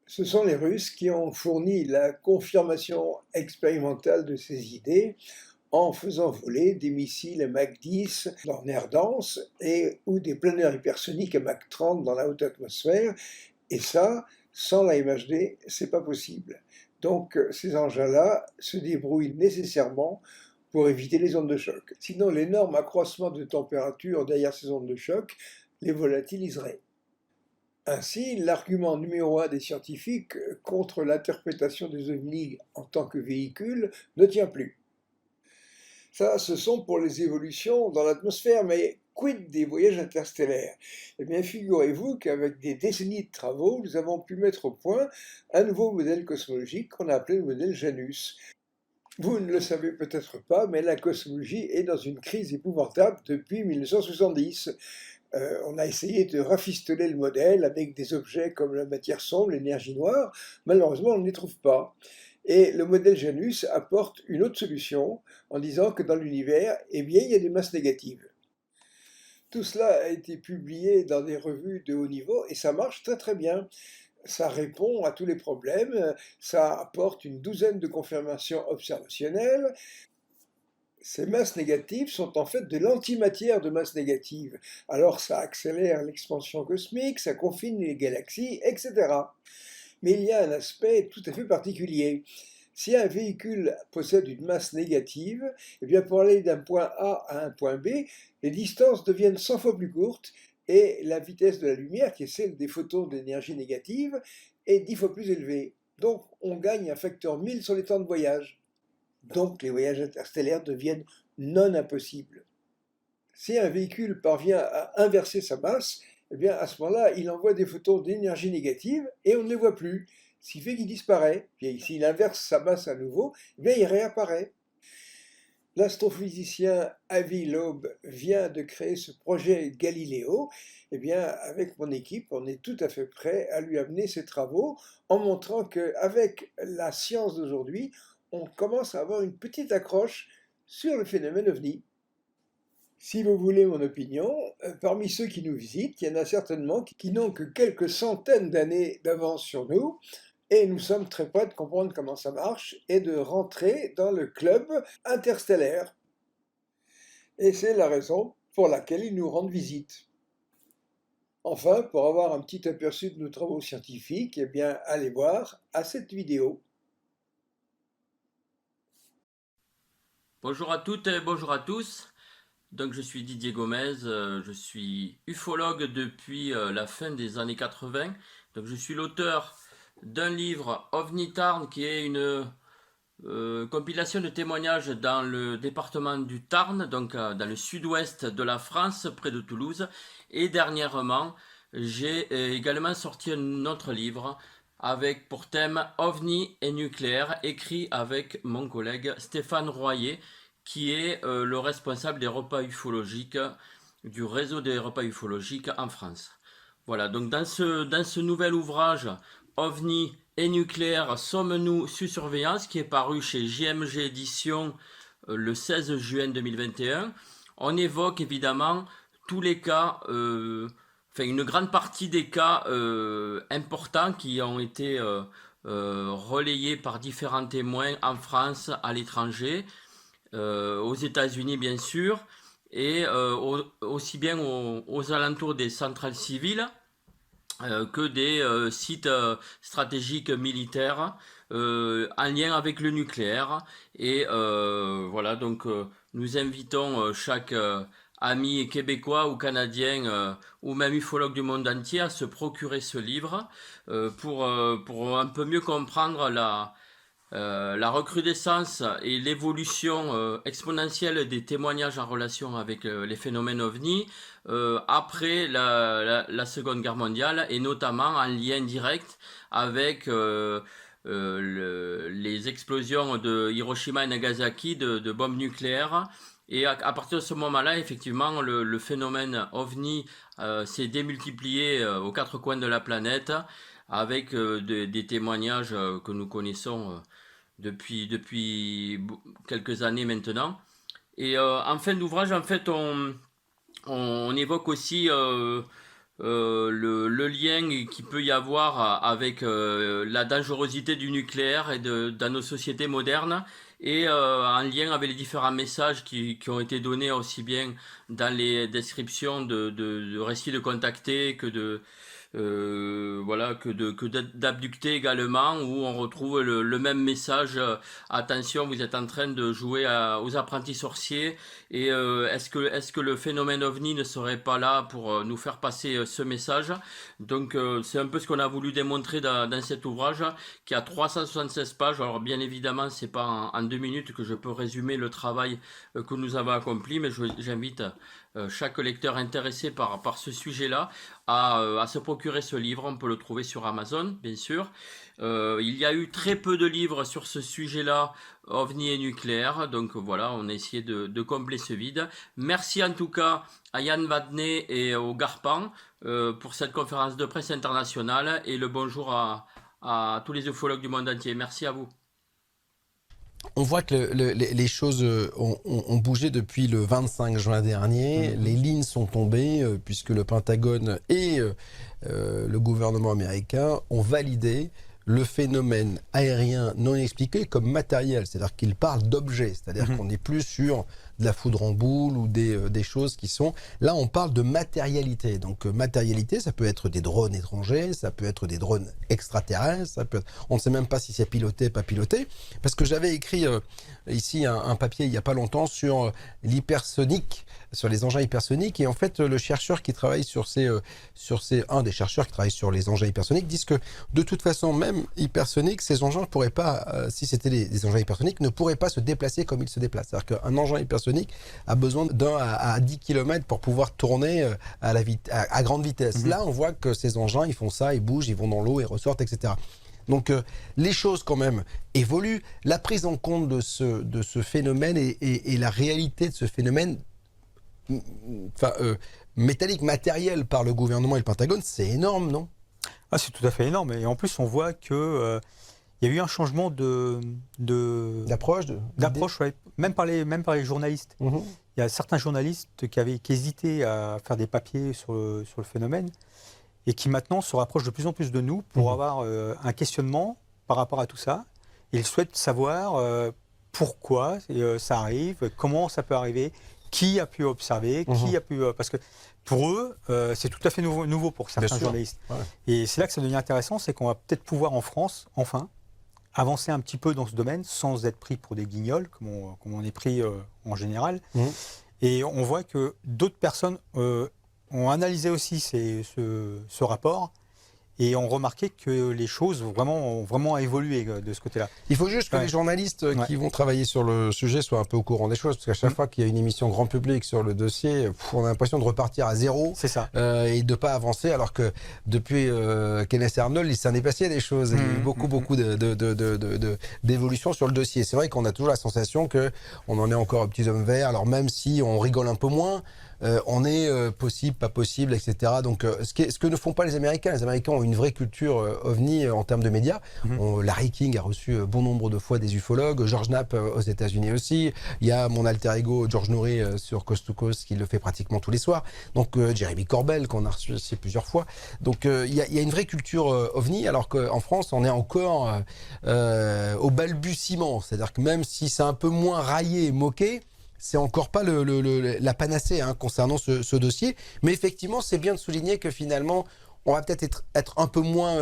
Ce sont les Russes qui ont fourni la confirmation expérimentale de ces idées en faisant voler des missiles Mach 10 dans l'air dense ou des planeurs hypersoniques à Mach 30 dans la haute atmosphère. Et ça, sans la MHD, c'est pas possible. Donc ces engins-là se débrouillent nécessairement pour éviter les ondes de choc. Sinon, l'énorme accroissement de température derrière ces ondes de choc les volatiliserait. Ainsi, l'argument numéro 1 des scientifiques contre l'interprétation des OVNI en tant que véhicule ne tient plus. Ça, ce sont pour les évolutions dans l'atmosphère, mais quid des voyages interstellaires? Eh bien, figurez-vous qu'avec des décennies de travaux, nous avons pu mettre au point un nouveau modèle cosmologique qu'on a appelé le modèle Janus. Vous ne le savez peut-être pas, mais la cosmologie est dans une crise épouvantable depuis 1970. On a essayé de rafistoler le modèle avec des objets comme la matière sombre, l'énergie noire. Malheureusement, on ne les trouve pas. Et le modèle Janus apporte une autre solution en disant que dans l'univers, eh bien, il y a des masses négatives. Tout cela a été publié dans des revues de haut niveau et ça marche très très bien. Ça répond à tous les problèmes, ça apporte une douzaine de confirmations observationnelles. Ces masses négatives sont en fait de l'antimatière de masse négative. Alors ça accélère l'expansion cosmique, ça confine les galaxies, etc. Mais il y a un aspect tout à fait particulier. Si un véhicule possède une masse négative, eh bien pour aller d'un point A à un point B, les distances deviennent 100 fois plus courtes et la vitesse de la lumière, qui est celle des photons d'énergie négative, est 10 fois plus élevée. Donc on gagne un facteur 1000 sur les temps de voyage. Donc les voyages interstellaires deviennent non impossibles. Si un véhicule parvient à inverser sa masse, eh bien à ce moment-là, il envoie des photons d'énergie négative et on ne les voit plus. Ce qui fait qu'il disparaît. Puis s'il inverse sa masse à nouveau, eh bien il réapparaît. L'astrophysicien Avi Loeb vient de créer ce projet Galiléo. Eh bien, avec mon équipe, on est tout à fait prêt à lui amener ses travaux en montrant qu'avec la science d'aujourd'hui, on commence à avoir une petite accroche sur le phénomène OVNI. Si vous voulez mon opinion, parmi ceux qui nous visitent, il y en a certainement qui n'ont que quelques centaines d'années d'avance sur nous, et nous sommes très près de comprendre comment ça marche et de rentrer dans le club interstellaire. Et c'est la raison pour laquelle ils nous rendent visite. Enfin, pour avoir un petit aperçu de nos travaux scientifiques, eh bien, allez voir à cette vidéo. Bonjour à toutes et bonjour à tous. Donc je suis Didier Gomez, je suis ufologue depuis la fin des années 80. Donc je suis l'auteur d'un livre OVNI Tarn qui est une compilation de témoignages dans le département du Tarn, donc dans le sud-ouest de la France, près de Toulouse. Et dernièrement, j'ai également sorti un autre livre avec pour thème OVNI et nucléaire, écrit avec mon collègue Stéphane Royer, qui est le responsable des repas ufologiques, du réseau des repas ufologiques en France. Voilà, donc dans ce nouvel ouvrage, OVNI et nucléaire, sommes-nous sous surveillance, qui est paru chez JMG Éditions le 16 juin 2021, on évoque évidemment tous les cas, une grande partie des cas importants qui ont été relayés par différents témoins en France, à l'étranger, aux États-Unis bien sûr, et aussi bien aux alentours des centrales civiles, que des sites stratégiques militaires en lien avec le nucléaire. Et voilà, donc nous invitons chaque ami québécois ou canadien ou même ufologue du monde entier à se procurer ce livre pour un peu mieux comprendre la recrudescence et l'évolution exponentielle des témoignages en relation avec les phénomènes OVNI après la Seconde Guerre mondiale, et notamment en lien direct avec les explosions de Hiroshima et Nagasaki de bombes nucléaires. Et à partir de ce moment-là, effectivement, le phénomène OVNI s'est démultiplié aux quatre coins de la planète, avec des témoignages que nous connaissons depuis quelques années maintenant. Et en fin d'ouvrage, en fait, on évoque aussi le lien qu'il peut y avoir avec la dangerosité du nucléaire dans nos sociétés modernes, et en lien avec les différents messages qui ont été donnés aussi bien dans les descriptions de récits de contactés que d'abductés également, où on retrouve le même message. Attention, vous êtes en train de jouer aux apprentis sorciers, et est-ce que le phénomène OVNI ne serait pas là pour nous faire passer ce message? Donc c'est un peu ce qu'on a voulu démontrer dans cet ouvrage qui a 376 pages. Alors bien évidemment, c'est pas en 2 minutes que je peux résumer le travail que nous avons accompli, mais j'invite chaque lecteur intéressé par ce sujet-là à se procurer ce livre. On peut le trouver sur Amazon, bien sûr. Il y a eu très peu de livres sur ce sujet-là, OVNI et nucléaire. Donc voilà, on a essayé de combler ce vide. Merci en tout cas à Yann VADNAIS et au Garpan pour cette conférence de presse internationale, et le bonjour à tous les ufologues du monde entier. Merci à vous. On voit que les choses ont bougé depuis le 25 juin dernier. Les lignes sont tombées puisque le Pentagone et le gouvernement américain ont validé le phénomène aérien non expliqué comme matériel. C'est-à-dire qu'ils parlent d'objets. C'est-à-dire qu'on n'est plus sur de la foudre en boule ou des choses qui sont... Là, on parle de matérialité. Donc, matérialité, ça peut être des drones étrangers, ça peut être des drones extraterrestres, ça peut être... On ne sait même pas si c'est piloté, pas piloté. Parce que j'avais écrit ici un papier il n'y a pas longtemps sur l'hypersonique, sur les engins hypersoniques. Et en fait, le chercheur qui travaille un des chercheurs qui travaille sur les engins hypersoniques disent que, de toute façon, même hypersoniques, ces engins ne pourraient pas, si c'était des engins hypersoniques, ne pourraient pas se déplacer comme ils se déplacent. C'est-à-dire qu'un engin hypersonique a besoin d'1 à 10 km pour pouvoir tourner à grande vitesse. Là, on voit que ces engins, ils font ça, ils bougent, ils vont dans l'eau, ils ressortent, etc. Donc les choses quand même évoluent. La prise en compte de ce phénomène et la réalité de ce phénomène métallique, matériel par le gouvernement et le Pentagone, c'est énorme, non? Ah, c'est tout à fait énorme. Et en plus, on voit que il y a eu un changement d'approche, ouais, même par les journalistes. Il y a certains journalistes qui hésitaient à faire des papiers sur le phénomène et qui maintenant se rapprochent de plus en plus de nous pour avoir un questionnement par rapport à tout ça. Ils souhaitent savoir pourquoi ça arrive, comment ça peut arriver, qui a pu observer, qui a pu... parce que pour eux, c'est tout à fait nouveau pour certains journalistes. Ouais. Et c'est là que ça devient intéressant, c'est qu'on va peut-être pouvoir en France, enfin, avancer un petit peu dans ce domaine sans être pris pour des guignols, comme on est pris en général. Et on voit que d'autres personnes ont analysé aussi ce rapport et ont remarqué que les choses ont vraiment évolué de ce côté-là. Il faut juste que les journalistes qui vont travailler sur le sujet soient un peu au courant des choses, parce qu'à chaque fois qu'il y a une émission grand public sur le dossier, on a l'impression de repartir à zéro. C'est ça. Et de ne pas avancer, alors que depuis Kenneth Arnold, il s'en est passé des choses. Il y a eu beaucoup d'évolutions sur le dossier. C'est vrai qu'on a toujours la sensation qu'on en est encore aux petits hommes verts, alors même si on rigole un peu moins, on est possible, pas possible, etc. Donc, ce que ne font pas les Américains. Les Américains ont une vraie culture OVNI en termes de médias. Larry King a reçu bon nombre de fois des ufologues, George Knapp aux États-Unis aussi. Il y a mon alter ego George Noory sur Coast to Coast qui le fait pratiquement tous les soirs. Donc, Jeremy Corbell qu'on a reçu aussi plusieurs fois. Donc, il y a une vraie culture OVNI, alors qu'en France, on est encore au balbutiement. C'est-à-dire que même si c'est un peu moins raillé et moqué, c'est encore pas la panacée concernant ce dossier. Mais effectivement, c'est bien de souligner que finalement, on va peut-être être un peu moins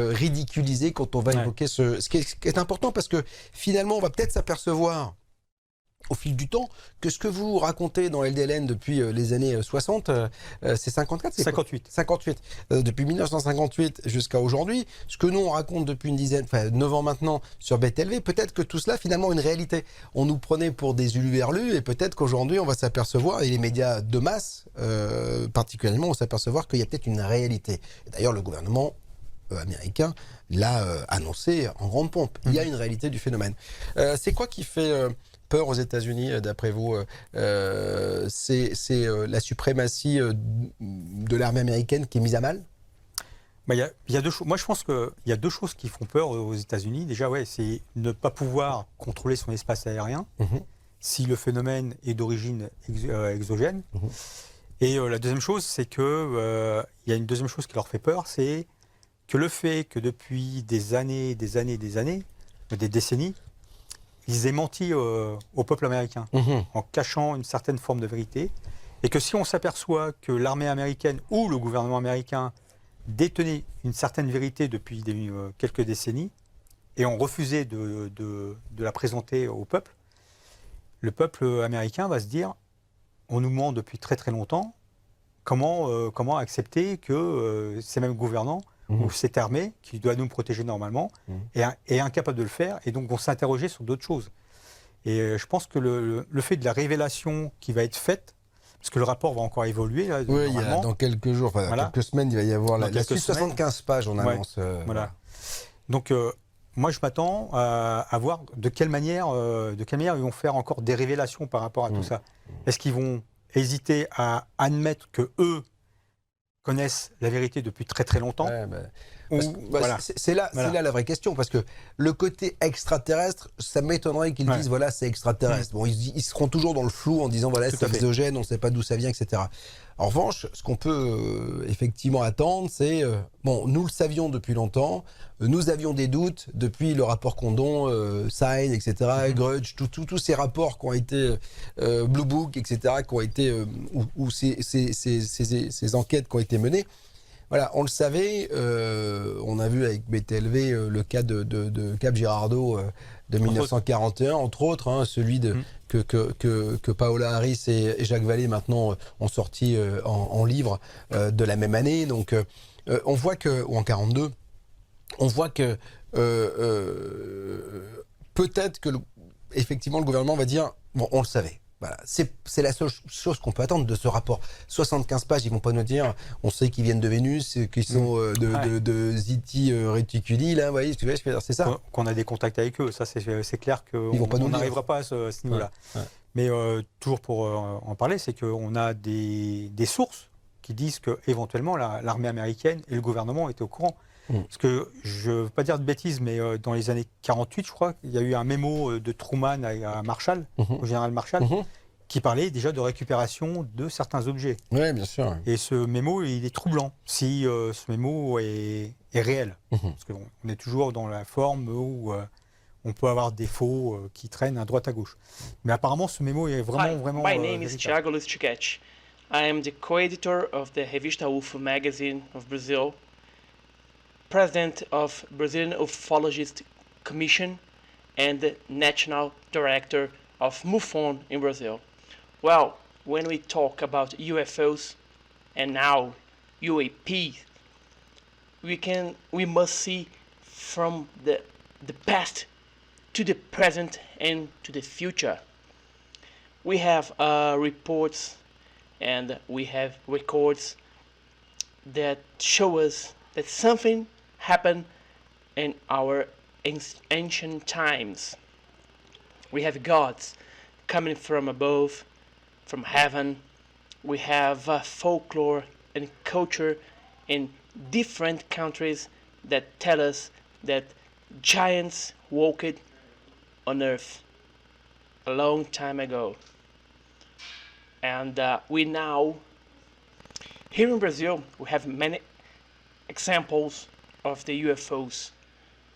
ridiculisé quand on va évoquer ce qui est important, parce que finalement, on va peut-être s'apercevoir au fil du temps que ce que vous racontez dans LDLN depuis les années 60, c'est 54, c'est 58. Depuis 1958 jusqu'à aujourd'hui, ce que nous on raconte depuis 9 ans maintenant sur BTLV, peut-être que tout cela finalement est une réalité. On nous prenait pour des uluberlus et peut-être qu'aujourd'hui on va s'apercevoir, et les médias de masse particulièrement, vont s'apercevoir qu'il y a peut-être une réalité. D'ailleurs le gouvernement américain l'a annoncé en grande pompe. Il y a une réalité du phénomène. C'est quoi qui fait peur aux États-Unis, d'après vous? C'est la suprématie de l'armée américaine qui est mise à mal? Il y a deux choses. Moi, je pense qu'il y a deux choses qui font peur aux États-Unis. Déjà, c'est ne pas pouvoir contrôler son espace aérien si le phénomène est d'origine exogène. Et la deuxième chose, c'est que il y a une deuxième chose qui leur fait peur, c'est que le fait que depuis des décennies, ils aient menti au peuple américain en cachant une certaine forme de vérité, et que si on s'aperçoit que l'armée américaine ou le gouvernement américain détenait une certaine vérité depuis quelques décennies et ont refusé de la présenter au peuple, le peuple américain va se dire on nous ment depuis très très longtemps, comment accepter que ces mêmes gouvernants ou cette armée, qui doit nous protéger normalement, est incapable de le faire, et donc vont s'interroger sur d'autres choses. Et je pense que le fait de la révélation qui va être faite, parce que le rapport va encore évoluer. Là, oui, dans quelques jours, quelques semaines, il va y avoir la suite, 75 pages, on annonce. Voilà. Donc, moi, je m'attends à voir de quelle manière ils vont faire encore des révélations par rapport à tout ça. Est-ce qu'ils vont hésiter à admettre que eux connaissent la vérité depuis très très longtemps? C'est là la vraie question, parce que le côté extraterrestre, ça m'étonnerait qu'ils disent voilà, c'est extraterrestre. Bon, ils seront toujours dans le flou en disant voilà, c'est exogène, on ne sait pas d'où ça vient, etc. En revanche, ce qu'on peut effectivement attendre, c'est bon, nous le savions depuis longtemps, nous avions des doutes depuis le rapport Condon, Sign, etc., Grudge, tous ces rapports qui ont été Blue Book, etc., qui ont été ou ces enquêtes qui ont été menées. Voilà, on le savait, on a vu avec BTLV le cas de Cap Girardeau de 1941, entre autres, celui que Paola Harris et Jacques Vallée maintenant ont sorti en livre de la même année. Donc on voit que, ou en 42, on voit que peut-être que effectivement le gouvernement va dire bon, on le savait. Voilà, c'est la seule chose qu'on peut attendre de ce rapport. 75 pages, ils vont pas nous dire, on sait qu'ils viennent de Vénus, qu'ils sont de Ziti Reticuli, là, vous voyez ce que je veux dire, c'est ça. Qu'on a des contacts avec eux, ça c'est clair qu'on qu'on n'arrivera pas à ce niveau-là. Mais toujours pour en parler, c'est qu'on a des sources qui disent qu'éventuellement l'armée américaine et le gouvernement étaient au courant. Parce que je ne veux pas dire de bêtises, mais dans les années 48, je crois, il y a eu un mémo de Truman à Marshall, au général Marshall, qui parlait déjà de récupération de certains objets. Oui, bien sûr. Et ce mémo, il est troublant, si ce mémo est réel. Parce qu'on est toujours dans la forme où on peut avoir des faux qui traînent à droite à gauche. Mais apparemment, ce mémo est vraiment My name is Thiago Luiz Chiquete. I am the co-editor of the Revista UFO magazine of Brazil, president of Brazilian Ufologist Commission, and the national director of MUFON in Brazil. Well, when we talk about UFOs and now UAP, we must see from the past to the present and to the future. We have reports and we have records that show us that something happened in our ancient times. We have gods coming from above, from heaven. We have folklore and culture in different countries that tell us that giants walked on earth a long time ago. And we now, here in Brazil, we have many examples of the UFOs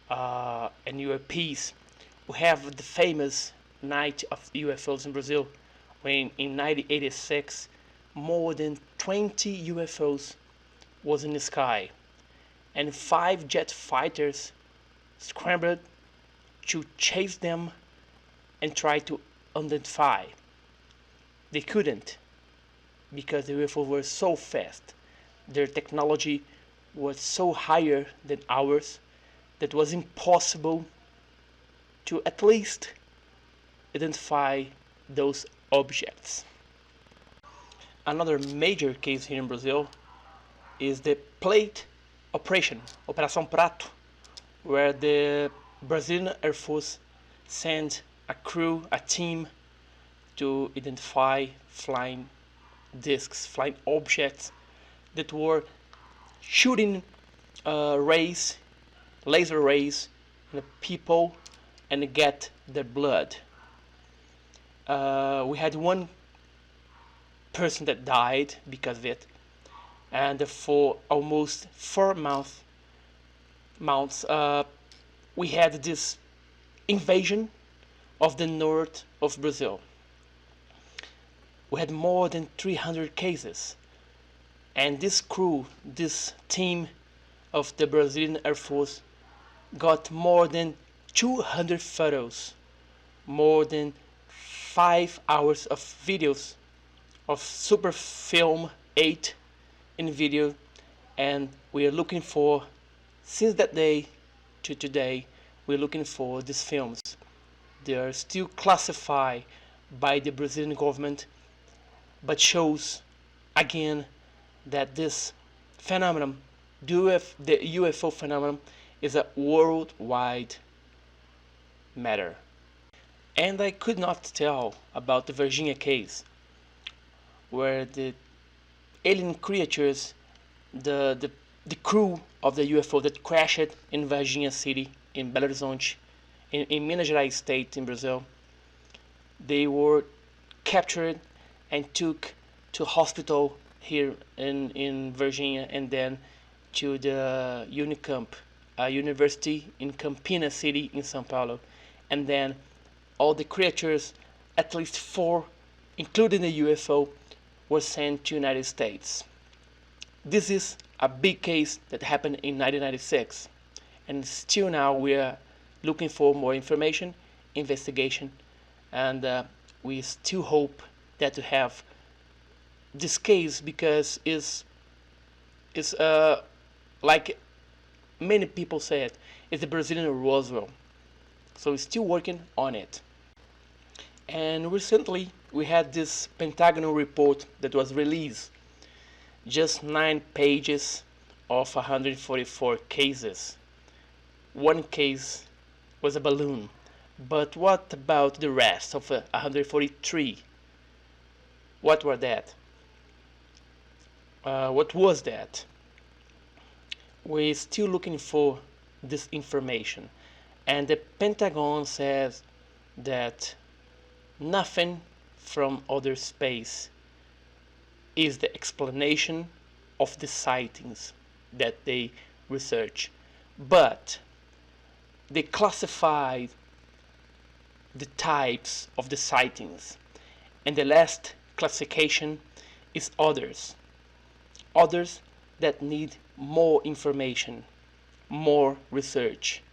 and UAPs. We have the famous Night of UFOs in Brazil, when in 1986, more than 20 UFOs was in the sky, and 5 jet fighters scrambled to chase them and try to identify. They couldn't, because the UFOs were so fast. Their technology was so higher than ours that it was impossible to at least identify those objects. Another major case here in Brazil is the plate operation, Operação Prato, where the Brazilian Air Force sent a crew, a team, to identify flying discs, flying objects that were shooting rays, laser rays, in the people and get their blood. We had one person that died because of it, and for almost 4 months we had this invasion of the north of Brazil. We had more than 300 cases, and this crew, this team of the Brazilian Air Force got more than 200 photos, more than 5 hours of videos of Super Film 8 in video, and we are looking for, since that day to today, we're looking for these films. They are still classified by the Brazilian government, but shows again that this phenomenon, the UFO phenomenon, is a worldwide matter. And I could not tell about the Virginia case, where the alien creatures, the crew of the UFO that crashed in Virginia City, in Belo Horizonte, in Minas Gerais state in Brazil, they were captured and took to hospital here in Virginia, and then to the Unicamp, a university in Campinas City in São Paulo, and then all the creatures, at least 4, including the UFO, were sent to United States. This is a big case that happened in 1996, and still now we are looking for more information, investigation, and we still hope that to have this case, because it's like many people say it's the Brazilian Roswell. So we're still working on it. And recently we had this Pentagone report that was released, just 9 pages of 144 cases. One case was a balloon, but what about the rest of 143? What were that? What was that? We're still looking for this information, and the Pentagon says that nothing from outer space is the explanation of the sightings that they research, but they classified the types of the sightings, and the last classification is others that need more information, more research.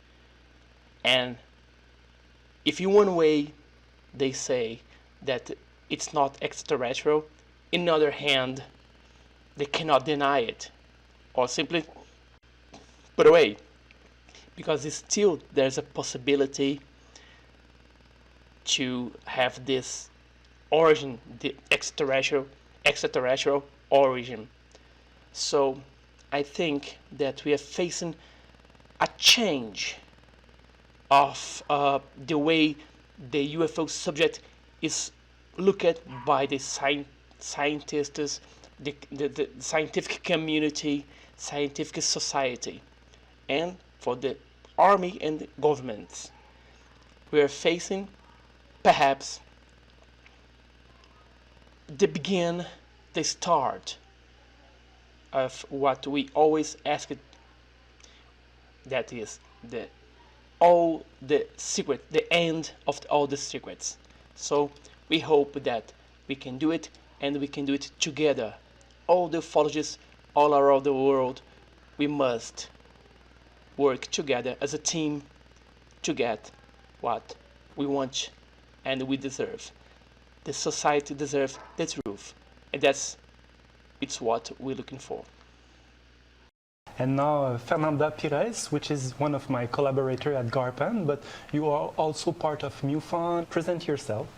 And if in one way they say that it's not extraterrestrial, in the other hand they cannot deny it or simply put away, because it's still there's a possibility to have this origin, the extraterrestrial origin. So I think that we are facing a change of the way the UFO subject is looked at by the scientists, the scientific community, scientific society, and for the army and the governments. We are facing perhaps the start of what we always ask, that is all the secret, the end of all the secrets. So we hope that we can do it, and we can do it together. All the ufologists all around the world, we must work together as a team to get what we want and we deserve. The society deserves the truth, and it's what we're looking for. And now Fernanda Pires, which is one of my collaborators at GARPAN, but you are also part of MUFON. Present yourself.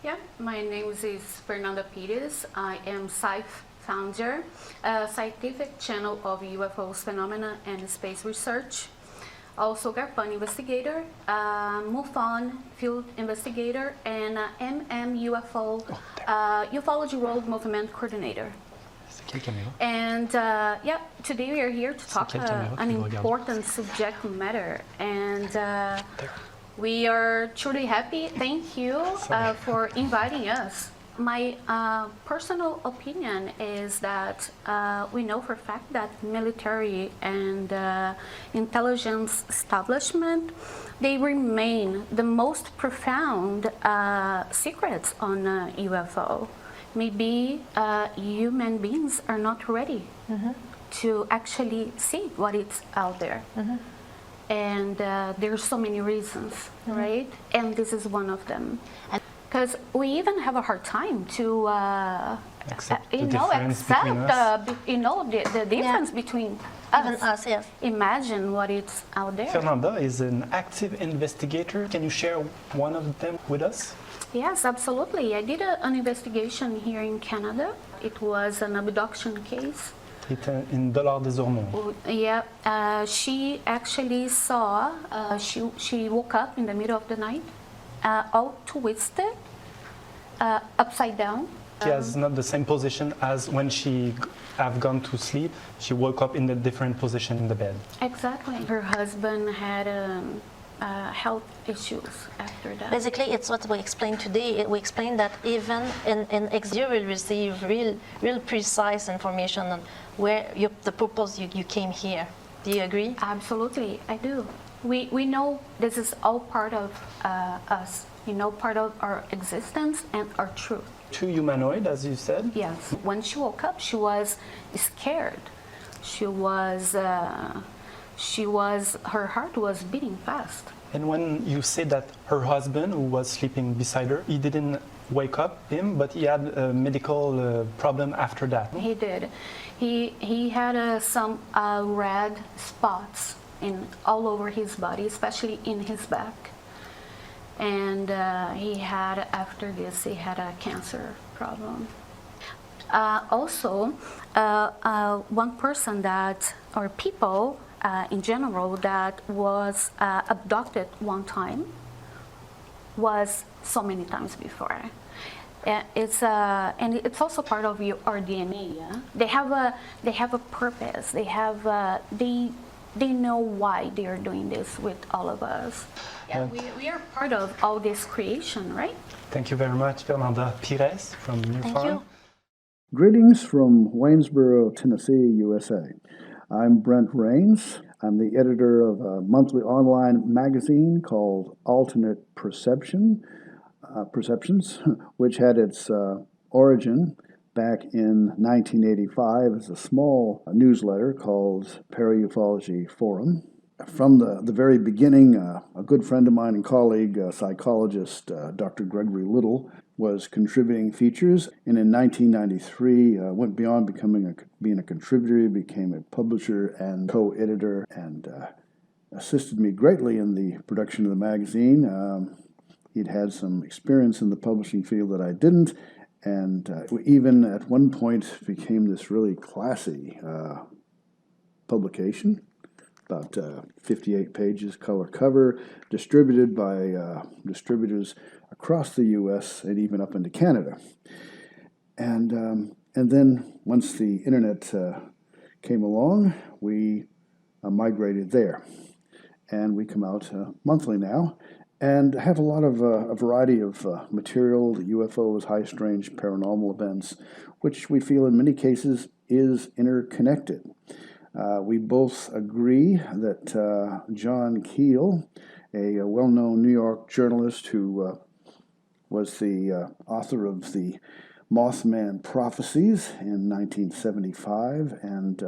Yeah, my name is Fernanda Pires. I am SCIPE founder, a scientific channel of UFOs phenomena and space research. Also GARPAN investigator, MUFON field investigator, and UFO ufology world movement coordinator. And yeah, today we are here to talk an important subject matter, and we are truly happy. Thank you for inviting us. My personal opinion is that we know for a fact that military and intelligence establishment, they remain the most profound secrets on UFO. Maybe human beings are not ready to actually see what is out there. And there's so many reasons, right? And this is one of them. Because we even have a hard time to accept the difference between us. Yes. Imagine what is out there. Fernanda is an active investigator. Can you share one of them with us? Yes, absolutely. I did an investigation here in Canada. It was an abduction case. It's in Dollars des Ormeaux. Yeah, she actually saw, she woke up in the middle of the night, all twisted, upside down. She has not the same position as when she have gone to sleep. She woke up in a different position in the bed. Exactly. Her husband had health issues after that. Basically, it's what we explained today. We explained that even in X, you will receive real precise information on where the purpose you came here. Do you agree? Absolutely, I do. We know this is all part of us. You know, part of our existence and our truth. Two humanoid, as you said. Yes. When she woke up, she was scared. Her heart was beating fast. And when you say that her husband, who was sleeping beside her, he didn't wake up him, but he had a medical problem after that. He did. He had some red spots all over his body, especially in his back. and he had, after this, he had a cancer problem. Also, one person that, or people in general, that was abducted one time was so many times before. And it's also part of our DNA. Yeah? They have a purpose. They have they know why they are doing this with all of us. Yeah, we are part of all this creation, right? Thank you very much, Fernanda Pires from Newfoundland. Thank you. Greetings from Waynesboro, Tennessee, USA. I'm Brent Rains. I'm the editor of a monthly online magazine called Alternate Perceptions, which had its origin back in 1985 as a small newsletter called Paraufology Forum. From the very beginning, a good friend of mine and colleague, psychologist Dr. Gregory Little, was contributing features, and in 1993 went beyond being a contributor. He became a publisher and co-editor, and assisted me greatly in the production of the magazine. He'd had some experience in the publishing field that I didn't, and even at one point became this really classy publication, about 58 pages, color cover, distributed by distributors across the U.S. and even up into Canada. And then once the internet came along, we migrated there, and we come out monthly now, and have a lot of a variety of material, UFOs, high strange paranormal events, which we feel in many cases is interconnected. We both agree that John Keel, a well-known New York journalist who was the author of the Mothman Prophecies in 1975, and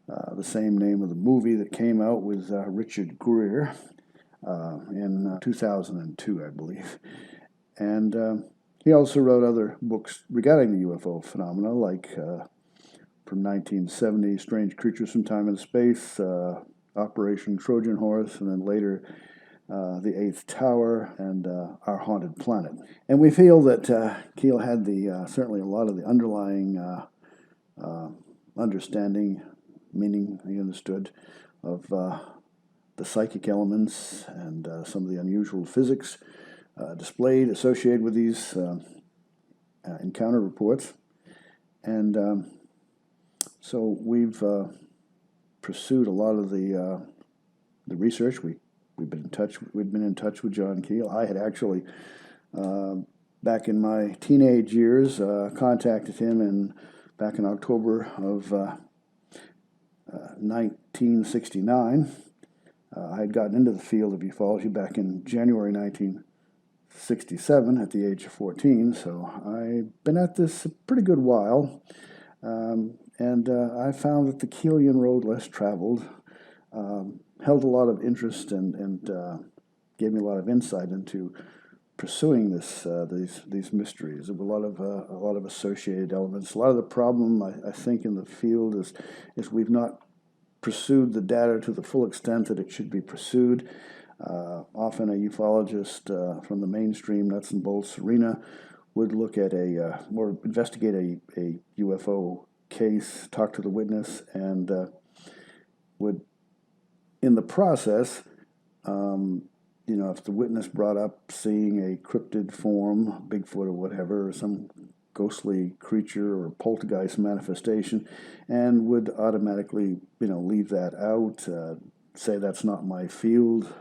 the same name of the movie that came out with Richard Gere in 2002, I believe. And he also wrote other books regarding the UFO phenomena, like from 1970, Strange Creatures from Time and Space, Operation Trojan Horse, and then later The Eighth Tower, and Our Haunted Planet. And we feel that Keel had certainly a lot of the underlying understanding, meaning he understood of the psychic elements and some of the unusual physics displayed, associated with these encounter reports. And so we've pursued a lot of the research. We've been in touch with John Keel. I had actually, back in my teenage years, contacted him back in October of 1969. I had gotten into the field of ufology back in January 1967 at the age of 14, so I've been at this a pretty good while. And I found that the Keelian road, less traveled, held a lot of interest and gave me a lot of insight into pursuing these mysteries. There were a lot of associated elements. A lot of the problem, I think, in the field is we've not pursued the data to the full extent that it should be pursued. Often a ufologist from the mainstream nuts and bolts arena would look at or investigate a UFO case, talk to the witness, and would, in the process, if the witness brought up seeing a cryptid form, Bigfoot or whatever, or some ghostly creature or poltergeist manifestation, and would automatically, leave that out, say that's not my field,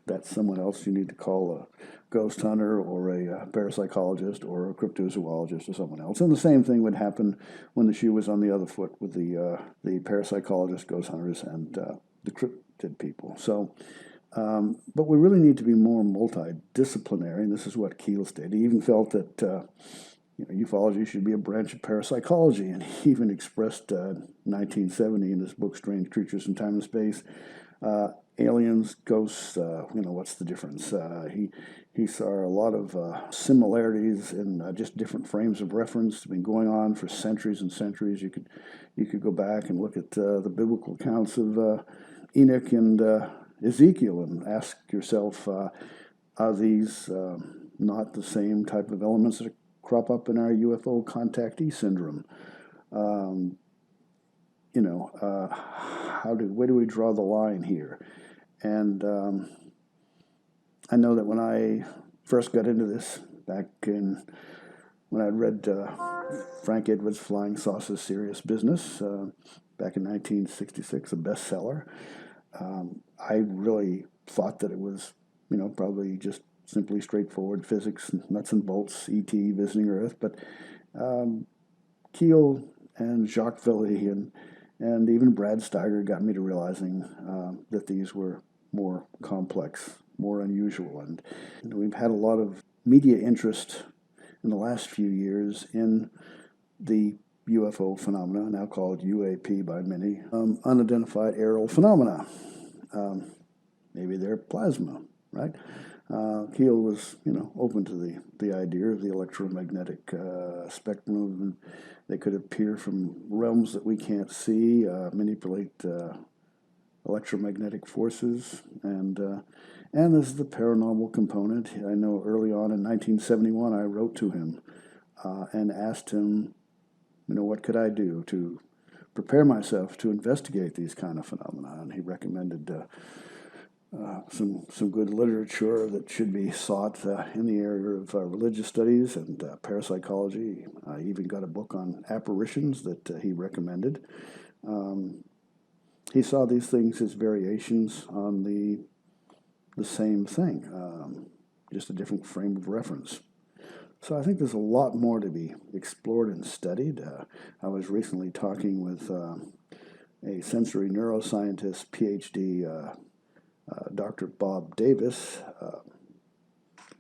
that's someone else you need to call a ghost hunter or a parapsychologist or a cryptozoologist or someone else. And the same thing would happen when the shoe was on the other foot with the parapsychologists, ghost hunters, and the cryptid people. So, but we really need to be more multidisciplinary, and this is what Keel stated. He even felt that ufology should be a branch of parapsychology, and he even expressed 1970 in his book Strange Creatures from Time and Space, aliens, ghosts, what's the difference? He saw a lot of similarities in just different frames of reference. It's been going on for centuries and centuries. You could go back and look at the biblical accounts of Enoch and Ezekiel and ask yourself, Are these not the same type of elements that crop up in our UFO contactee syndrome? Where do we draw the line here? And I know that when I first got into this when I read Frank Edwards' Flying Saucers Serious Business back in 1966, a bestseller, I really thought that it was, probably just simply straightforward physics, nuts and bolts, ET visiting Earth. But Keel and Jacques Vallée and even Brad Steiger got me to realizing that these were more complex, more unusual. And we've had a lot of media interest in the last few years in the UFO phenomena, now called UAP by many, unidentified aerial phenomena. Maybe they're plasma, right? Keel was, open to the idea of the electromagnetic spectrum, and they could appear from realms that we can't see, manipulate electromagnetic forces, and there's the paranormal component. I know early on in 1971, I wrote to him and asked him, what could I do to prepare myself to investigate these kind of phenomena, and he recommended some good literature that should be sought in the area of religious studies and parapsychology. I even got a book on apparitions that he recommended. He saw these things as variations on the same thing, just a different frame of reference. So I think there's a lot more to be explored and studied. I was recently talking with a sensory neuroscientist, PhD, Dr. Bob Davis,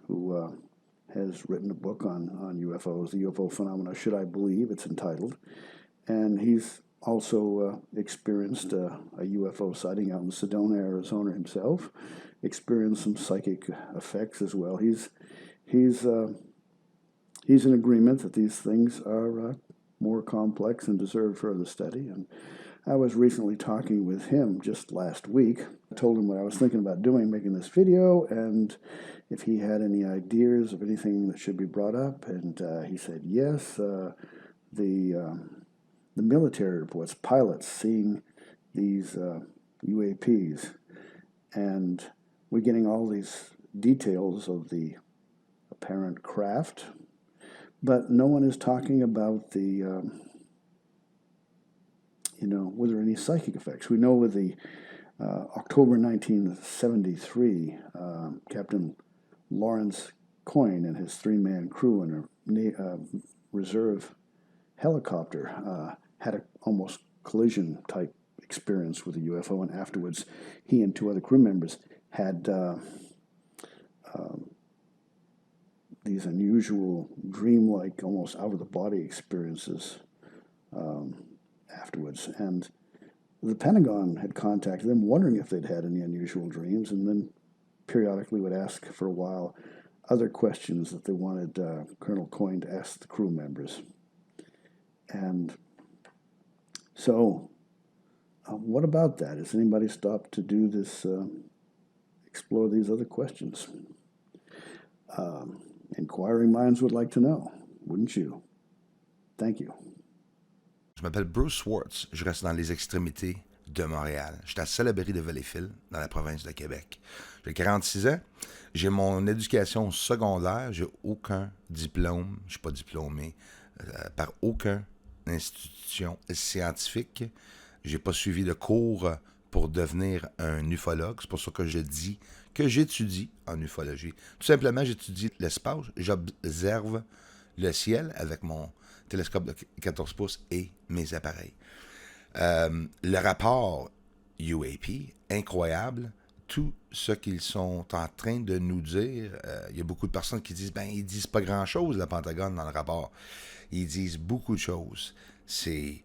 who has written a book on UFOs, the UFO phenomena, Should I Believe? It's entitled. And he's also experienced a UFO sighting out in Sedona, Arizona himself, experienced some psychic effects as well. He's in agreement that these things are more complex and deserve further study. And I was recently talking with him just last week. I told him what I was thinking about doing, making this video, and if he had any ideas of anything that should be brought up. And he said yes. The military reports, pilots seeing these UAPs, and we're getting all these details of the apparent craft, but no one is talking about the were there any psychic effects? We know with the October 1973, Captain Lawrence Coyne and his three-man crew in a reserve helicopter had an almost collision-type experience with a UFO, and afterwards he and two other crew members had these unusual, dreamlike, almost out-of-the-body experiences afterwards. And the Pentagon had contacted them, wondering if they'd had any unusual dreams, and then periodically would ask for a while other questions that they wanted Colonel Coyne to ask the crew members. And so, what about that? Has anybody stopped to do this, explore these other questions? Inquiring minds would like to know, wouldn't you? Thank you. Je m'appelle Bruce Swartz, je reste dans les extrémités de Montréal. Je suis à Salaberry de Valleyfield, dans la province de Québec. J'ai 46 ans, j'ai mon éducation secondaire, j'ai aucun diplôme, je ne suis pas diplômé par aucune institution scientifique. Je n'ai pas suivi de cours pour devenir un ufologue. C'est pour ça que je dis que j'étudie en ufologie. Tout simplement, j'étudie l'espace, j'observe le ciel avec mon télescope de 14 pouces et mes appareils. Le rapport UAP, incroyable, tout ce qu'ils sont en train de nous dire. Il y a beaucoup de personnes qui disent, ils disent pas grand-chose, le Pentagone, dans le rapport. Ils disent beaucoup de choses. C'est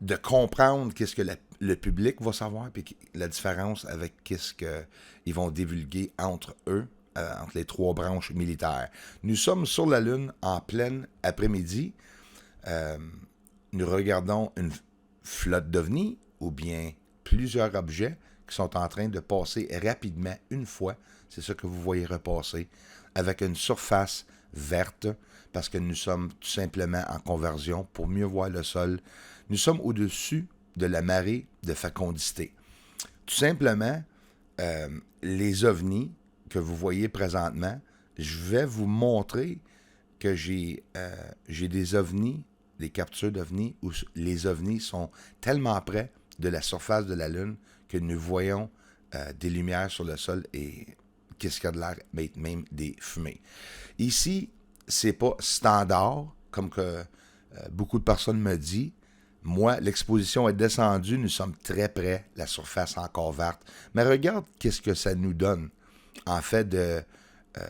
de comprendre qu'est-ce que le public va savoir, puis la différence avec qu'est-ce qu'ils vont divulguer entre eux, entre les trois branches militaires. Nous sommes sur la Lune en plein après-midi. Nous regardons une flotte d'OVNI ou bien plusieurs objets qui qui sont en train de passer rapidement une fois. C'est ça que vous voyez repasser, avec une surface verte, parce que nous sommes tout simplement en conversion pour mieux voir le sol. Nous sommes au-dessus de la marée de fécondité. Tout simplement, les ovnis que vous voyez présentement, je vais vous montrer que j'ai des ovnis, des captures d'ovnis, où les ovnis sont tellement près de la surface de la Lune que nous voyons des lumières sur le sol et qu'est-ce qu'il y a de l'air, même des fumées. Ici, c'est pas standard, comme que beaucoup de personnes me disent. Moi, l'exposition est descendue, nous sommes très près, la surface encore verte. Mais regarde qu'est-ce que ça nous donne, en fait, de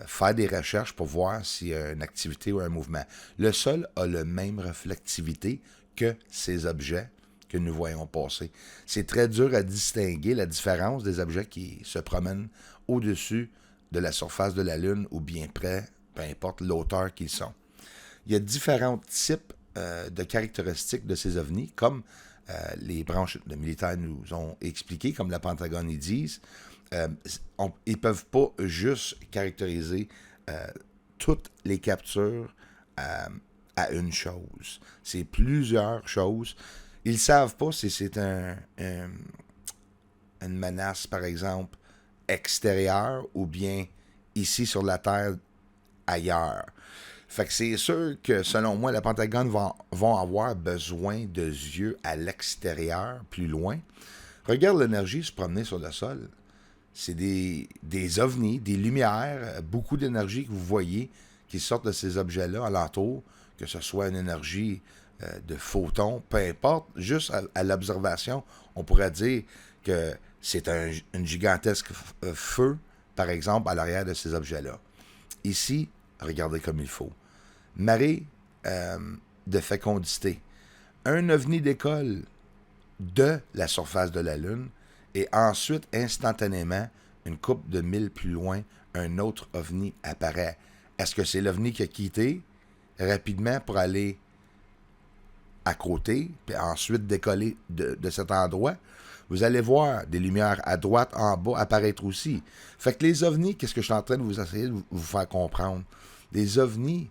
faire des recherches pour voir s'il y a une activité ou un mouvement. Le sol a la même réflectivité que ces objets que nous voyons passer. C'est très dur à distinguer la différence des objets qui se promènent au-dessus de la surface de la Lune ou bien près, peu importe l'auteur qu'ils sont. Il y a différents types de caractéristiques de ces ovnis, comme les branches de militaires nous ont expliqué, comme le Pentagone ils disent. Ils ne peuvent pas juste caractériser toutes les captures à une chose. C'est plusieurs choses. Ils ne savent pas si c'est une menace, par exemple, extérieure ou bien ici sur la Terre, ailleurs. Fait que c'est sûr que, selon moi, le Pentagone vont avoir besoin de yeux à l'extérieur, plus loin. Regarde l'énergie se promener sur le sol. C'est des ovnis, des lumières, beaucoup d'énergie que vous voyez qui sortent de ces objets-là alentour, que ce soit une énergie de photons, peu importe, juste à l'observation, on pourrait dire que c'est une gigantesque feu, par exemple, à l'arrière de ces objets-là. Ici, regardez comme il faut. Marée de fécondité. Un ovni décolle de la surface de la Lune et ensuite, instantanément, une couple de milles plus loin, un autre ovni apparaît. Est-ce que c'est l'ovni qui a quitté rapidement pour aller à côté, puis ensuite décoller de cet endroit? Vous allez voir des lumières à droite, en bas apparaître aussi. Fait que les ovnis, qu'est-ce que je suis en train de vous essayer de vous faire comprendre? Les ovnis,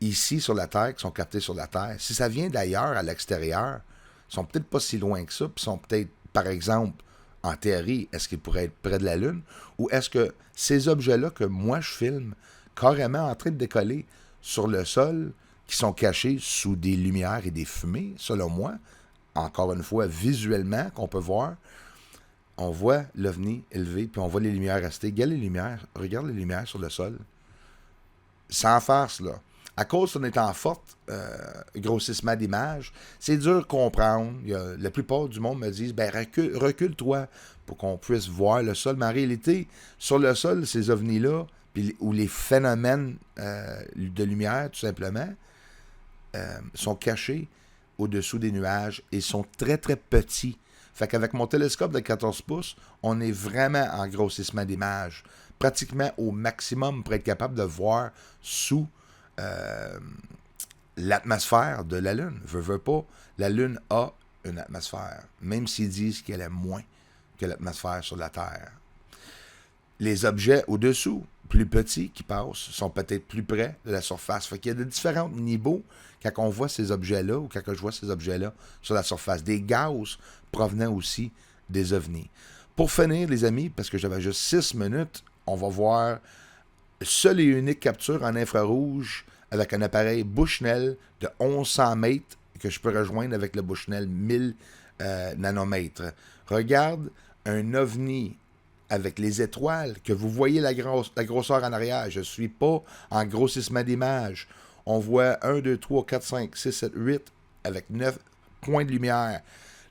ici sur la Terre, qui sont captés sur la Terre, si ça vient d'ailleurs, à l'extérieur, ils sont peut-être pas si loin que ça, puis sont peut-être, par exemple, en théorie, est-ce qu'ils pourraient être près de la Lune? Ou est-ce que ces objets-là que moi je filme, carrément en train de décoller sur le sol, qui sont cachés sous des lumières et des fumées, selon moi, encore une fois, visuellement, qu'on peut voir, on voit l'ovni élevé, puis on voit les lumières rester. Regarde les lumières sur le sol. Sans farce, là. À cause d'un étant fort grossissement d'image, c'est dur de comprendre. La plupart du monde me disent, ben recule-toi pour qu'on puisse voir le sol. Mais en réalité, sur le sol, ces ovnis-là, ou les phénomènes de lumière, tout simplement, sont cachés au-dessous des nuages et sont très, très petits. Fait qu'avec mon télescope de 14 pouces, on est vraiment en grossissement d'image. Pratiquement au maximum pour être capable de voir sous l'atmosphère de la Lune. Veux pas, la Lune a une atmosphère, même s'ils disent qu'elle est moins que l'atmosphère sur la Terre. Les objets au-dessous, plus petits qui passent, sont peut-être plus près de la surface. Fait qu'il y a de différents niveaux quand on voit ces objets-là ou quand je vois ces objets-là sur la surface. Des gaz provenant aussi des ovnis. Pour finir, les amis, parce que j'avais juste 6 minutes, on va voir seule et unique capture en infrarouge avec un appareil Bushnell de 1100 mètres que je peux rejoindre avec le Bushnell 1000 nanomètres. Regarde un ovni avec les étoiles, que vous voyez la grosseur en arrière. Je ne suis pas en grossissement d'image. On voit 1, 2, 3, 4, 5, 6, 7, 8 avec 9 points de lumière.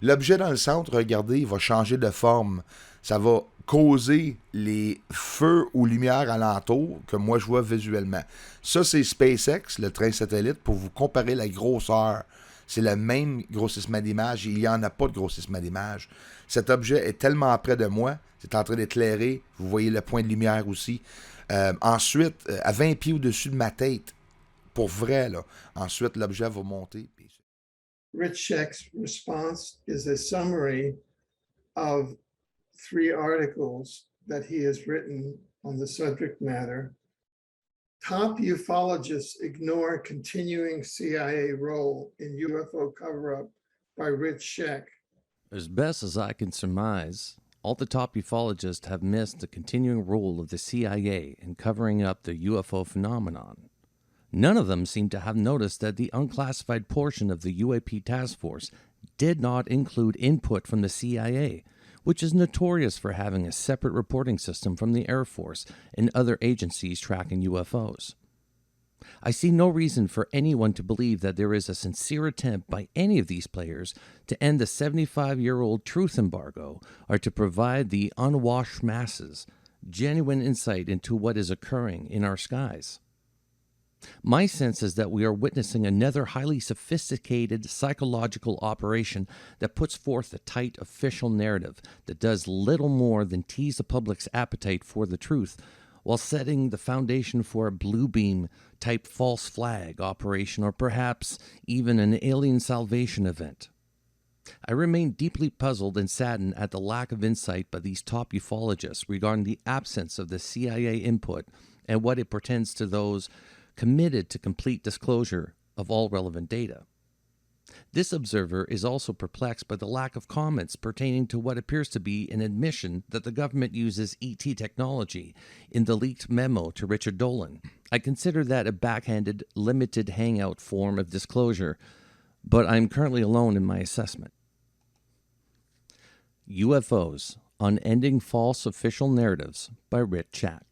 L'objet dans le centre, regardez, il va changer de forme. Ça va causer les feux ou lumières alentour que moi je vois visuellement. Ça, c'est SpaceX, le train satellite, pour vous comparer la grosseur. C'est le même grossissement d'image. Il n'y en a pas de grossissement d'image. Cet objet est tellement près de moi, c'est en train d'éclairer. Vous voyez le point de lumière aussi. Ensuite, à 20 pieds au-dessus de ma tête, pour vrai, là. Ensuite, l'objet va monter. Rich Sheck's response is a summary of 3 articles that he has written on the subject matter. Top ufologists ignore continuing CIA role in UFO cover-up by Rich Sheck. As best as I can surmise, all the top ufologists have missed the continuing role of the CIA in covering up the UFO phenomenon. None of them seem to have noticed that the unclassified portion of the UAP task force did not include input from the CIA, which is notorious for having a separate reporting system from the Air Force and other agencies tracking UFOs. I see no reason for anyone to believe that there is a sincere attempt by any of these players to end the 75-year-old truth embargo or to provide the unwashed masses genuine insight into what is occurring in our skies. My sense is that we are witnessing another highly sophisticated psychological operation that puts forth a tight official narrative that does little more than tease the public's appetite for the truth while setting the foundation for a blue beam type false flag operation or perhaps even an alien salvation event. I remain deeply puzzled and saddened at the lack of insight by these top ufologists regarding the absence of the CIA input and what it portends to those committed to complete disclosure of all relevant data. This observer is also perplexed by the lack of comments pertaining to what appears to be an admission that the government uses ET technology in the leaked memo to Richard Dolan. I consider that a backhanded, limited hangout form of disclosure, but I'm currently alone in my assessment. UFOs, Unending False Official Narratives by Rich Sheck.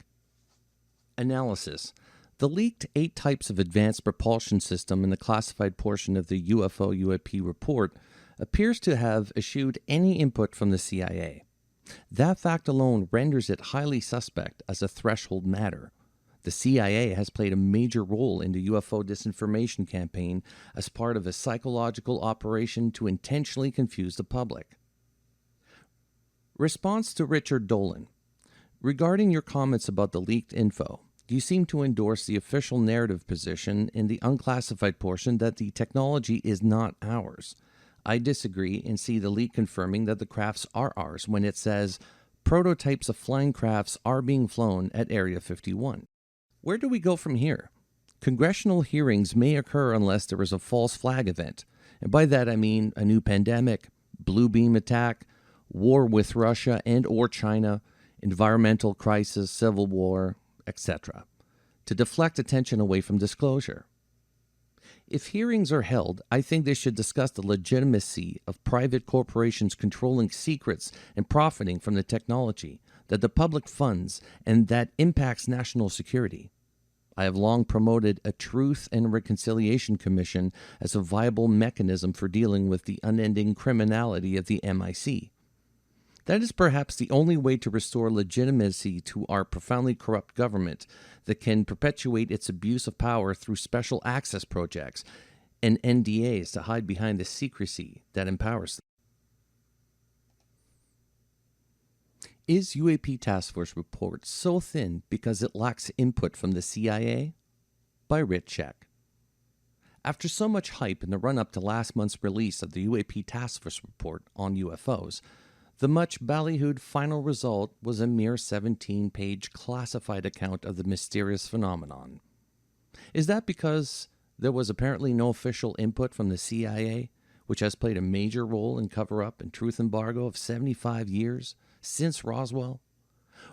Analysis. The leaked 8 types of advanced propulsion system in the classified portion of the UFO UAP report appears to have eschewed any input from the CIA. That fact alone renders it highly suspect as a threshold matter. The CIA has played a major role in the UFO disinformation campaign as part of a psychological operation to intentionally confuse the public. Response to Richard Dolan. Regarding your comments about the leaked info, you seem to endorse the official narrative position in the unclassified portion that the technology is not ours. I disagree and see the leak confirming that the crafts are ours when it says, prototypes of flying crafts are being flown at Area 51. Where do we go from here? Congressional hearings may occur unless there is a false flag event, and by that I mean a new pandemic, blue beam attack, war with Russia and or China, environmental crisis, civil war, etc., to deflect attention away from disclosure. If hearings are held, I think they should discuss the legitimacy of private corporations controlling secrets and profiting from the technology that the public funds and that impacts national security. I have long promoted a Truth and Reconciliation Commission as a viable mechanism for dealing with the unending criminality of the MIC. That is perhaps the only way to restore legitimacy to our profoundly corrupt government that can perpetuate its abuse of power through special access projects and NDAs to hide behind the secrecy that empowers them. Is UAP Task Force report so thin because it lacks input from the CIA? By Rich Sheck. After so much hype in the run-up to last month's release of the UAP Task Force report on UFOs, the much ballyhooed final result was a mere 17-page classified account of the mysterious phenomenon. Is that because there was apparently no official input from the CIA, which has played a major role in cover-up and truth embargo of 75 years since Roswell?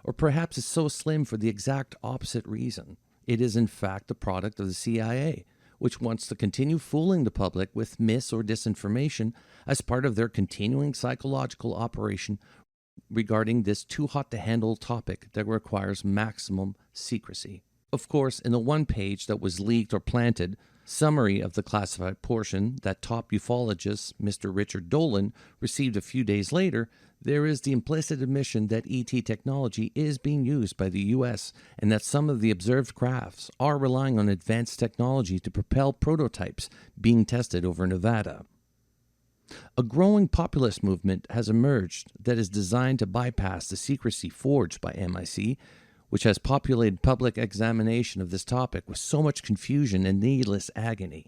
Or perhaps it's so slim for the exact opposite reason. It is in fact the product of the CIA, which wants to continue fooling the public with mis- or disinformation as part of their continuing psychological operation regarding this too-hot-to-handle topic that requires maximum secrecy. Of course, in the one page that was leaked or planted, summary of the classified portion that top ufologist Mr. Richard Dolan received a few days later, there is the implicit admission that ET technology is being used by the U.S. and that some of the observed crafts are relying on advanced technology to propel prototypes being tested over Nevada. A growing populist movement has emerged that is designed to bypass the secrecy forged by MIC, which has populated public examination of this topic with so much confusion and needless agony.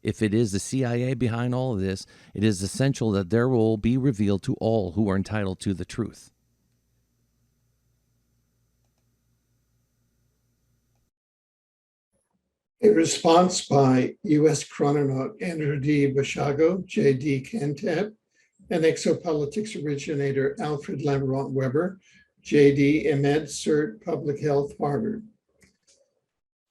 If it is the CIA behind all of this, it is essential that their role be revealed to all who are entitled to the truth. A response by U.S. chrononaut Andrew D. Bashago, J.D. Cantab, and exopolitics originator Alfred LAMBREMONT WEBRE, J.D. MEd, Cert. Public Health, Harvard.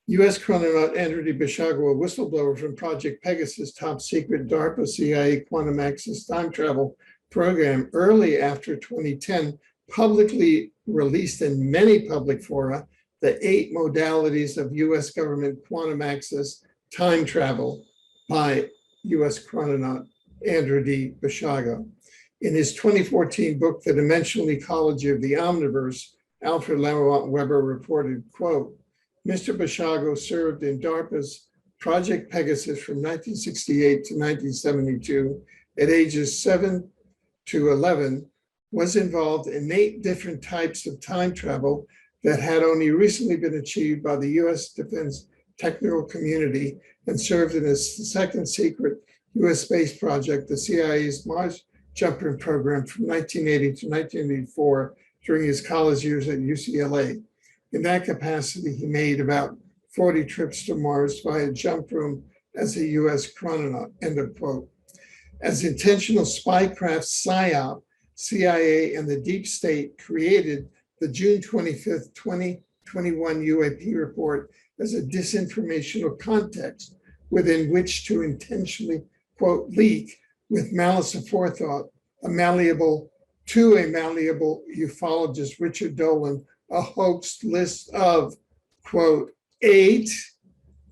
U.S. chrononaut Andrew D. Bashago, a whistleblower from Project Pegasus, top secret DARPA CIA quantum access time travel program early after 2010, publicly released in many public fora the 8 modalities of U.S. government quantum access time travel by U.S. chrononaut Andrew D. Bashago. In his 2014 book, The Dimensional Ecology of the Omniverse, Alfred LAMBREMONT WEBRE reported, quote, Mr. Bashago served in DARPA's Project Pegasus from 1968 to 1972 at ages 7 to 11, was involved in 8 different types of time travel that had only recently been achieved by the U.S. defense technical community, and served in a second secret U.S. space project, the CIA's Mars Jumper program from 1980 to 1984 during his college years at UCLA. In that capacity, he made about 40 trips to Mars via jump room as a U.S. chrononaut, end of quote. As intentional spycraft PSYOP, CIA and the deep state created the June 25th, 2021 UAP report as a disinformational context within which to intentionally, quote, leak with malice aforethought a malleable ufologist, Richard Dolan, a hoax list of, quote, 8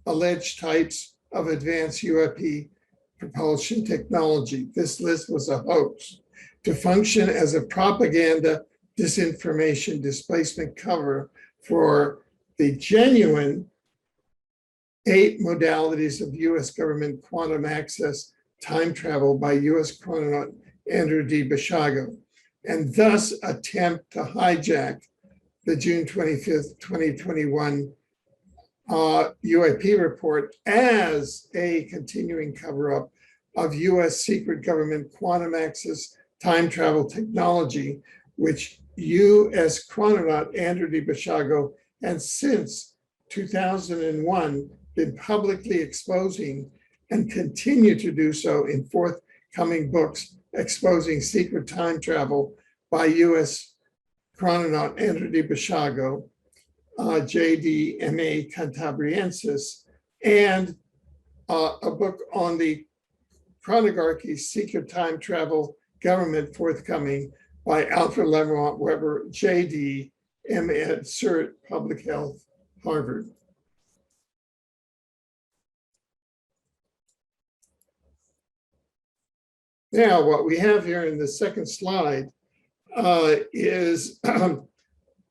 alleged types of advanced UAP propulsion technology. This list was a hoax to function as a propaganda, disinformation, displacement cover for the genuine 8 modalities of U.S. government quantum access time travel by U.S. chrononaut Andrew D. Bashago, and thus attempt to hijack the June 25th, 2021 UAP report as a continuing cover-up of U.S. secret government quantum access time travel technology, which U.S. chrononaut Andrew D. Bashago has since 2001 been publicly exposing and continue to do so in forthcoming books exposing secret time travel by U.S. chrononaut Andrew D. Bashago, J.D. M.A. Cantabriensis, and a book on the Chronography's secret time travel government forthcoming by Alfred LAMBREMONT WEBRE, J.D. M.Ed. Cert. Public Health, Harvard. Now, what we have here in the second slide is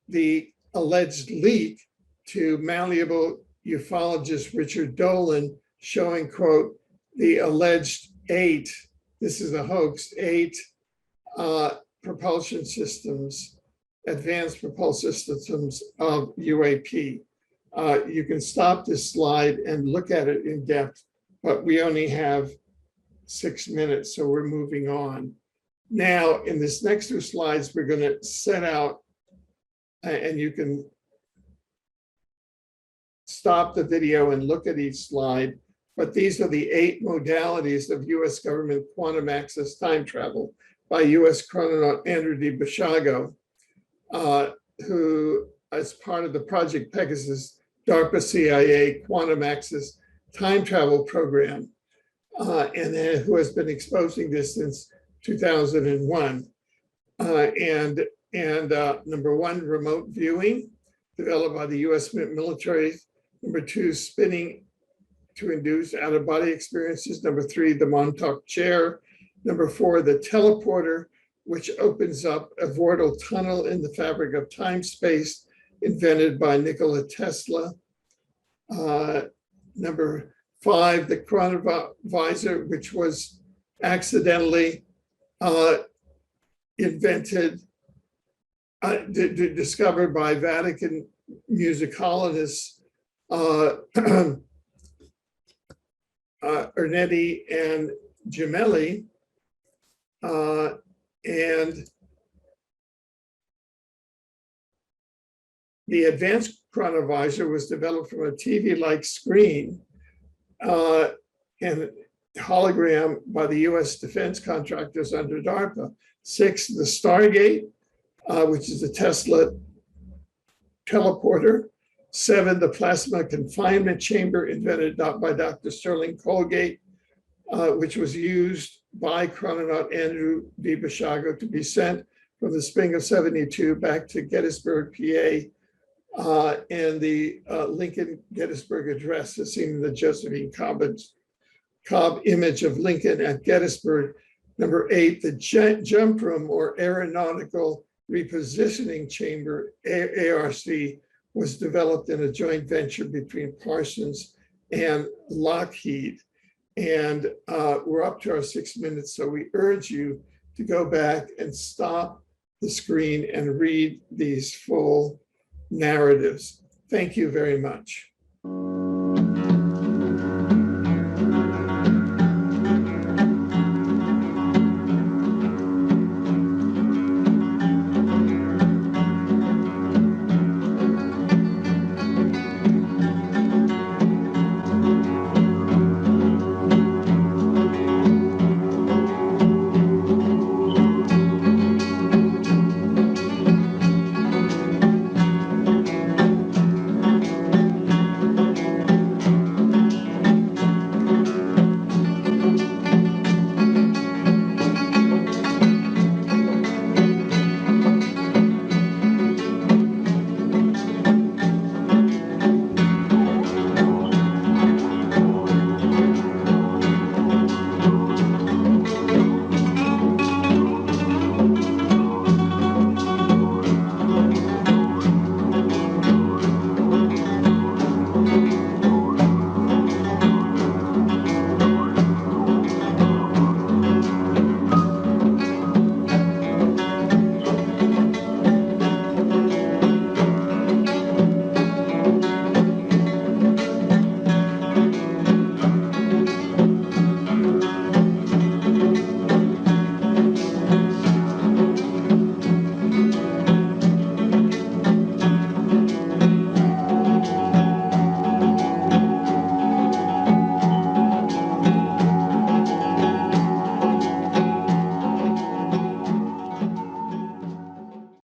the alleged leak to malleable ufologist Richard Dolan showing, quote, the alleged 8, this is a hoax, 8 propulsion systems, advanced propulsion systems of UAP. You can stop this slide and look at it in depth, but we only have 6 minutes, so we're moving on. Now, in this next 2 slides, we're going to set out, and you can stop the video and look at each slide, but these are the 8 modalities of U.S. government quantum access time travel by U.S. chrononaut Andrew D. Bashago, who, as part of the Project Pegasus DARPA CIA quantum access time travel program, and who has been exposing this since 2001. Number 1, remote viewing, developed by the U.S. military. Number 2, spinning to induce out-of-body experiences. Number 3, the Montauk chair. Number 4, the teleporter, which opens up a vortal tunnel in the fabric of time-space, invented by Nikola Tesla. Number 5, the chronovisor, which was accidentally discovered by Vatican musicologists Ernetti and Gemelli, and the advanced chronovisor was developed from a TV-like screen and hologram by the US defense contractors under DARPA. 6, the Stargate, which is a Tesla teleporter. 7, the plasma confinement chamber invented by Dr. Sterling Colgate, which was used by chrononaut Andrew D. Bashago to be sent from the spring of 72 back to Gettysburg, PA, and the Lincoln Gettysburg Address is seen in the Josephine Cobb image of Lincoln at Gettysburg. Number 8, the jump room or aeronautical repositioning chamber, ARC, was developed in a joint venture between Parsons and Lockheed. And we're up to our 6 minutes, so we urge you to go back and stop the screen and read these full narratives. Thank you very much.